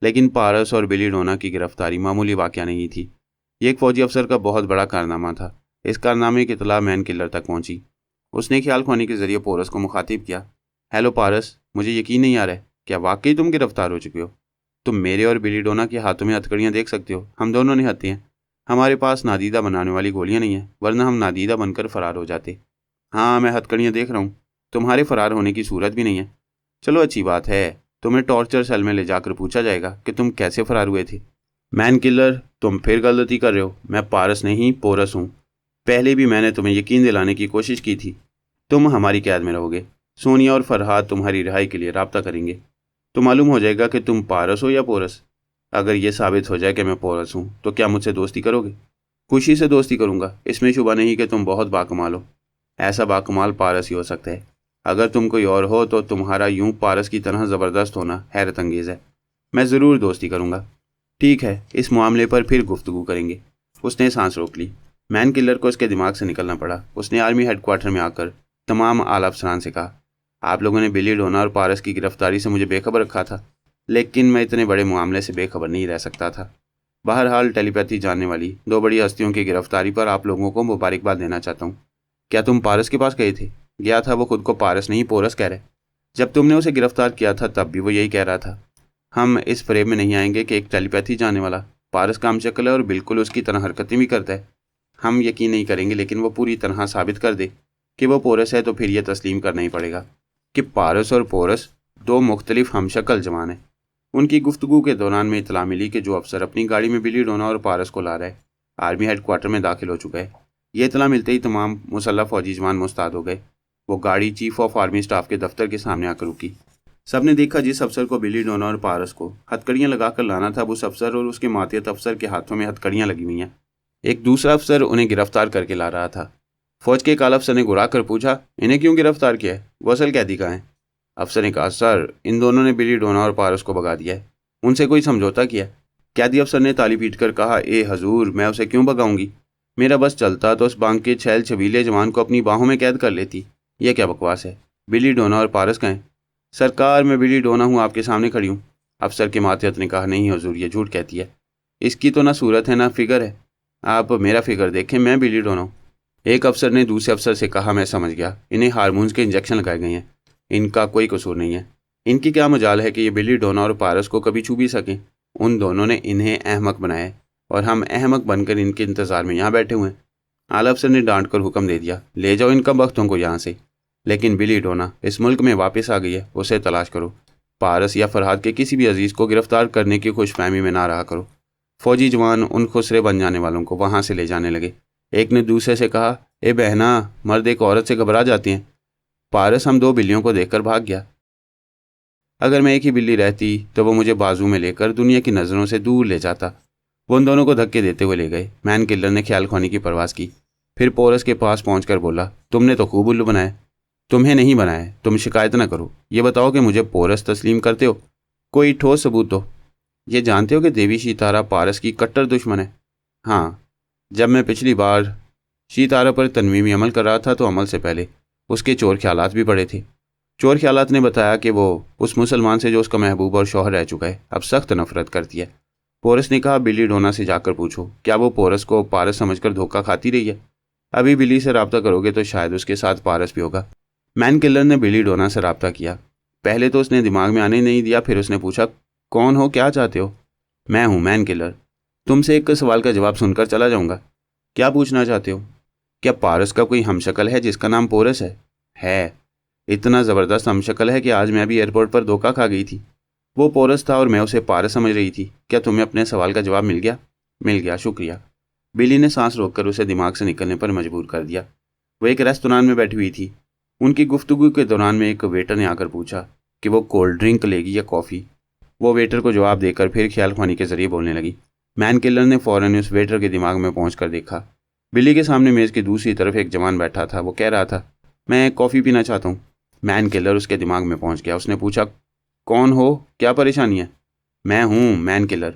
लेकिन पारस और बिली डोना की गिरफ्तारी मामूली वाक़या नहीं थी। ये एक फ़ौजी अफसर का बहुत बड़ा कारनामा था। इस कारनामे की इतला मैन किलर तक पहुंची। उसने ख्याल खोनी के जरिए पोरस को मुखातिब किया, हेलो पारस, मुझे यकीन नहीं आ रहा है, क्या वाकई तुम गिरफ्तार हो चुके हो? तुम मेरे और बिली डोना के हाथों में हथकड़ियाँ देख सकते हो। हम दोनों निहत्थे हैं। हमारे पास नादीदा बनाने वाली गोलियाँ नहीं हैं, वरना हम नादीदा बनकर फ़रार हो जाते। हाँ, मैं हथकड़ियाँ देख रहा हूँ। तुम्हारे फ़रार होने की सूरत भी नहीं है। चलो, अच्छी बात है। तुम्हें टॉर्चर सेल में ले जाकर पूछा जाएगा कि तुम कैसे फ़रार हुए थे। मैन किलर, तुम फिर गलती कर रहे हो। मैं पारस नहीं, पोरस हूँ। पहले भी मैंने तुम्हें यकीन दिलाने की कोशिश की थी। तुम हमारी कैद में रहोगे। सोनिया और फरहाद तुम्हारी रिहाई के लिए राब्ता करेंगे, तो मालूम हो जाएगा कि तुम पारस हो या पोरस। अगर यह साबित हो जाए कि मैं पोरस हूँ तो क्या मुझसे दोस्ती करोगे? खुशी से दोस्ती करूँगा, इसमें शुबा नहीं कि तुम बहुत बाकमाल हो। ऐसा बाकमाल पारस ही हो सकता है। अगर तुम कोई और हो तो तुम्हारा यूं पारस की तरह ज़बरदस्त होना हैरत अंगेज़ है। मैं ज़रूर दोस्ती करूँगा। ठीक है, इस मामले पर फिर गुफ्तगू करेंगे। उसने सांस रोक ली। मैन किलर को उसके दिमाग से निकलना पड़ा। उसने आर्मी हेडक्वार्टर में आकर तमाम आला अफसरान से कहा, आप लोगों ने बिली डोना और पारस की गिरफ्तारी से मुझे बेखबर रखा था, लेकिन मैं इतने बड़े मामले से बेखबर नहीं रह सकता था। बहरहाल टेलीपैथी जानने वाली दो बड़ी हस्तियों की गिरफ्तारी पर आप लोगों को मुबारकबाद देना चाहता हूँ। क्या तुम पारस के पास गए थे? गया था। वो खुद को पारस नहीं पोरस कह रहे। जब तुमने उसे गिरफ्तार किया था तब भी वो यही कह रहा था। हम इस फ्रेम में नहीं आएंगे कि एक टेलीपैथी जानने वाला पारस काम शक्ल है और बिल्कुल उसकी तरह हरकतें भी करता है। हम यकीन नहीं करेंगे, लेकिन वो पूरी तरह साबित कर दे कि वो पोरस है तो फिर यह तस्लीम करना ही पड़ेगा कि पारस और पोरस दो मुख्तलिफ हमशक्ल जवान हैं। उनकी गुफ्तगू के दौरान में इतला मिली कि जो अफसर अपनी गाड़ी में बिली डोना और पारस को ला रहा है आर्मी हेडक्वार्टर में दाखिल हो चुका है। ये इतला मिलते ही तमाम मुसल्लह फौजी जवान मुस्ताद हो गए। वो गाड़ी चीफ ऑफ आर्मी स्टाफ के दफ्तर के सामने आकर रुकी। सबने देखा जिस अफसर को बिली डोना और पारस को हथकड़ियाँ लगाकर लाना था, उस अफसर और उसके मातियत अफसर के हाथों में हथकड़ियाँ लगी हुई हैं। एक दूसरा अफसर उन्हें गिरफ्तार करके ला रहा था। फौज के एक आला अफसर ने गुरा कर पूछा, इन्हें क्यों गिरफ्तार किया है? वो असल कैदी कहाँ हैं? अफसर ने कहा, सर इन दोनों ने बिली डोना और पारस को भगा दिया है, उनसे कोई समझौता किया। कैदी अफसर ने ताली पीट कर कहा, ए हजूर, मैं उसे क्यों भगाऊंगी? मेरा बस चलता तो उस बांग के छैल छबीले जवान को अपनी बाहों में कैद कर लेती। यह क्या बकवास है? बिली डोना और पारस कहाँ हैं? सरकार, मैं बिली डोना हूँ, आपके सामने खड़ी हूँ। अफसर के मातियत ने कहा, नहीं हजूर, ये झूठ कहती है। इसकी तो ना सूरत है ना फिगर है। आप मेरा फिगर देखें, मैं बिली डोना हूँ। एक अफसर ने दूसरे अफसर से कहा, मैं समझ गया, इन्हें हार्मोन्स के इंजेक्शन लगाए गए हैं। इनका कोई कसूर नहीं है। इनकी क्या मजाल है कि ये बिली डोना और पारस को कभी छू भी सकें? उन दोनों ने इन्हें अहमक बनाया है और हम अहमक बनकर इनके इंतज़ार में यहाँ बैठे हुए हैं। आला अफसर ने डांट कर हुक्म दे दिया, ले जाओ इन कम बख्तों को यहाँ से। लेकिन बिली डोना इस मुल्क में वापस आ गई है, उसे तलाश करो। पारस या फरहाद के किसी भी अजीज़ को गिरफ्तार करने की खुशफहमी में ना रहा करो। फौजी जवान उन खुसरे बन जाने वालों को वहाँ से ले जाने लगे। एक ने दूसरे से कहा, ए बहना, मर्द एक औरत से घबरा जाती हैं। पारस हम दो बिल्लियों को देखकर भाग गया। अगर मैं एक ही बिल्ली रहती तो वो मुझे बाजू में लेकर दुनिया की नज़रों से दूर ले जाता। वो उन दोनों को धक्के देते हुए ले गए। मैन किलर ने ख्याल खोने की परवास की। फिर पोरस के पास पहुंचकर बोला, तुमने तो खूब उल्लू बनाया। तुम्हें नहीं बनाया, तुम शिकायत ना करो। ये बताओ कि मुझे पोरस तस्लीम करते हो? कोई ठोस सबूत दो। ये जानते हो कि देवी शीतारा पारस की कट्टर दुश्मन है? हाँ, जब मैं पिछली बार शीतारा पर तनवीमी अमल कर रहा था तो अमल से पहले उसके चोर ख्यालात भी पड़े थे। चोर ख्यालात ने बताया कि वो उस मुसलमान से जो उसका महबूब और शौहर रह चुका है अब सख्त नफरत करती है। पोरस ने कहा, बिली डोना से जाकर पूछो, क्या वो पोरस को पारस समझकर धोखा खाती रही है? अभी बिली से रब्ता करोगे तो शायद उसके साथ पारस भी होगा। मैन किलर ने बिली डोना से रब्ता किया। पहले तो उसने दिमाग में आने नहीं दिया, फिर उसने पूछा, कौन हो, क्या चाहते हो? मैं हूँ मैन किलर। तुमसे एक सवाल का जवाब सुनकर चला जाऊँगा। क्या पूछना चाहते हो? क्या पारस का कोई हमशक्ल है जिसका नाम पोरस है? है। इतना ज़बरदस्त हमशक्ल है कि आज मैं भी एयरपोर्ट पर धोखा खा गई थी। वो पोरस था और मैं उसे पारस समझ रही थी। क्या तुम्हें अपने सवाल का जवाब मिल गया? मिल गया, शुक्रिया। बिली ने सांस रोककर उसे दिमाग से निकलने पर मजबूर कर दिया। वो एक रेस्तरान में बैठी हुई थी। उनकी गुफ्तगू के दौरान में एक वेटर ने आकर पूछा कि वो कोल्ड ड्रिंक लेगी या कॉफ़ी। वो वेटर को जवाब देकर फिर ख्याल ख्वानी के जरिए बोलने लगी। मैन किलर ने फ़ौरन उस वेटर के दिमाग में पहुँच कर देखा। बिली के सामने मेज़ की दूसरी तरफ एक जवान बैठा था। वो कह रहा था, मैं कॉफ़ी पीना चाहता हूँ। मैन किलर उसके दिमाग में पहुँच गया। उसने पूछा, कौन हो, क्या परेशानी है? मैं हूँ मैन किलर।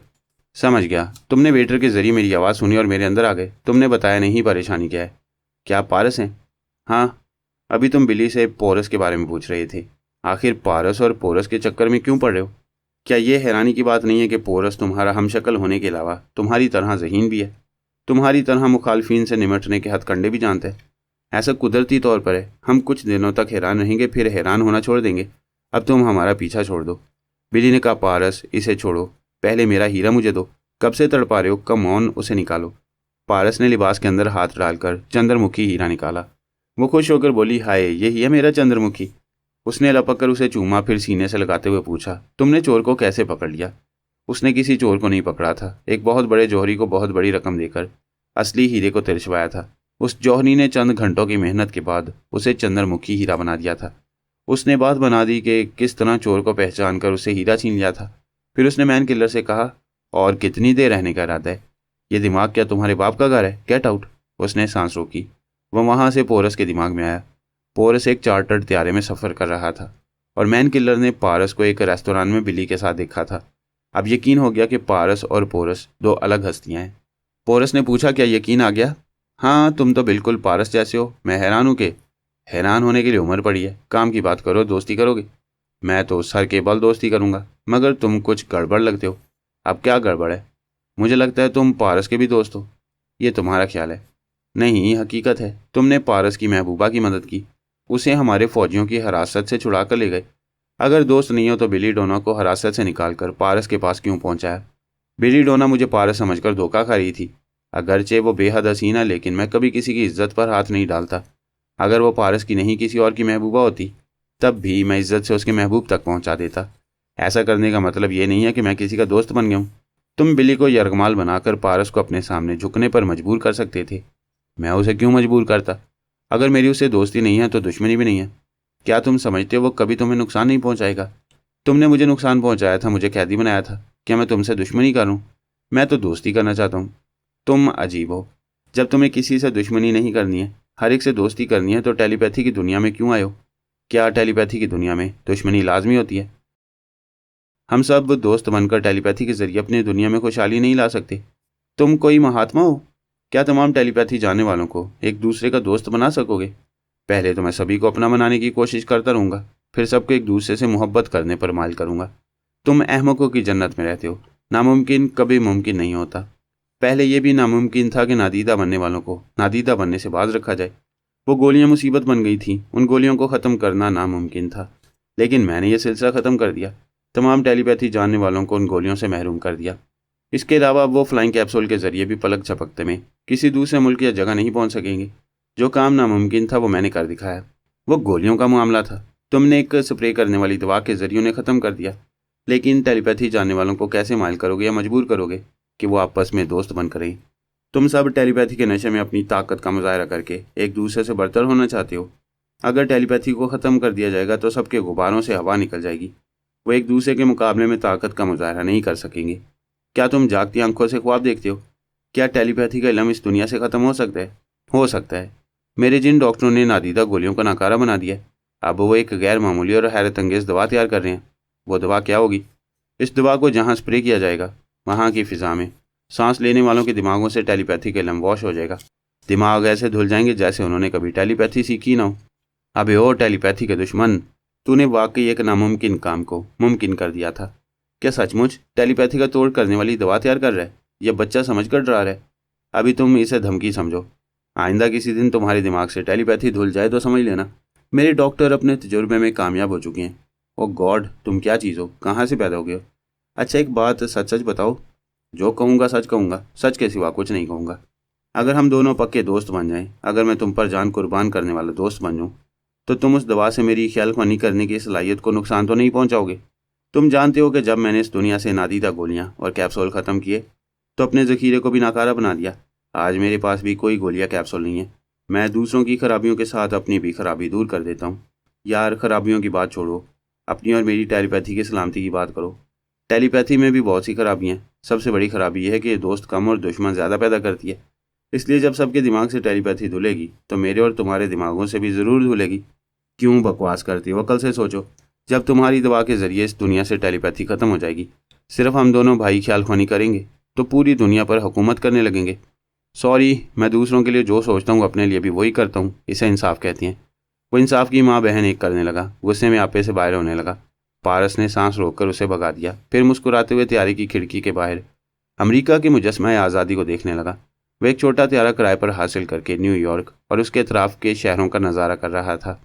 समझ गया, तुमने वेटर के ज़रिए मेरी आवाज़ सुनी और मेरे अंदर आ गए। तुमने बताया नहीं परेशानी क्या है। क्या आप पारस हैं? हाँ। अभी तुम बिली से पोरस के बारे में पूछ रहे थे। आखिर पारस और पोरस के चक्कर में क्यों पड़ रहे हो? क्या ये हैरानी की बात नहीं है कि पोरस तुम्हारा हमशक्ल होने के अलावा तुम्हारी तरह ज़हीन भी है, तुम्हारी तरह मुखालफिन से निमटने के हथकंडे भी जानते हैं। ऐसा कुदरती तौर पर है। हम कुछ दिनों तक हैरान रहेंगे, फिर हैरान होना छोड़ देंगे। अब तुम हमारा पीछा छोड़ दो। बिली ने कहा, पारस इसे छोड़ो, पहले मेरा हीरा मुझे दो। कब से तड़पा रहे हो? कम ऑन, उसे निकालो। पारस ने लिबास के अंदर हाथ डालकर चंद्रमुखी हीरा निकाला। वो खुश होकर बोली, हाय, यही है मेरा चंद्रमुखी। उसने लपक कर उसे चूमा, फिर सीने से लगाते हुए पूछा, तुमने चोर को कैसे पकड़ लिया? उसने किसी चोर को नहीं पकड़ा था, एक बहुत बड़े जौहरी को बहुत बड़ी रकम देकर असली हीरे को तिरछवाया था। उस जौहरी ने चंद घंटों की मेहनत के बाद उसे चंद्रमुखी हीरा बना दिया था। उसने बात बना दी कि किस तरह चोर को पहचान कर उसे हीरा छीन लिया था। फिर उसने मैन किलर से कहा, और कितनी देर रहने का इरादा है? ये दिमाग क्या तुम्हारे बाप का घर है? Get out. उसने सांस रोकी। वह वहाँ से पोरस के दिमाग में आया। पोरस एक चार्टर्ड त्यारे में सफ़र कर रहा था और मैन किलर ने पारस को एक रेस्तोरां में बिली के साथ देखा था। अब यकीन हो गया कि पारस और पोरस दो अलग हस्तियाँ हैं। पोरस ने पूछा, क्या यकीन आ गया? हाँ, तुम तो बिल्कुल पारस जैसे हो। मैं हैरान हूँ कि हैरान होने के लिए उम्र पड़ी है। काम की बात करो, दोस्ती करोगे? मैं तो सर के बल दोस्ती करूँगा, मगर तुम कुछ गड़बड़ लगते हो। अब क्या गड़बड़ है? मुझे लगता है तुम पारस के भी दोस्त हो। ये तुम्हारा ख्याल है। नहीं, हकीकत है। तुमने पारस की महबूबा की मदद की, उसे हमारे फौजियों की हिरासत से छुड़ा कर ले गए। अगर दोस्त नहीं हो तो बिली डोना को हिरासत से निकाल कर पारस के पास क्यों पहुंचाया? बिली डोना मुझे पारस समझकर धोखा खा रही थी। अगरचे वो बेहद हसीन है, लेकिन मैं कभी किसी की इज्जत पर हाथ नहीं डालता। अगर वो पारस की नहीं किसी और की महबूबा होती, तब भी मैं इज्जत से उसके महबूब तक पहुंचा देता। ऐसा करने का मतलब ये नहीं है कि मैं किसी का दोस्त बन गया हूँ। तुम बिली को यरगमाल बनाकर पारस को अपने सामने झुकने पर मजबूर कर सकते थे। मैं उसे क्यों मजबूर करता? अगर मेरी उससे दोस्ती नहीं है तो दुश्मनी भी नहीं है। क्या तुम समझते हो वो कभी तुम्हें नुकसान नहीं पहुंचाएगा? तुमने मुझे नुकसान पहुंचाया था, मुझे कैदी बनाया था। क्या मैं तुमसे दुश्मनी करूं? मैं तो दोस्ती करना चाहता हूं। तुम अजीब हो। जब तुम्हें किसी से दुश्मनी नहीं करनी है, हर एक से दोस्ती करनी है, तो टेलीपैथी की दुनिया में क्यों आए हो? क्या टेलीपैथी की दुनिया में दुश्मनी लाजमी होती है? हम सब दोस्त बनकर टेलीपैथी के जरिए अपनी दुनिया में खुशहाली नहीं ला सकते। तुम कोई महात्मा हो? क्या तमाम टेलीपैथी जानने वालों को एक दूसरे का दोस्त बना सकोगे? पहले तो मैं सभी को अपना बनाने की कोशिश करता रहूँगा, फिर सबको एक दूसरे से मोहब्बत करने पर माइल करूँगा। तुम अहमकों की जन्नत में रहते हो। नामुमकिन कभी मुमकिन नहीं होता। पहले यह भी नामुमकिन था कि नादीदा बनने वालों को नादीदा बनने से बाज रखा जाए। वो गोलियां मुसीबत बन गई थी, उन गोलियों को ख़त्म करना नामुमकिन था, लेकिन मैंने ये सिलसिला ख़त्म कर दिया। तमाम टेलीपैथी जानने वालों को उन गोलियों से महरूम कर दिया। इसके अलावा वो फ्लाइंग कैप्सूल के जरिए भी पलक झपकते में किसी दूसरे मुल्क या जगह नहीं पहुंच सकेंगे। जो काम नामुमकिन था वो मैंने कर दिखाया। वो गोलियों का मामला था। तुमने एक स्प्रे करने वाली दवा के जरिए उन्हें ख़त्म कर दिया, लेकिन टेलीपैथी जानने वालों को कैसे माइल करोगे या मजबूर करोगे कि वो आपस में दोस्त बनकर रहें? तुम सब टेलीपैथी के नशे में अपनी ताकत का मुजाहरा करके एक दूसरे से बरतर होना चाहते हो। अगर टेलीपैथी को ख़त्म कर दिया जाएगा तो सबके गुब्बारों से हवा निकल जाएगी। वो एक दूसरे के मुकाबले में ताकत का मुजाहरा नहीं कर सकेंगे। क्या तुम जागती आंखों से ख्वाब देखते हो? क्या टेलीपैथी का इल्म इस दुनिया से ख़त्म हो सकता है? हो सकता है। मेरे जिन डॉक्टरों ने नादीदा गोलियों का नाकारा बना दिया, अब वो एक गैर मामूली और हैरत अंगेज़ दवा तैयार कर रहे हैं। वो दवा क्या होगी? इस दवा को जहाँ स्प्रे किया जाएगा, वहाँ की फ़िज़ा में सांस लेने वालों के दिमागों से टेलीपैथी का इल्म वॉश हो जाएगा। दिमाग ऐसे धुल जाएंगे जैसे उन्होंने कभी टेलीपैथी सीखी ना हो। अबे ओ टेलीपैथी के दुश्मन, तूने वाकई एक नामुमकिन काम को मुमकिन कर दिया था। क्या सचमुच टेलीपैथी का तोड़ करने वाली दवा तैयार कर रहा है? यह बच्चा समझकर डरा रहा है? अभी तुम इसे धमकी समझो। आइंदा किसी दिन तुम्हारे दिमाग से टेलीपैथी धुल जाए तो समझ लेना, मेरे डॉक्टर अपने तजुर्बे में कामयाब हो चुके हैं। ओ गॉड, तुम क्या चीज़ हो? कहाँ से पैदा हो गए हो? अच्छा, एक बात सच सच बताओ। जो कहूँगा सच कहूँगा, सच के सिवा कुछ नहीं कहूँगा। अगर हम दोनों पक्के दोस्त बन जाएं, अगर मैं तुम पर जान कुर्बान करने वाला दोस्त बन जाऊँ, तो तुम उस दवा से मेरी ख्याल ख्वानी करने की सलाहियत को नुकसान तो नहीं पहुँचाओगे? तुम जानते हो कि जब मैंने इस दुनिया से नादीदा गोलियाँ और कैप्सूल ख़त्म किए तो अपने ज़ख़ीरे को भी नाकारा बना दिया। आज मेरे पास भी कोई गोलियाँ कैप्सूल नहीं है। मैं दूसरों की खराबियों के साथ अपनी भी खराबी दूर कर देता हूँ। यार, खराबियों की बात छोड़ो, अपनी और मेरी टेलीपैथी की सलामती की बात करो। टेलीपैथी में भी बहुत सी खराबियाँ हैं। सबसे बड़ी खराबी यह है कि दोस्त कम और दुश्मन ज़्यादा पैदा करती है। इसलिए जब सबके दिमाग से टेलीपैथी धुलेगी तो मेरे और तुम्हारे दिमागों से भी ज़रूर धुलेगी। क्यों बकवास करती हो? कल से सोचो, जब तुम्हारी दवा के ज़रिए इस दुनिया से टेलीपैथी ख़त्म हो जाएगी, सिर्फ हम दोनों भाई ख्याल ख्वानी करेंगे तो पूरी दुनिया पर हुकूमत करने लगेंगे। सॉरी, मैं दूसरों के लिए जो सोचता हूँ अपने लिए भी वही करता हूँ। इसे इंसाफ कहती हैं। वो इंसाफ की माँ बहन एक करने लगा। गुस्से में आपे से बाहर होने लगा। पारस ने सांस रोककर उसे भगा दिया, फिर मुस्कुराते हुए त्यारे की खिड़की के बाहर अमेरिका के मुजस्मा आज़ादी को देखने लगा। वह एक छोटा त्यारा किराए पर हासिल करके न्यूयॉर्क और उसके अतराफ के शहरों का नज़ारा कर रहा था।